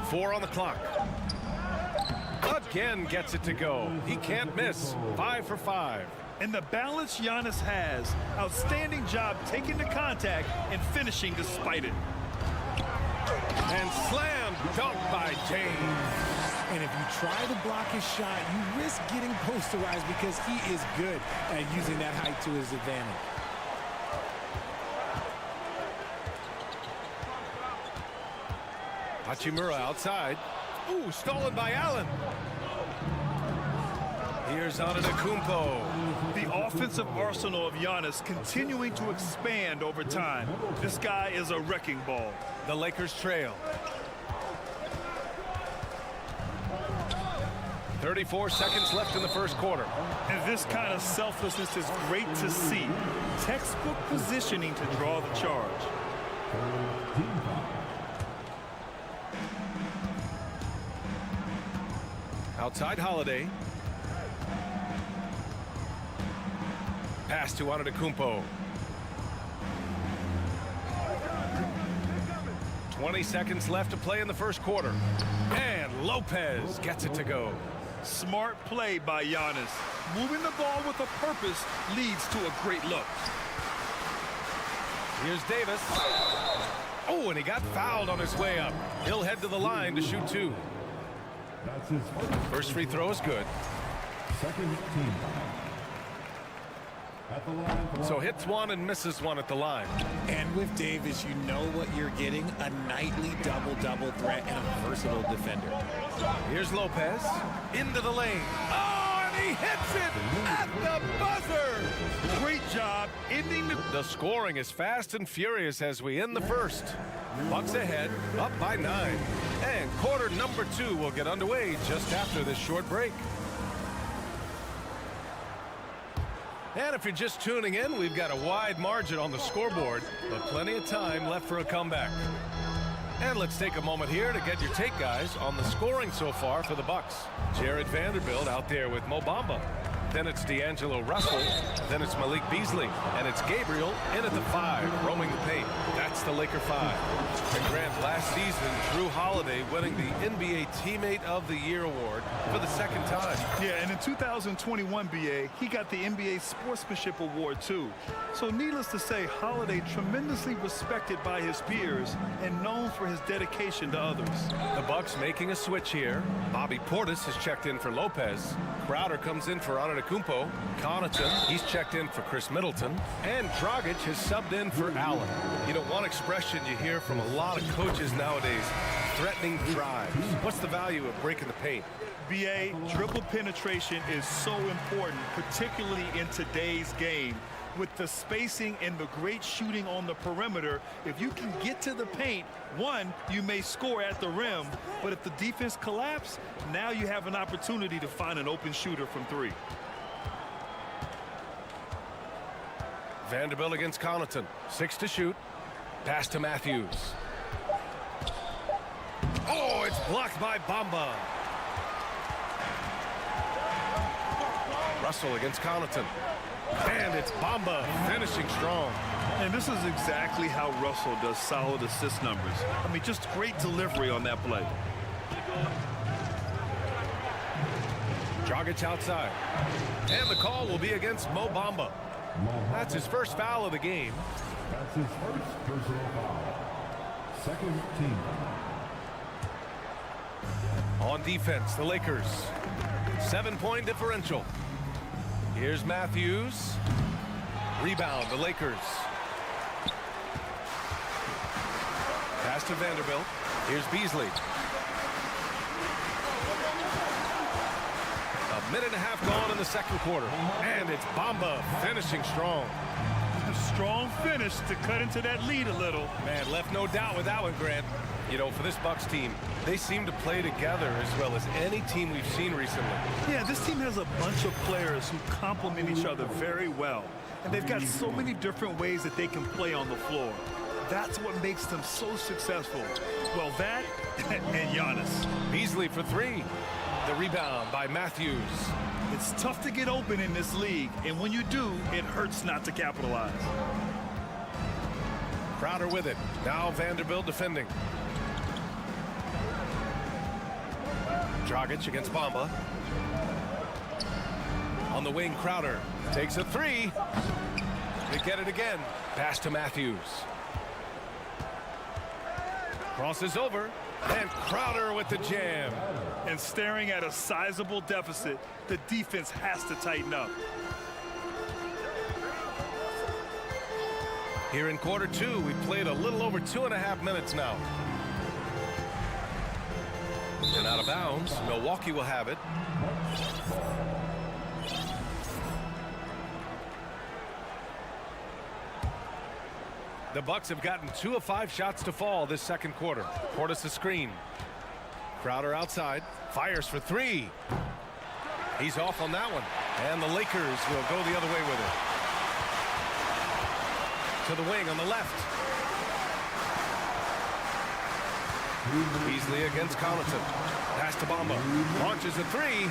4 on the clock. Again gets it to go. He can't miss. 5 for 5. And the balance Giannis has. Outstanding job taking the contact and finishing despite it. And slam dunk by James. And if you try to block his shot, you risk getting posterized because he is good at using that height to his advantage. Hachimura outside. Ooh, stolen by Allen. Here's Antetokounmpo. The offensive arsenal of Giannis continuing to expand over time. This guy is a wrecking ball. The Lakers trail. 34 seconds left in the first quarter. And this kind of selflessness is great to see. Textbook positioning to draw the charge. Outside Holiday. Pass to Antetokounmpo. 20 seconds left to play in the first quarter. And Lopez gets it to go. Smart play by Giannis. Moving the ball with a purpose leads to a great look. Here's Davis. Oh, and he got fouled on his way up. He'll head to the line to shoot 2. That's his First free throw is good. second team. At the line for So hits 1 and misses 1 at the line. And with Davis, you know what you're getting, a nightly double-double threat and a versatile defender. Here's Lopez into the lane. Oh, and he hits it at the buzzer. Great job ending the scoring is fast and furious as we end the first. Bucks ahead, up by 9. And quarter number 2 will get underway just after this short break. And if you're just tuning in, we've got a wide margin on the scoreboard, but plenty of time left for a comeback. And let's take a moment here to get your take, guys, on the scoring so far for the Bucks. Jared Vanderbilt out there with Mo Bamba. Then it's D'Angelo Russell. Then it's Malik Beasley. And it's Gabriel in at the 5, roaming the paint. That's the Laker 5. And Grant, last season, Drew Holiday winning the NBA Teammate of the Year award for the second time. Yeah, and in 2021, BA, he got the NBA Sportsmanship Award, too. So needless to say, Holiday tremendously respected by his peers and known for his dedication to others. The Bucks making a switch here. Bobby Portis has checked in for Lopez. Crowder comes in for Antetokounmpo. Connaughton, he's checked in for Chris Middleton. And Dragic has subbed in for Allen. You know, one expression you hear from a lot of coaches nowadays, threatening drives. What's the value of breaking the paint? BA, dribble penetration is so important, particularly in today's game. With the spacing and the great shooting on the perimeter, if you can get to the paint, one, you may score at the rim, but if the defense collapses, now you have an opportunity to find an open shooter from 3. Vanderbilt against Connaughton. 6 to shoot. Pass to Matthews. Oh, it's blocked by Bamba. Russell against Connaughton. And it's Bamba finishing strong. And this is exactly how Russell does solid assist numbers. I mean, just great delivery on that play. Dragic outside. And the call will be against Mo Bamba. That's his first foul of the game. That's his first personal foul. Second team. On defense, the Lakers. 7-point differential. Here's Matthews. Rebound, the Lakers. Pass to Vanderbilt. Here's Beasley. A minute and a half gone in the second quarter. And it's Bamba finishing strong. A strong finish to cut into that lead a little. Man, left no doubt with that one, Grant. You know, for this Bucks team, they seem to play together as well as any team we've seen recently. Yeah, this team has a bunch of players who complement each other very well. And they've got so many different ways that they can play on the floor. That's what makes them so successful. Well, that and Giannis. Beasley for 3. The rebound by Matthews. It's tough to get open in this league, and when you do, it hurts not to capitalize. Crowder with it. Now Vanderbilt defending. Dragic against Bamba. On the wing, Crowder takes a three. They get it again. Pass to Matthews. Crosses over. And Crowder with the jam. And staring at a sizable deficit, the defense has to tighten up. Here in quarter two, we played a little over 2.5 minutes now. And out of bounds, Milwaukee will have it. The Bucks have gotten 2 of 5 shots to fall this second quarter. Portis a screen. Crowder outside. Fires for 3. He's off on that one. And the Lakers will go the other way with it. To the wing on the left. Beasley against Connaughton. Pass to Bamba. Launches a 3.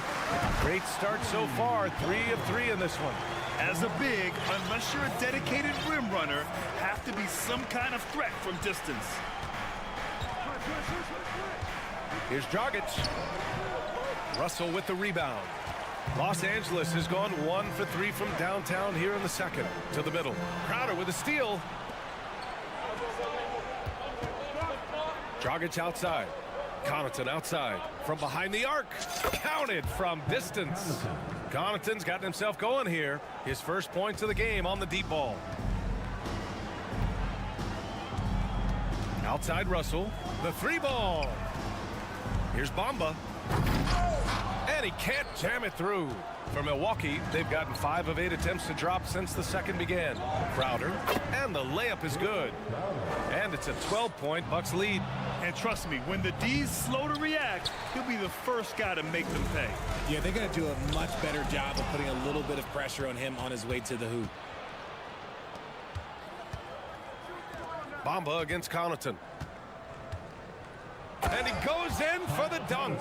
Great start so far. 3 of 3 in this one. As a big, unless you're a dedicated rim runner, have to be some kind of threat from distance. Here's Dragic. Russell with the rebound. Los Angeles has gone 1 for 3 from downtown here in the second. To the middle. Crowder with a steal. Dragic outside. Connaughton outside. From behind the arc. Counted from distance. Connaughton's gotten himself going here. His first points of the game on the deep ball. Outside Russell. The 3 ball. Here's Bamba. And he can't jam it through. For Milwaukee, they've gotten 5 of 8 attempts to drop since the second began. Crowder. And the layup is good. And it's a 12-point Bucks lead. And trust me, when the D's slow to react, he'll be the first guy to make them pay. Yeah, they're going to do a much better job of putting a little bit of pressure on him on his way to the hoop. Bamba against Connaughton. And he goes in for the dunk.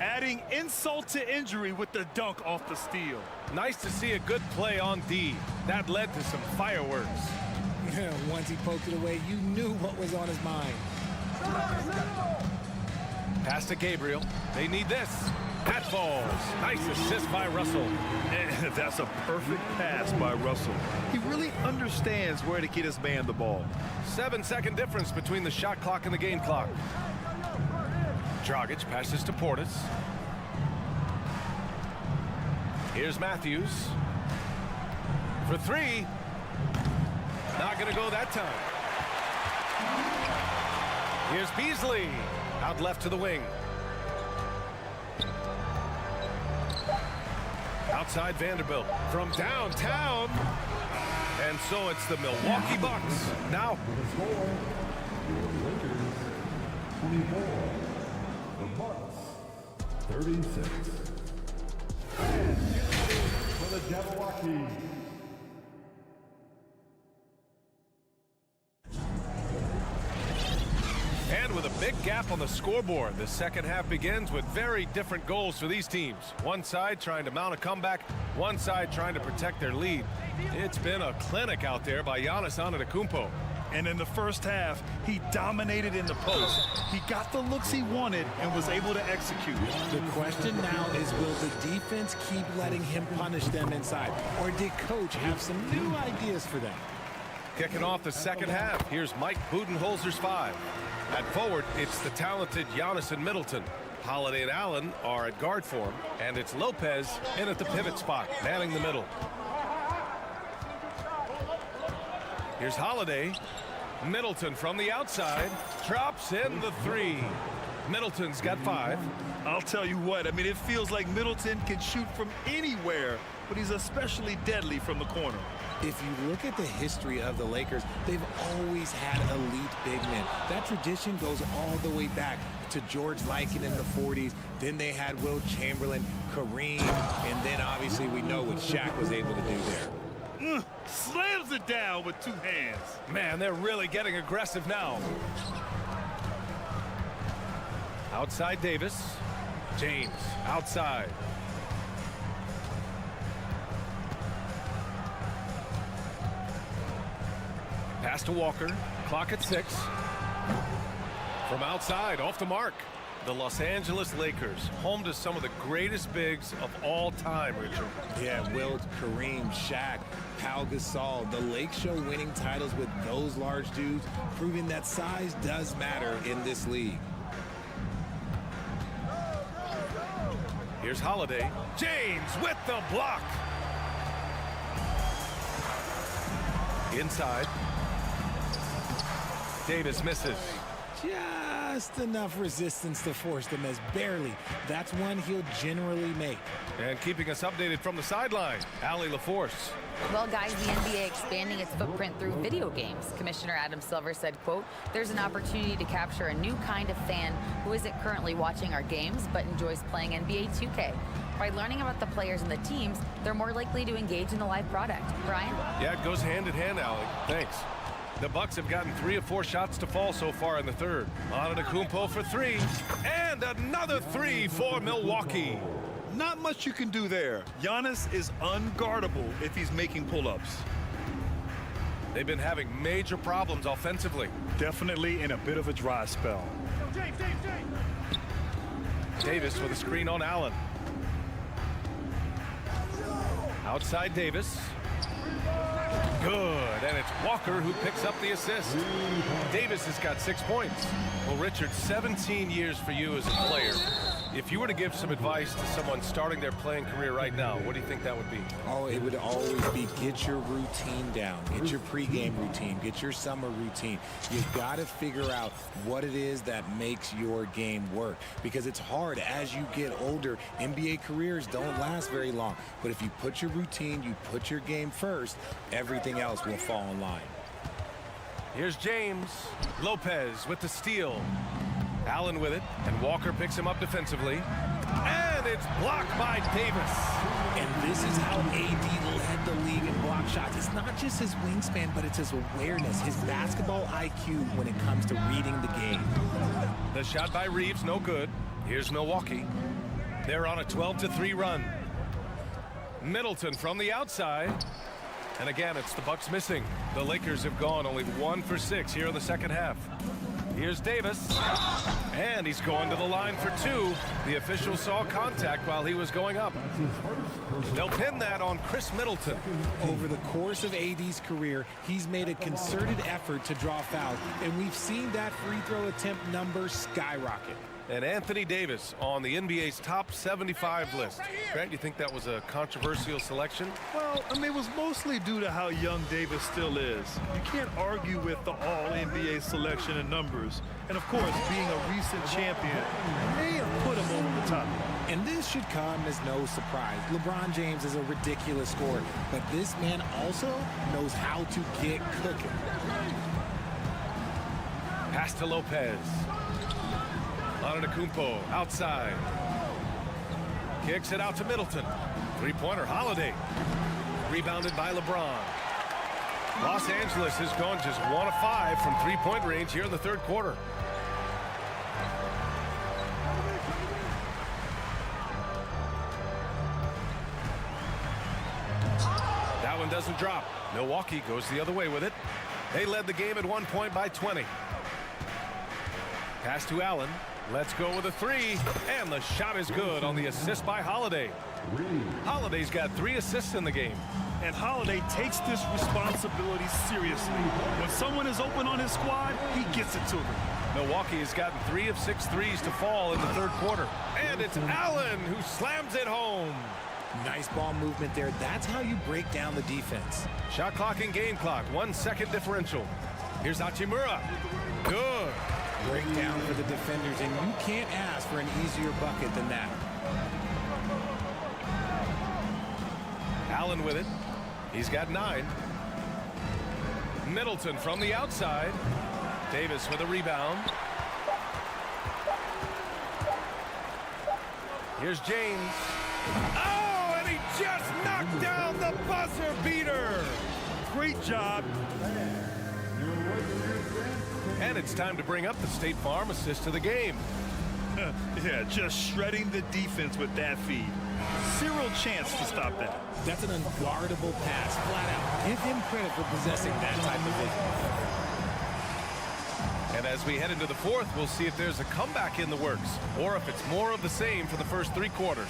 Adding insult to injury with the dunk off the steal. Nice to see a good play on D. That led to some fireworks. Once he poked it away, you knew what was on his mind. Pass to Gabriel. They need this. That falls. Nice assist by Russell. And that's a perfect pass by Russell. He really understands where to get his man the ball. 7-second difference between the shot clock and the game clock. Dragic passes to Portis. Here's Matthews. For 3. Not going to go that time. Here's Beasley. Out left to the wing. Outside Vanderbilt. From downtown. And so it's the Milwaukee Bucks. Now. Lakers 24. The Bucks 36. And for the Jabberwockies. And with a big gap on the scoreboard, the second half begins with very different goals for these teams. One side trying to mount a comeback, one side trying to protect their lead. It's been a clinic out there by Giannis Antetokounmpo. And in the first half, he dominated in the post. He got the looks he wanted and was able to execute. The question now is, will the defense keep letting him punish them inside? Or did Coach have some new ideas for them? Kicking off the second half, here's Mike Budenholzer's 5. At forward, it's the talented Giannis and Middleton. Holiday and Allen are at guard form, and it's Lopez in at the pivot spot, manning the middle. Here's Holiday. Middleton from the outside drops in the 3. Middleton's got 5. I'll tell you what, I mean, it feels like Middleton can shoot from anywhere, but he's especially deadly from the corner. If you look at the history of the Lakers, they've always had elite big men. That tradition goes all the way back to George Mikan in the 40s. Then they had Will Chamberlain, Kareem, and then obviously we know what Shaq was able to do there. Slams it down with 2 hands. Man, they're really getting aggressive now. Outside Davis. James outside. Pass to Walker. Clock at 6. From outside, off the mark. The Los Angeles Lakers, home to some of the greatest bigs of all time, Richard. Yeah, Wilt, Kareem, Shaq, Pau Gasol. The Lake Show winning titles with those large dudes, proving that size does matter in this league. Here's Holiday. James with the block. Inside. Davis misses. Just enough resistance to force them as barely. That's one he'll generally make. And keeping us updated from the sideline, Allie LaForce. Well, guys, the NBA expanding its footprint through video games. Commissioner Adam Silver said, quote, "There's an opportunity to capture a new kind of fan who isn't currently watching our games but enjoys playing NBA 2K. By learning about the players and the teams, they're more likely to engage in the live product." Brian? Yeah, it goes hand in hand, Allie. Thanks. The Bucks have gotten 3 of 4 shots to fall so far in the third. Antetokounmpo for 3, and another 3 for Milwaukee. Not much you can do there. Giannis is unguardable if he's making pull-ups. They've been having major problems offensively. Definitely in a bit of a dry spell. Davis with a screen on Allen. Outside Davis. Good, and it's Walker who picks up the assist. Davis has got 6 points. Well, Richard, 17 years for you as a player. If you were to give some advice to someone starting their playing career right now, what do you think that would be? Oh, it would always be get your routine down. Get your pregame routine. Get your summer routine. You've got to figure out what it is that makes your game work. Because it's hard as you get older. NBA careers don't last very long. But if you put your routine, you put your game first, everything else will fall in line. Here's James. Lopez with the steal. Allen with it, and Walker picks him up defensively. And it's blocked by Davis. And this is how AD led the league in block shots. It's not just his wingspan, but it's his awareness, his basketball IQ when it comes to reading the game. The shot by Reeves, no good. Here's Milwaukee. They're on a 12-3 run. Middleton from the outside. And again, it's the Bucks missing. The Lakers have gone only 1 for 6 here in the second half. Here's Davis, and he's going to the line for 2. The official saw contact while he was going up. They'll pin that on Chris Middleton. Over the course of AD's career, he's made a concerted effort to draw fouls, and we've seen that free throw attempt number skyrocket. And Anthony Davis on the NBA's top 75 list. Grant, you think that was a controversial selection? Well, I mean, it was mostly due to how young Davis still is. You can't argue with the all-NBA selection and numbers. And, of course, being a recent champion may have put him over the top. And this should come as no surprise. LeBron James is a ridiculous scorer, but this man also knows how to get cooking. Pass to Lopez. Antetokounmpo outside. Kicks it out to Middleton. Three-pointer, Holiday. Rebounded by LeBron. Los Angeles has gone just 1 of 5 from three-point range here in the third quarter. That one doesn't drop. Milwaukee goes the other way with it. They led the game at 1 point by 20. Pass to Allen. Let's go with a 3, and the shot is good on the assist by Holiday. Holiday's got 3 assists in the game. And Holiday takes this responsibility seriously. When someone is open on his squad, he gets it to them. Milwaukee has gotten 3 of 6 threes to fall in the third quarter. And it's Allen who slams it home. Nice ball movement there. That's how you break down the defense. Shot clock and game clock, 1 second differential. Here's Hachimura. Good. Breakdown for the defenders, and you can't ask for an easier bucket than that. Allen with it. He's got 9. Middleton from the outside. Davis with a rebound. Here's James. Oh, and he just knocked down the buzzer beater. Great job. And it's time to bring up the State Farm assist to the game. Yeah, just shredding the defense with that feed. Zero chance to stop that. That's an unguardable pass, flat out. Give him credit for possessing that type of vision. And as we head into the fourth, we'll see if there's a comeback in the works or if it's more of the same for the first 3 quarters.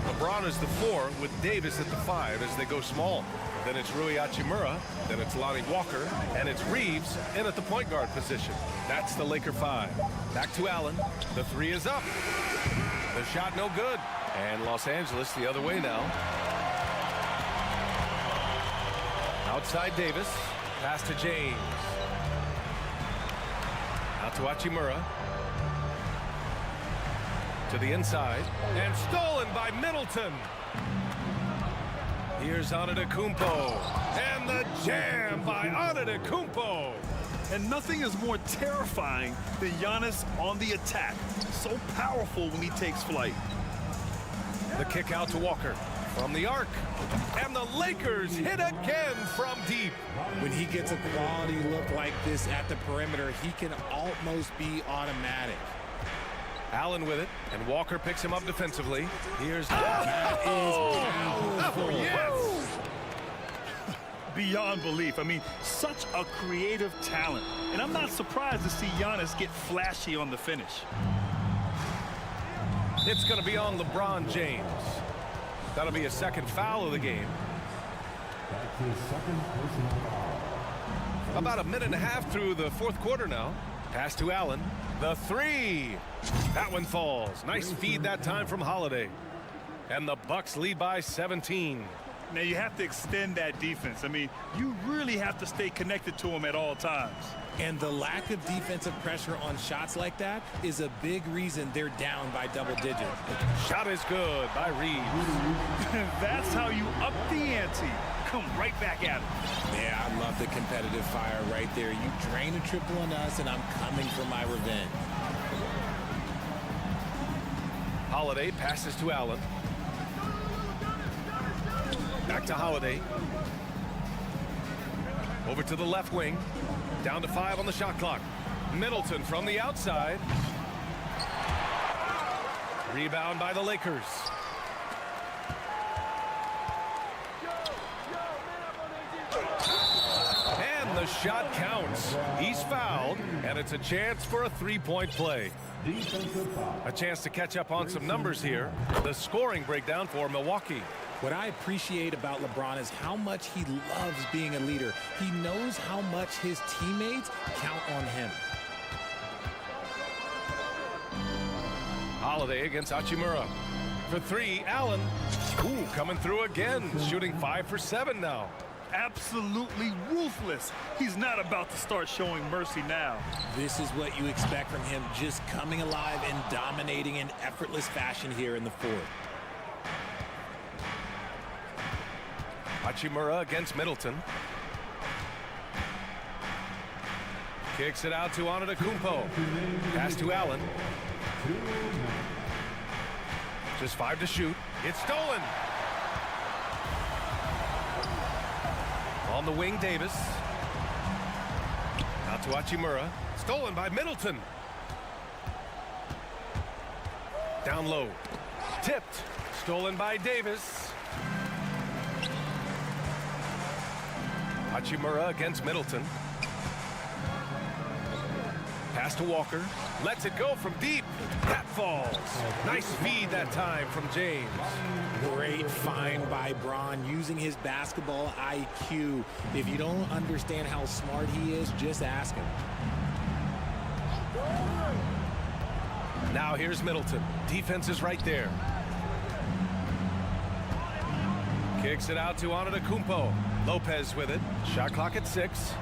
LeBron is the 4 with Davis at the 5 as they go small. Then it's Rui Hachimura, then it's Lonnie Walker, and it's Reeves in at the point guard position. That's the Laker 5. Back to Allen. The 3 is up. The shot no good. And Los Angeles the other way now. Outside Davis. Pass to James. Out to Hachimura. To the inside. And stolen by Middleton. Here's Antetokounmpo. And the jam by Antetokounmpo. And nothing is more terrifying than Giannis on the attack. So powerful when he takes flight. The kick out to Walker from the arc. And the Lakers hit again from deep. When he gets a quality look like this at the perimeter, he can almost be automatic. Allen with it, and Walker picks him up defensively. Here's that is powerful. Yes. Beyond belief. I mean, such a creative talent. And I'm not surprised to see Giannis get flashy on the finish. It's going to be on LeBron James. That'll be a second foul of the game. About a minute and a half through the fourth quarter now. Pass to Allen. The 3. That one falls. Nice feed that time from Holiday. And the Bucks lead by 17. Now you have to extend that defense. I mean, you really have to stay connected to them at all times. And the lack of defensive pressure on shots like that is a big reason they're down by double digits. Shot is good by Reeves. That's how you up the ante. Come right back at him. Yeah, I love the competitive fire right there. You drain a triple on us, and I'm coming for my revenge. Holiday passes to Allen. Back to Holiday. Over to the left wing. Down to 5 on the shot clock. Middleton from the outside. Rebound by the Lakers. And the shot counts. He's fouled, and it's a chance for a 3-point play. A chance to catch up on some numbers here. The scoring breakdown for Milwaukee. What I appreciate about LeBron is how much he loves being a leader. He knows how much his teammates count on him. Holiday against Hachimura. For 3, Allen. Ooh, coming through again. Shooting 5 for 7 now. Absolutely ruthless. He's not about to start showing mercy now. This is what you expect from him, just coming alive and dominating in effortless fashion here in the fourth. Hachimura against Middleton. Kicks it out to Antetokounmpo. Pass to Allen. Just 5 to shoot. It's stolen. On the wing, Davis. Out to Hachimura. Stolen by Middleton. Down low. Tipped. Stolen by Davis. Hachimura against Middleton. Pass to Walker. Lets it go from deep. That falls. Nice feed that time from James. Great find by Bron using his basketball IQ. If you don't understand how smart he is, just ask him. Now here's Middleton. Defense is right there. Kicks it out to Antetokounmpo. Lopez with it. Shot clock at 6.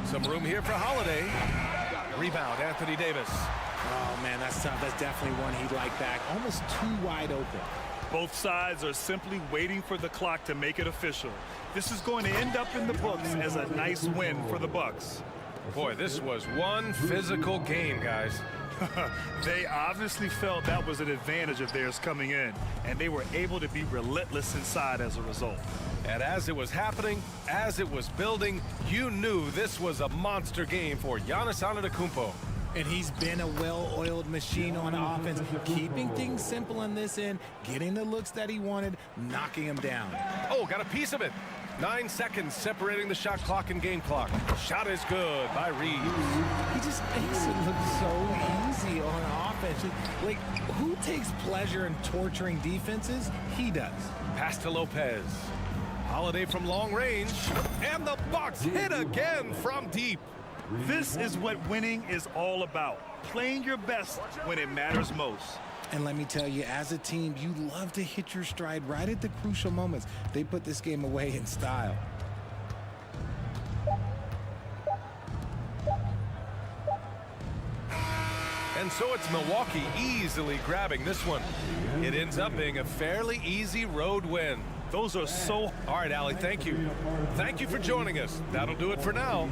Some room here for Holiday. Rebound, Anthony Davis. Oh, man, that's tough. That's definitely one he'd like back. Almost too wide open. Both sides are simply waiting for the clock to make it official. This is going to end up in the books as a nice win for the Bucks. Boy, this was one physical game, guys. They obviously felt that was an advantage of theirs coming in, and they were able to be relentless inside as a result. And as it was happening, as it was building, you knew this was a monster game for Giannis Antetokounmpo. And he's been a well-oiled machine on offense, keeping things simple in this end, getting the looks that he wanted, knocking him down. Oh, got a piece of it. 9 seconds separating the shot clock and game clock. Shot is good by Reeves. He just makes it look so easy on offense. Like, who takes pleasure in torturing defenses? He does. Pass to Lopez. Holiday from long range. And the Bucks hit again from deep. This is what winning is all about. Playing your best when it matters most. And let me tell you, as a team, you love to hit your stride right at the crucial moments. They put this game away in style. And so it's Milwaukee easily grabbing this one. It ends up being a fairly easy road win. Those are so... All right, Allie, thank you. Thank you for joining us. That'll do it for now.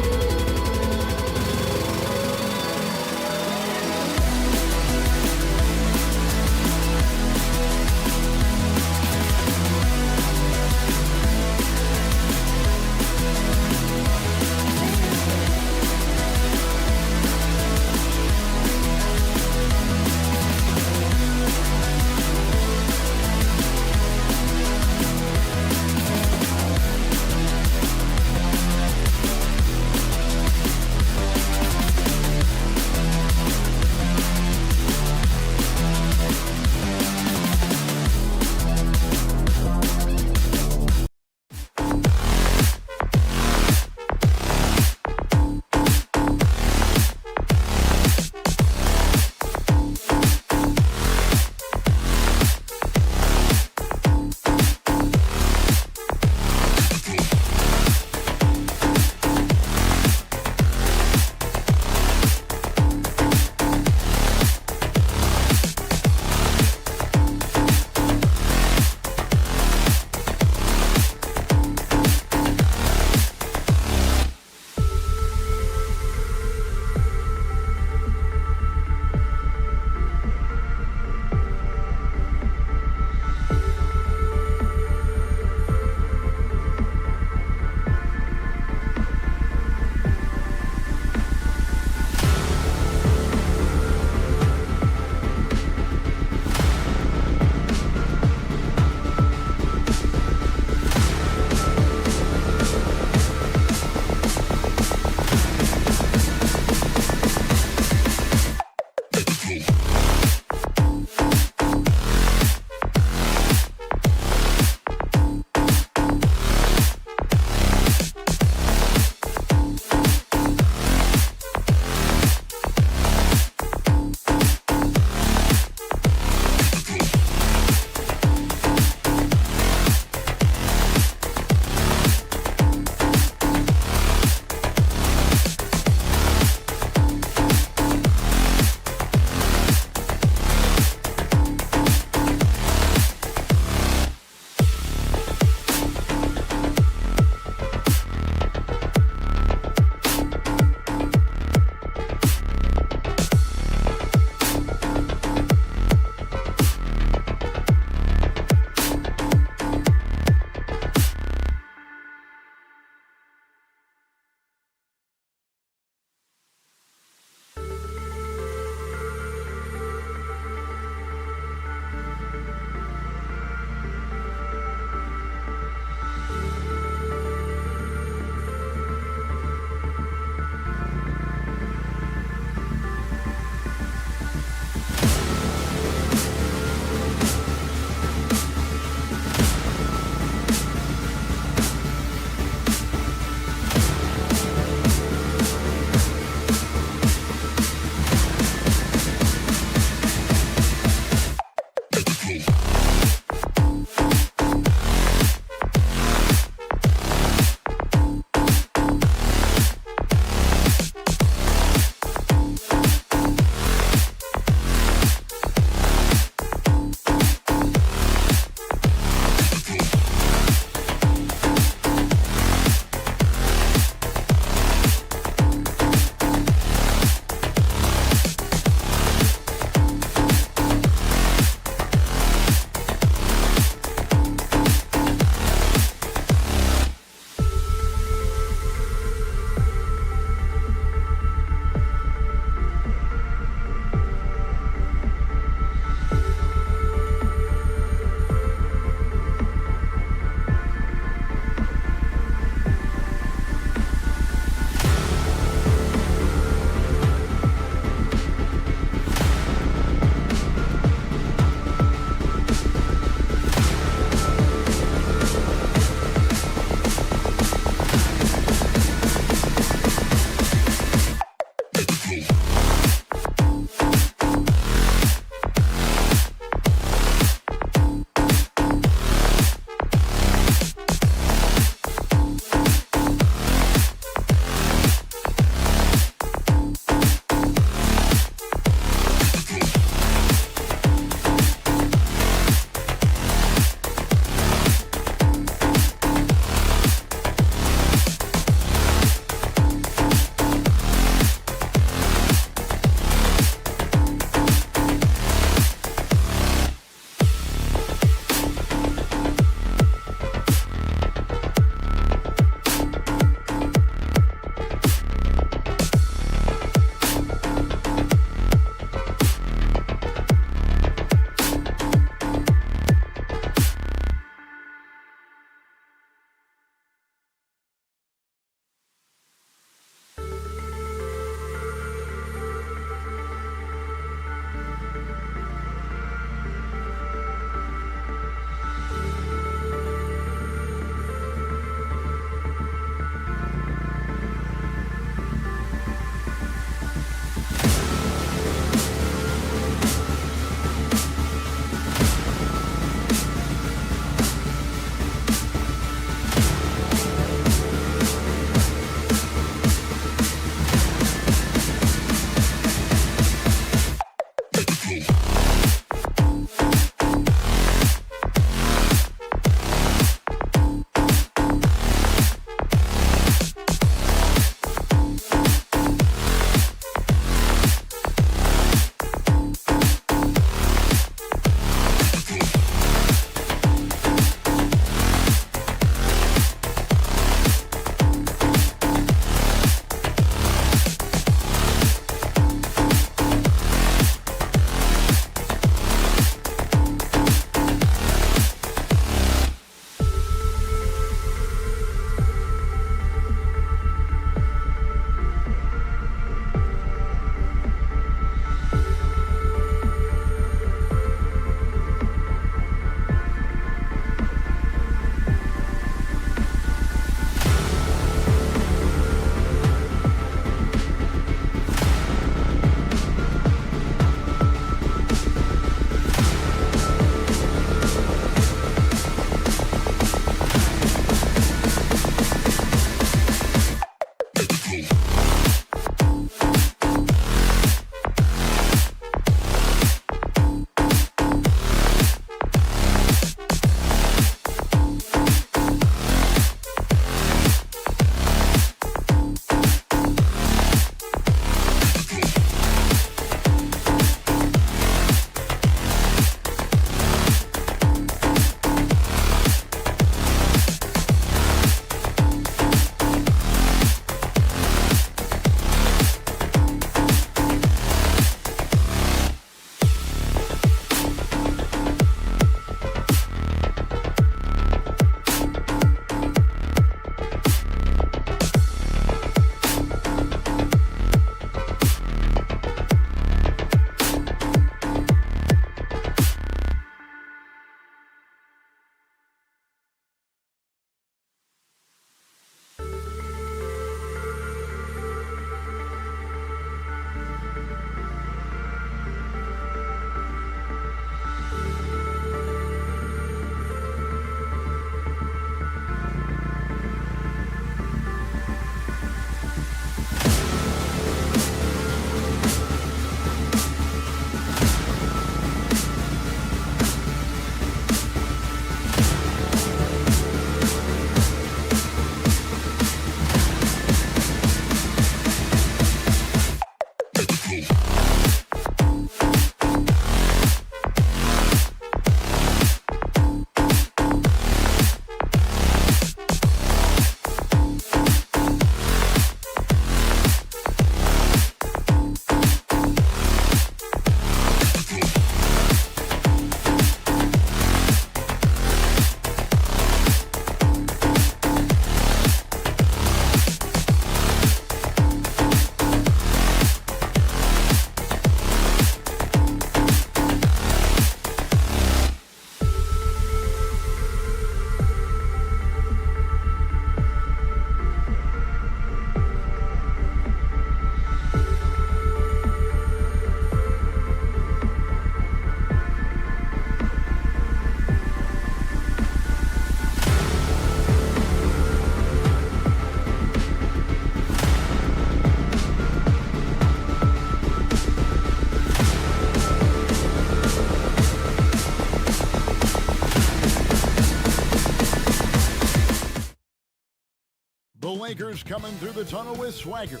The Lakers coming through the tunnel with swagger.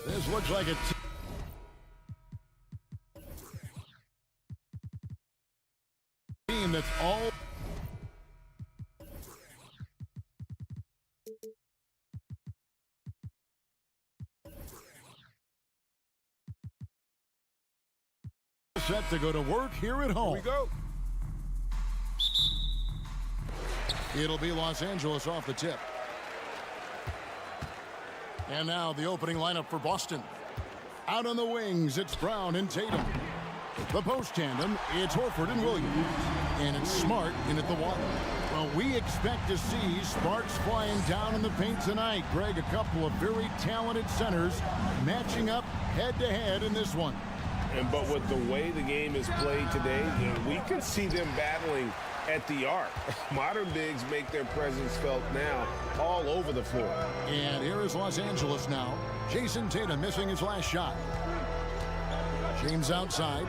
This looks like a team that's all set to go to work here at home. Here we go. It'll be Los Angeles off the tip. And now the opening lineup for Boston. Out on the wings, it's Brown and Tatum. The post tandem, it's Horford and Williams. And it's Smart in at the one. Well, we expect to see sparks flying down in the paint tonight. Greg, a couple of very talented centers matching up head-to-head in this one. But with the way the game is played today, we could see them battling at the arc. Modern bigs make their presence felt now all over the floor. And here is Los Angeles now. Jason Tatum missing his last shot. James outside.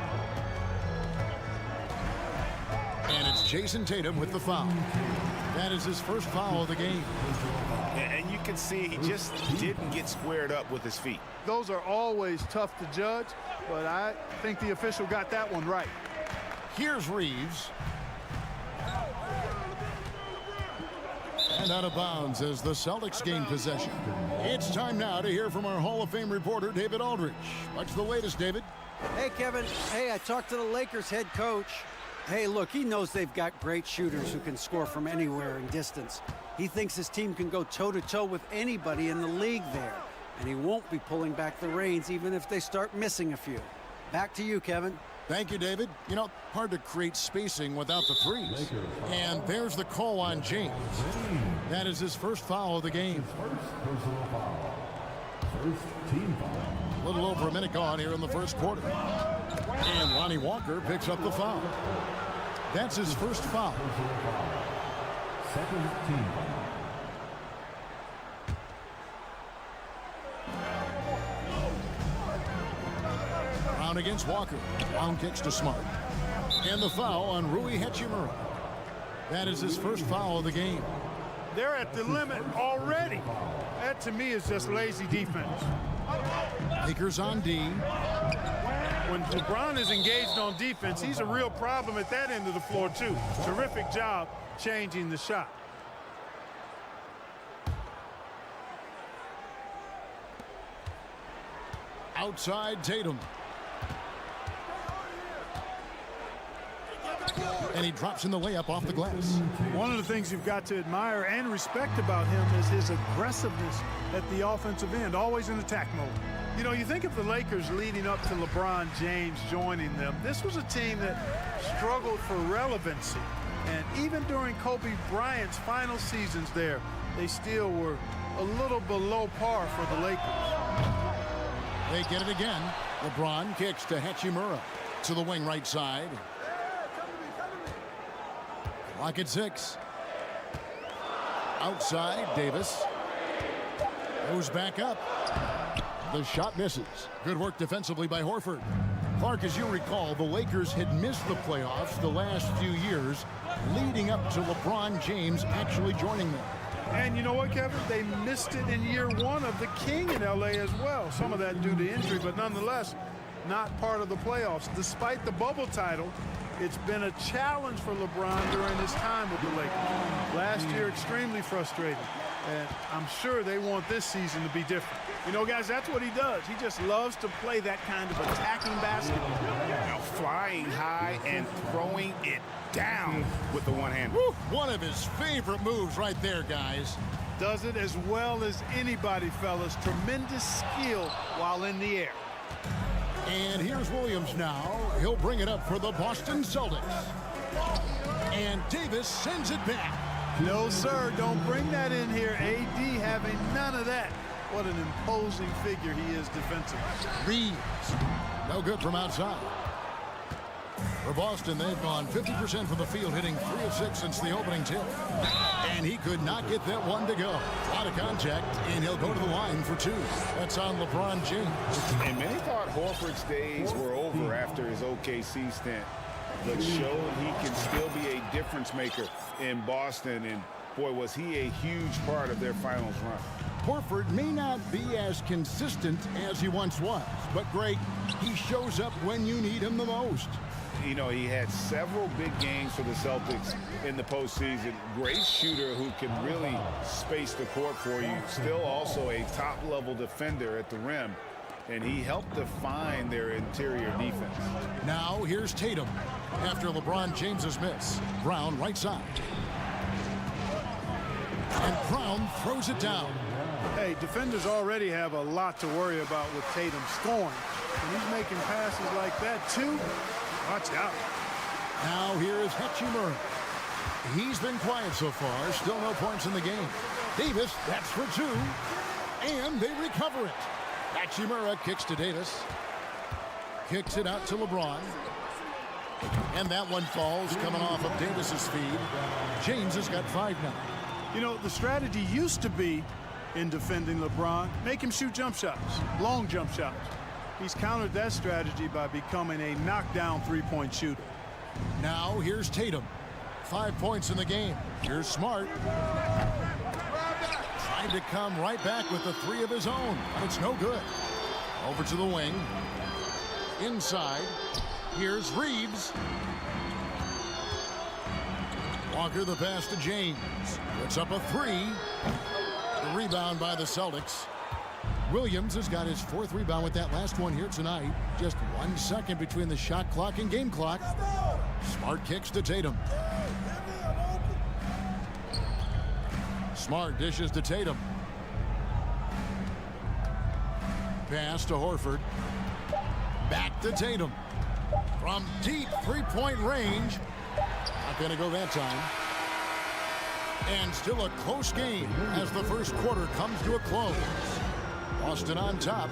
And it's Jason Tatum with the foul. That is his first foul of the game. And you can see he just didn't get squared up with his feet. Those are always tough to judge, but I think the official got that one right. Here's Reeves. And out of bounds as the Celtics gain possession. It's time now to hear from our Hall of Fame reporter, David Aldridge. What's the latest, David? Hey, Kevin. Hey, I talked to the Lakers head coach. Hey, look, he knows they've got great shooters who can score from anywhere in distance. He thinks his team can go toe-to-toe with anybody in the league there. And he won't be pulling back the reins even if they start missing a few. Back to you, Kevin. Thank you, David. You know, hard to create spacing without the threes. And there's the call on James. That is his first foul of the game. A little over a minute gone here in the first quarter. And Lonnie Walker picks up the foul. That's his first foul. Second team foul. Brown against Walker. Brown kicks to Smart. And the foul on Rui Hachimura. That is his first foul of the game. They're at the limit already. That, to me, is just lazy defense. Lakers on D. When LeBron is engaged on defense, he's a real problem at that end of the floor, too. Terrific job changing the shot. Outside Tatum. And he drops in the layup off the glass. One of the things you've got to admire and respect about him is his aggressiveness at the offensive end, always in attack mode. You know, you think of the Lakers leading up to LeBron James joining them. This was a team that struggled for relevancy. And even during Kobe Bryant's final seasons there, they still were a little below par for the Lakers. They get it again. LeBron kicks to Hachimura to the wing right side. Clock at 6. Outside, Davis. Goes back up. The shot misses. Good work defensively by Horford. Clark, as you recall, the Lakers had missed the playoffs the last few years, leading up to LeBron James actually joining them. And you know what, Kevin? They missed it in year one of the King in LA as well. Some of that due to injury, but nonetheless, not part of the playoffs. Despite the bubble title, it's been a challenge for LeBron during his time with the Lakers. Last year, extremely frustrating. And I'm sure they want this season to be different. You know, guys, that's what he does. He just loves to play that kind of attacking basketball. Now flying high and throwing it down with the one hand. Woo, one of his favorite moves right there, guys. Does it as well as anybody, fellas. Tremendous skill while in the air. And here's Williams now. He'll bring it up for the Boston Celtics. And Davis sends it back. No, sir, don't bring that in here. AD having none of that. What an imposing figure he is defensively. Reeves, no good from outside. For Boston, they've gone 50% from the field, hitting 3 of 6 since the opening tip. And he could not get that one to go. A lot of contact, and he'll go to the line for 2. That's on LeBron James. And many thought Horford's days were over after his OKC stint, but showed he can still be a difference maker in Boston. And boy, was he a huge part of their finals run. Horford may not be as consistent as he once was, but Greg, he shows up when you need him the most. You know, he had several big games for the Celtics in the postseason. Great shooter who can really space the court for you. Still also a top-level defender at the rim. And he helped define their interior defense. Now here's Tatum after LeBron James's miss. Brown right side. And Brown throws it down. Hey, defenders already have a lot to worry about with Tatum scoring. And he's making passes like that, too. Watch out. Now here is Hachimura. He's been quiet so far. Still no points in the game. Davis, that's for two. And they recover it. Hachimura kicks to Davis. Kicks it out to LeBron. And that one falls coming off of Davis's feed. James has got 5 now. You know, the strategy used to be in defending LeBron, make him shoot jump shots, long jump shots. He's countered that strategy by becoming a knockdown three-point shooter. Now here's Tatum. 5 points in the game. Here's Smart. Trying to come right back with the 3 of his own. But it's no good. Over to the wing. Inside. Here's Reeves. Walker the pass to James. Puts up a 3. The rebound by the Celtics. Williams has got his 4th rebound with that last one here tonight. Just 1 second between the shot clock and game clock. Smart kicks to Tatum. Smart dishes to Tatum. Pass to Horford. Back to Tatum. From deep three-point range. Not going to go that time. And still a close game as the first quarter comes to a close. Boston on top.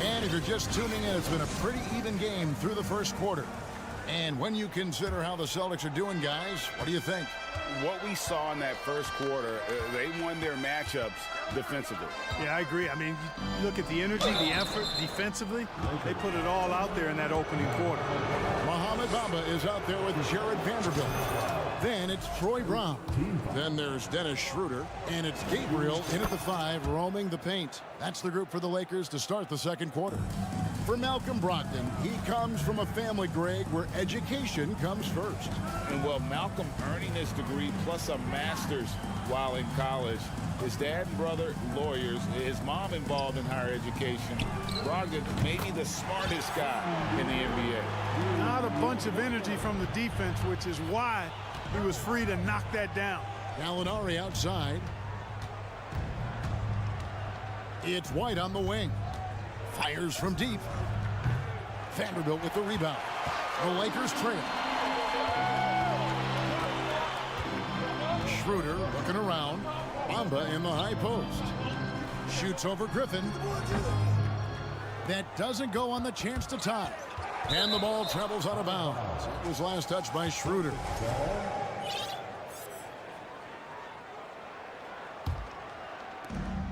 And if you're just tuning in, it's been a pretty even game through the first quarter. And when you consider how the Celtics are doing, guys, what do you think? What we saw in that first quarter, they won their matchups defensively. Yeah, I agree. I mean, you look at the energy, the effort defensively. They put it all out there in that opening quarter. Mohamed Bamba is out there with Jared Vanderbilt. Then it's Troy Brown. Then there's Dennis Schroeder. And it's Gabriel in at the 5, roaming the paint. That's the group for the Lakers to start the second quarter. For Malcolm Brogdon, he comes from a family, Greg, where education comes first. And well, Malcolm earning his degree plus a master's while in college. His dad and brother, lawyers. His mom involved in higher education. Brogdon, maybe the smartest guy in the NBA. Not a bunch of energy from the defense, which is why he was free to knock that down. Gallinari outside. It's White on the wing. Fires from deep. Vanderbilt with the rebound. The Lakers trail. Schroeder looking around. Bamba in the high post. Shoots over Griffin. That doesn't go on the chance to tie. And the ball travels out of bounds. It was last touched by Schroeder.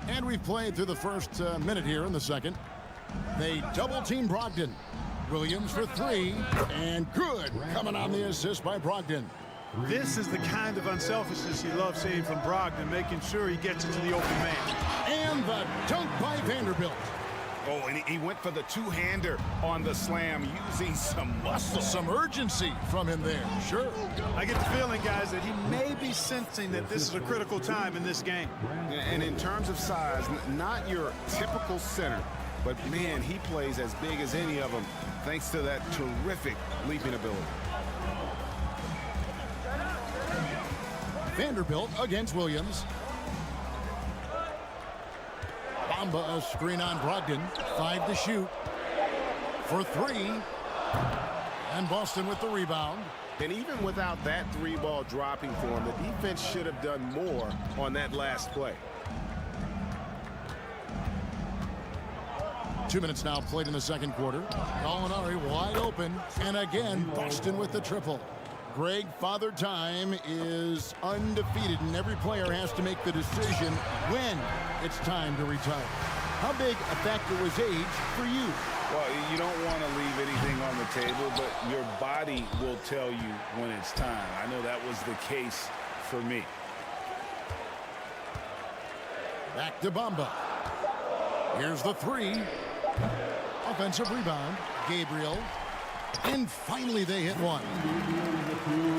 And we've played through the first minute here in the second. They double-team Brogdon. Williams for 3. And good. Coming on the assist by Brogdon. This is the kind of unselfishness you love seeing from Brogdon, making sure he gets it to the open man. And the dunk by Vanderbilt. Oh, and he went for the two-hander on the slam, using some muscle. Some urgency from him there, sure. I get the feeling, guys, that he may be sensing that this is a critical time in this game. And in terms of size, not your typical center, but, man, he plays as big as any of them, thanks to that terrific leaping ability. Vanderbilt against Williams. Bamba a screen on Brogdon. 5 to shoot. For 3. And Boston with the rebound. And even without that 3-ball dropping for him, the defense should have done more on that last play. 2 minutes now played in the second quarter. Gallinari wide open. And again, Boston with the triple. Greg, Father Time is undefeated, and every player has to make the decision when it's time to retire. How big a factor was age for you? Well, you don't want to leave anything on the table, but your body will tell you when it's time. I know that was the case for me. Back to Bamba. Here's the three. Offensive rebound. Gabriel. And finally they hit one.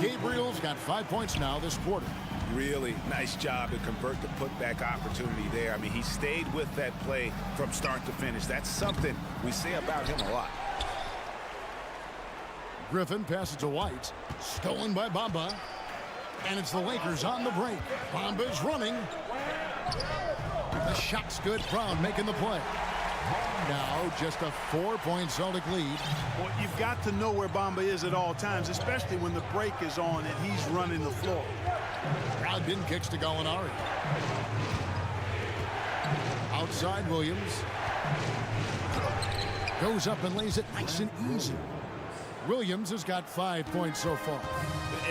Gabriel's got 5 points now this quarter. Really nice job to convert the putback opportunity there. I mean, he stayed with that play from start to finish. That's something we say about him a lot. Griffin passes to White. Stolen by Bamba. And it's the Lakers on the break. Bamba's running. The shot's good. Brown making the play. Now just a 4-point Celtic lead. Well, you've got to know where Bamba is at all times, especially when the break is on and he's running the floor. Brogdon kicks to Gallinari. Outside Williams. Goes up and lays it nice and easy. Williams has got 5 points so far.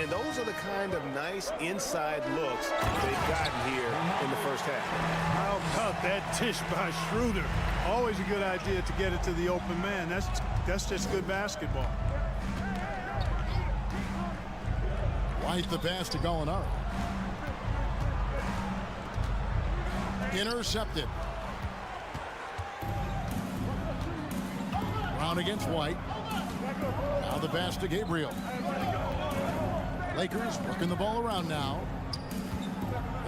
And those are the kind of nice inside looks they've gotten here in the first half. How about that dish by Schroeder? Always a good idea to get it to the open man. That's just good basketball. White the pass to Gallinari. Intercepted. Brown against White. Now the pass to Gabriel. Lakers working the ball around now.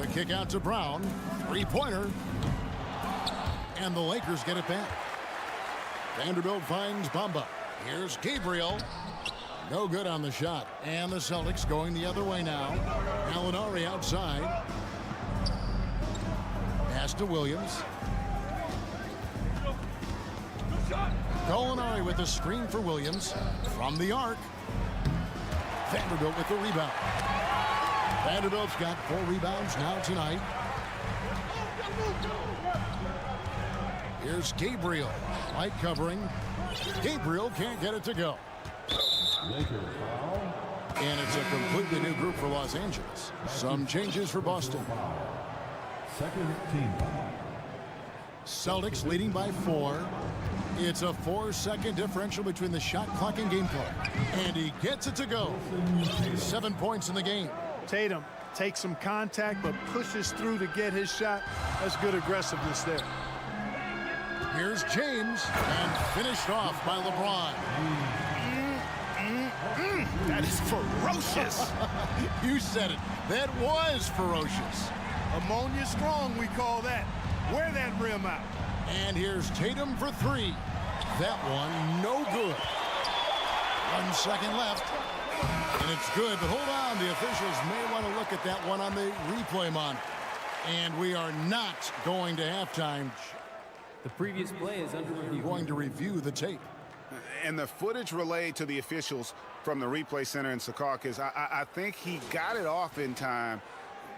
The kick out to Brown. Three-pointer. And the Lakers get it back. Vanderbilt finds Bamba. Here's Gabriel. No good on the shot. And the Celtics going the other way now. Gallinari outside. Pass to Williams. Gallinari with the screen for Williams. From the arc. Vanderbilt with the rebound. Vanderbilt's got 4 rebounds now tonight. Here's Gabriel. White covering. Gabriel can't get it to go. And it's a completely new group for Los Angeles. Some changes for Boston. Second team. Celtics leading by 4. It's a 4-second differential between the shot clock and game clock. And he gets it to go. 7 points in the game. Tatum takes some contact but pushes through to get his shot. That's good aggressiveness there. Here's James, and finished off by LeBron. That is ferocious. You said it. That was ferocious. Ammonia strong, we call that. Wear that rim out. And here's Tatum for 3. That one, no good. 1 second left. And it's good, but hold on. The officials may want to look at that one on the replay monitor. And we are not going to halftime. The previous play is under review. We're going to review the tape. And the footage relayed to the officials from the replay center in Secaucus, I think he got it off in time.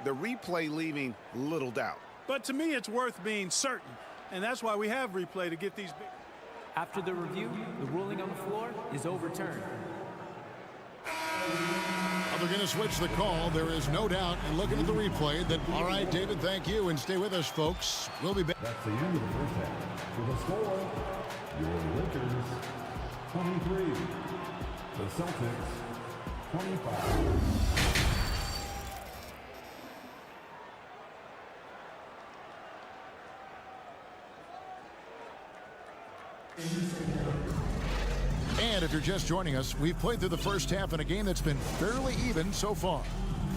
The replay leaving little doubt. But to me, it's worth being certain. And that's why we have replay to get these big. After the review, the ruling on the floor is overturned. They're going to switch the call. There is no doubt, and looking at the replay, that, all right, David, thank you, and stay with us, folks. We'll be back. That's the end of the first half. For the score, your Lakers 23, the Celtics 25. And if you're just joining us, we've played through the first half in a game that's been fairly even so far.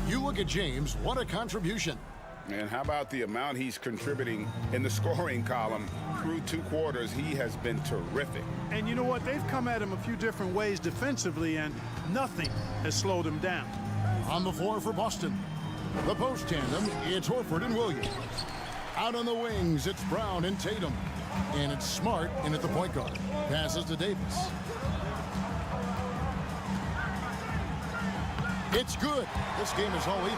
You look at James, what a contribution. And how about the amount he's contributing in the scoring column? Through 2 quarters, he has been terrific. And you know what? They've come at him a few different ways defensively, and nothing has slowed him down. On the floor for Boston, the post tandem, it's Horford and Williams. Out on the wings, it's Brown and Tatum. And it's Smart in at the point guard. Passes to Davis. It's good. This game is all even.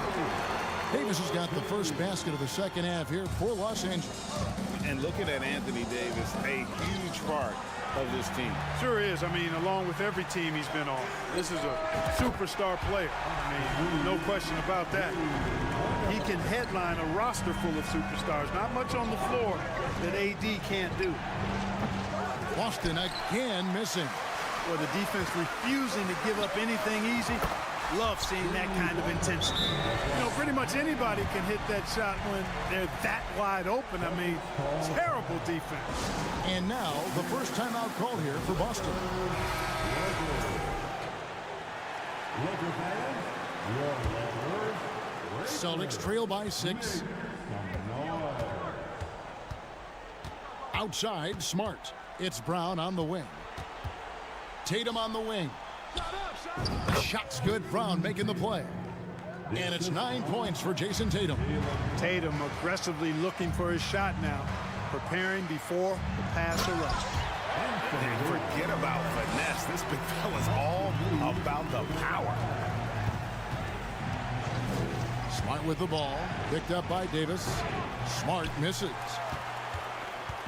Davis has got the first basket of the second half here for Los Angeles. And looking at Anthony Davis, a huge part of this team. Sure is. I mean, along with every team he's been on. This is a superstar player. I mean, no question about that. He can headline a roster full of superstars. Not much on the floor that AD can't do. Boston again missing. Or the defense refusing to give up anything easy. Love seeing that kind of intensity. You know, pretty much anybody can hit that shot when they're that wide open. I mean, terrible defense. And now the first timeout call here for Boston. Celtics trail by 6. Outside, Smart. It's Brown on the wing. Tatum on the wing. The shot's good. Brown making the play. And it's 9 points for Jason Tatum. Tatum aggressively looking for his shot now, preparing before the pass or rush. And forget about finesse. This big fella's all about the power. Smart with the ball. Picked up by Davis. Smart misses.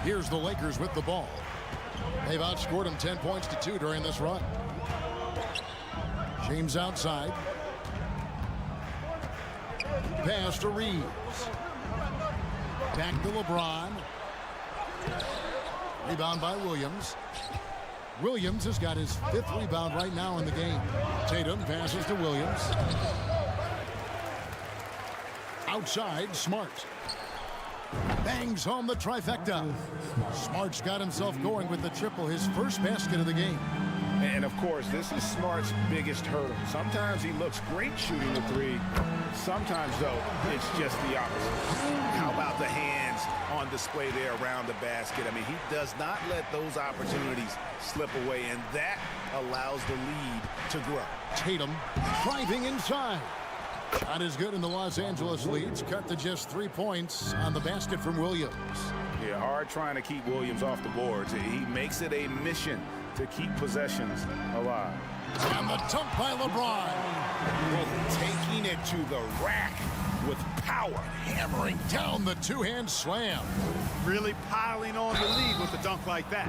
Here's the Lakers with the ball. They've outscored them 10 points to 2 during this run. James outside. Pass to Reeves. Back to LeBron. Rebound by Williams. Williams has got his 5th rebound right now in the game. Tatum passes to Williams. Outside, Smart. Bangs home the trifecta. Smart's got himself going with the triple, his first basket of the game. And of course, this is Smart's biggest hurdle. Sometimes he looks great shooting the 3. Sometimes, though, it's just the opposite. How about the hands on display there around the basket? I mean, he does not let those opportunities slip away, and that allows the lead to grow. Tatum driving inside. Shot is good, and the Los Angeles leads cut to just 3 points on the basket from Williams. Yeah, hard trying to keep Williams off the boards. He makes it a mission to keep possessions alive. And the dunk by LeBron. Taking it to the rack with power. Hammering down the two-hand slam. Really piling on the lead with a dunk like that.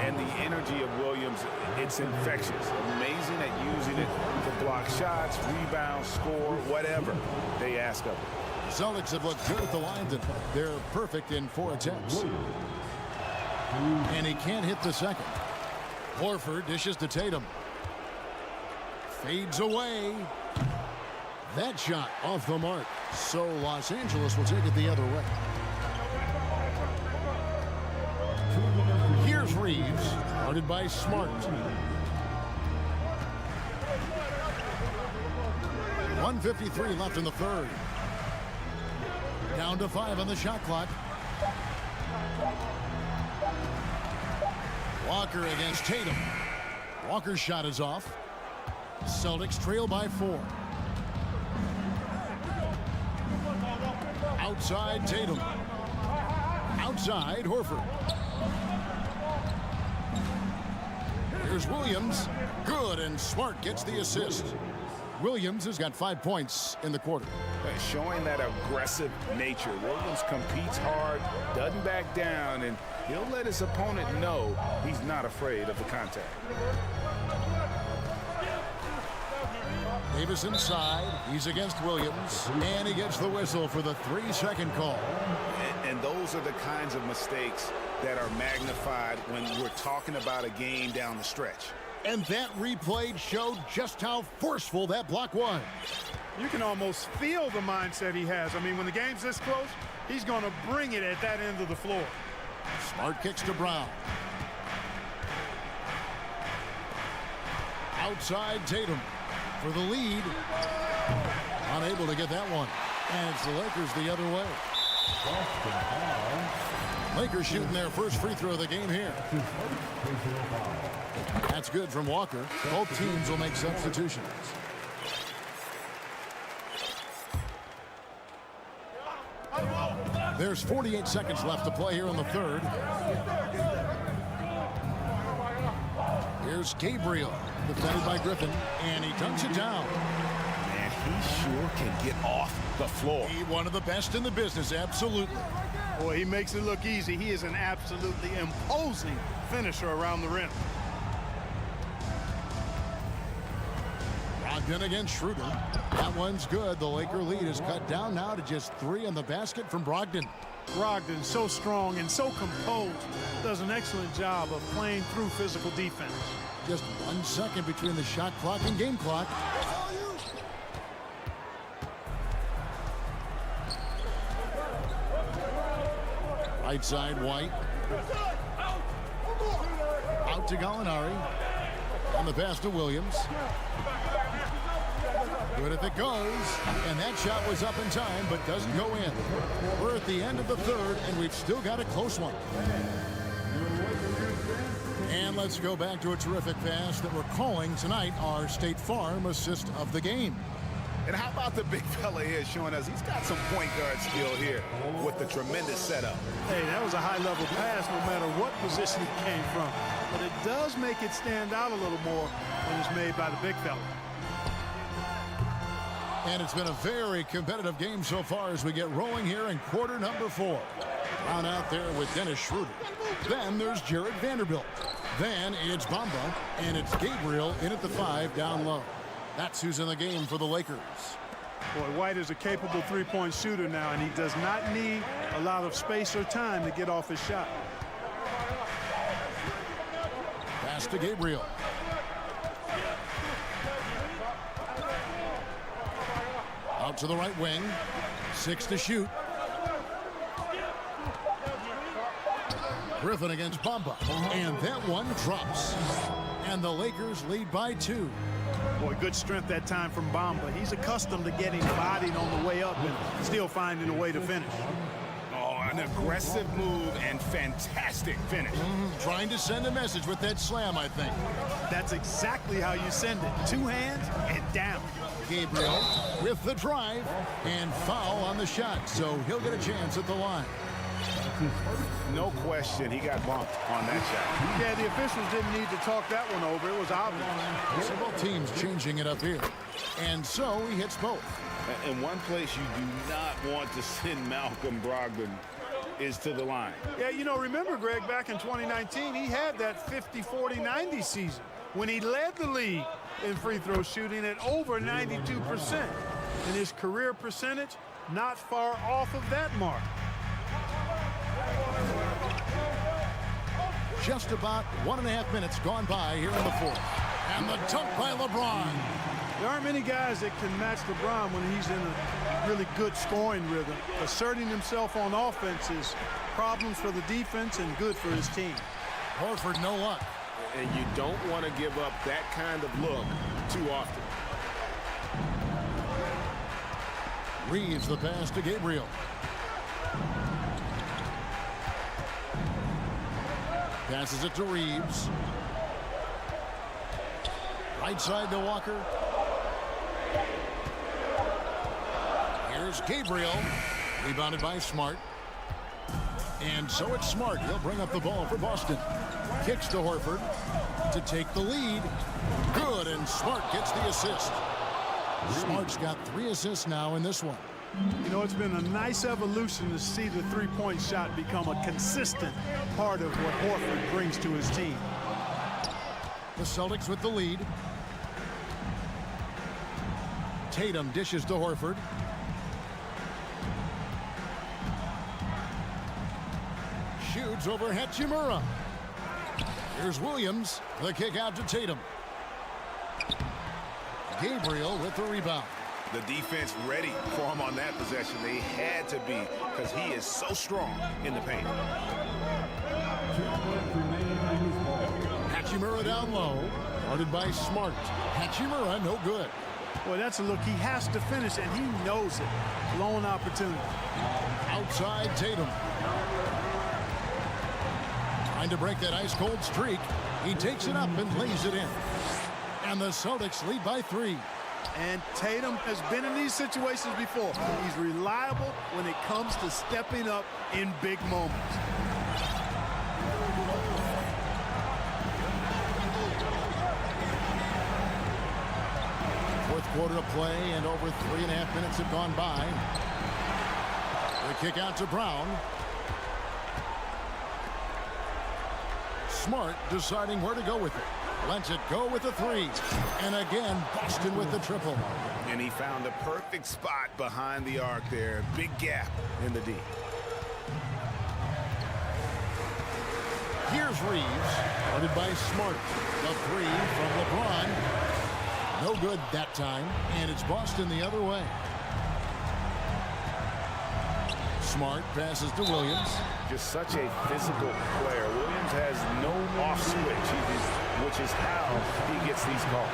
And the energy of Williams, it's infectious. Amazing at using it to block shots, rebound, score, whatever they ask of him. The Celtics have looked good at the line. They're perfect in 4 attempts. And he can't hit the second. Horford dishes to Tatum. Fades away. That shot off the mark. So Los Angeles will take it the other way. Here's Reeves, guarded by Smart. 1:53 left in the third. Down to 5 on the shot clock. Walker against Tatum. Walker's shot is off. Celtics trail by 4. Outside Tatum. Outside Horford. Here's Williams. Good, and Smart gets the assist. Williams has got 5 points in the quarter. Showing that aggressive nature. Williams competes hard, doesn't back down, and he'll let his opponent know he's not afraid of the contact. Davis inside. He's against Williams. And he gets the whistle for the 3-second call. And those are the kinds of mistakes that are magnified when we're talking about a game down the stretch. And that replay showed just how forceful that block was. You can almost feel the mindset he has. I mean, when the game's this close, he's going to bring it at that end of the floor. Smart kicks to Brown. Outside Tatum for the lead. Unable to get that one. And it's the Lakers the other way. Lakers shooting their first free throw of the game here. That's good from Walker. Both teams will make substitutions. There's 48 seconds left to play here in the third. Here's Gabriel, defended by Griffin, and he dunks it down. Man, he sure can get off the floor. He one of the best in the business, absolutely. Boy, he makes it look easy. He is an absolutely imposing finisher around the rim. Brogdon against Schroeder. That one's good. The Laker lead is cut down now to just 3 in the basket from Brogdon. Brogdon, so strong and so composed, does an excellent job of playing through physical defense. Just 1 second between the shot clock and game clock. Right side, White. Out to Gallinari. On the pass to Williams. Good if it goes. And that shot was up in time, but doesn't go in. We're at the end of the third, and we've still got a close one. And let's go back to a terrific pass that we're calling tonight our State Farm assist of the game. And how about the big fella here showing us he's got some point guard skill here with the tremendous setup. Hey, that was a high-level pass no matter what position it came from. But it does make it stand out a little more when it's made by the big fella. And it's been a very competitive game so far as we get rolling here in quarter number 4. Brown out there with Dennis Schroeder. Then there's Jared Vanderbilt. Then it's Bamba, and it's Gabriel in at the 5 down low. That's who's in the game for the Lakers. Boy, White is a capable three-point shooter now, and he does not need a lot of space or time to get off his shot. Pass to Gabriel. Out to the right wing. 6 to shoot. Griffin against Bamba. And that one drops. And the Lakers lead by 2. Boy, good strength that time from Bamba. He's accustomed to getting bodied on the way up and still finding a way to finish. Oh, an aggressive move and fantastic finish. Trying to send a message with that slam, I think. That's exactly how you send it. 2 hands and down. Gabriel with the drive and foul on the shot, so he'll get a chance at the line. No question, he got bumped on that shot. Yeah, the officials didn't need to talk that one over. It was obvious. Several teams changing it up here. And so he hits both. In one place you do not want to send Malcolm Brogdon is to the line. Yeah, you know, remember, Greg, back in 2019, he had that 50-40-90 season when he led the league in free throw shooting at over 92%. And his career percentage not far off of that mark. Just about 1.5 minutes gone by here in the fourth. And the dunk by LeBron. There aren't many guys that can match LeBron when he's in a really good scoring rhythm. Asserting himself on offense is problems for the defense and good for his team. Horford, no luck. And you don't want to give up that kind of look too often. Reeves the pass to Gabriel. Passes it to Reeves. Right side to Walker. Here's Gabriel. Rebounded by Smart. And so it's Smart. He'll bring up the ball for Boston. Kicks to Horford to take the lead. Good, and Smart gets the assist. Smart's got 3 assists now in this one. You know, it's been a nice evolution to see the three-point shot become a consistent part of what Horford brings to his team. The Celtics with the lead. Tatum dishes to Horford. Shoots over Hachimura. Here's Williams. The kick out to Tatum. Gabriel with the rebound. The defense ready for him on that possession. They had to be because he is so strong in the paint. Hachimura down low. Guarded by Smart. Hachimura no good. Boy, that's a look he has to finish, and he knows it. Lone opportunity. Outside Tatum. Trying to break that ice-cold streak. He takes it up and lays it in. And the Celtics lead by 3. And Tatum has been in these situations before. He's reliable when it comes to stepping up in big moments. Fourth quarter of play, and over 3.5 minutes have gone by. The kick out to Brown. Smart deciding where to go with it. lets it go with the three. And again, Boston with the triple. And he found a perfect spot behind the arc there. Big gap in the D. Here's Reeves, guarded by Smart. The three from LeBron. No good that time, and it's Boston the other way. Smart passes to Williams. Just such a physical player. Williams has no off switch, which is how he gets these calls.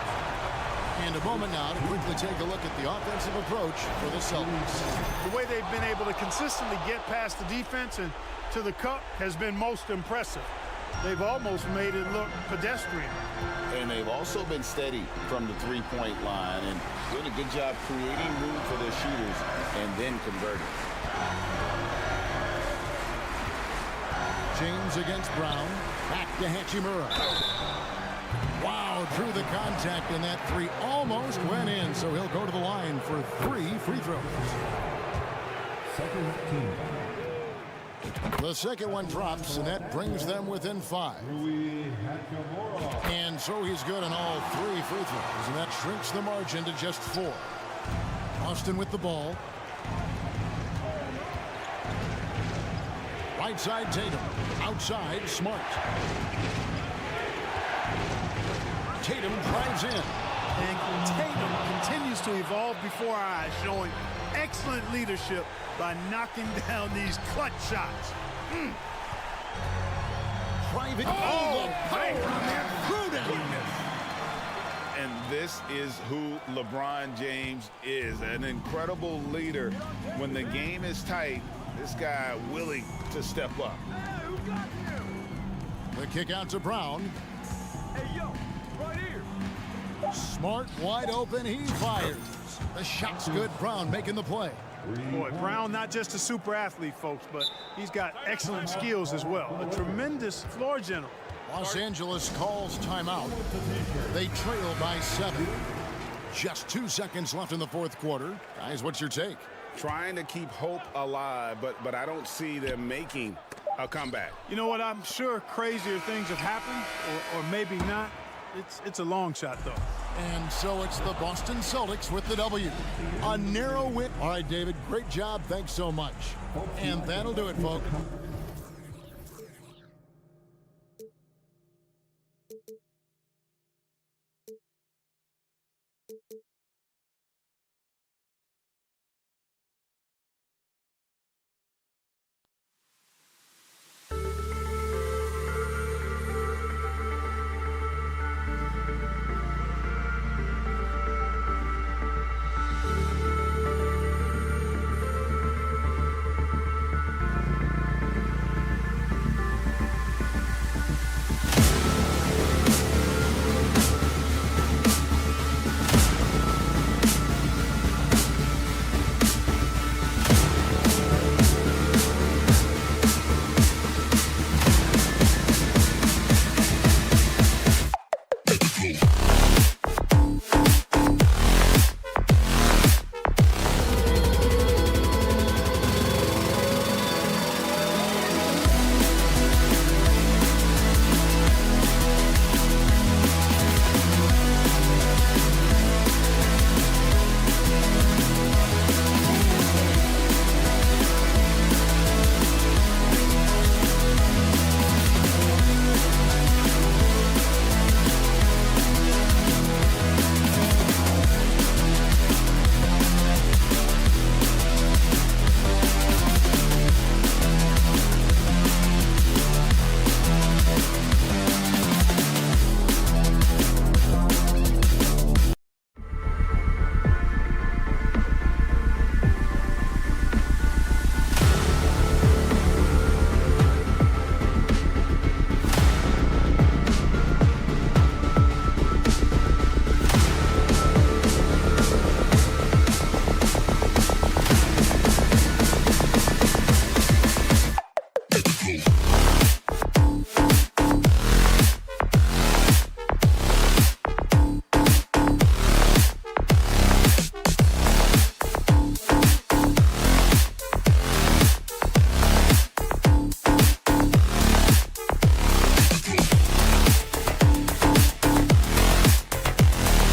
And a moment now to quickly take a look at the offensive approach for the Celtics. The way they've been able to consistently get past the defense and to the cup has been most impressive. They've almost made it look pedestrian. And they've also been steady from the three-point line and doing a good job creating room for their shooters and then converting. James against Brown. Back to Hachimura. Wow, drew the contact, and that three almost went in, so he'll go to the line for 3 free throws. Second team. The second one drops, and that brings them within 5. And so he's good on all 3 free throws, and that shrinks the margin to just 4. Boston with the ball. Right side Tatum. Outside Smart. Tatum drives in. And Tatum continues to evolve before our eyes, showing excellent leadership by knocking down these clutch shots. Driving. Oh, And this is who LeBron James is, an incredible leader. When the game is tight, this guy willing to step up. The kick out to Brown. Hey, yo, right here. Smart wide open, he fires. The shot's good. Brown making the play. Boy, Brown not just a super athlete, folks, but he's got excellent skills as well. A tremendous floor general. Los Angeles calls timeout. They trail by 7. Just 2 seconds left in the fourth quarter. Guys, what's your take? Trying to keep hope alive, but I don't see them making a comeback. You know what? I'm sure crazier things have happened, or maybe not. It's a long shot, though. And so it's the Boston Celtics with the W. A narrow win. All right, David, great job. Thanks so much. And that'll do it, folks.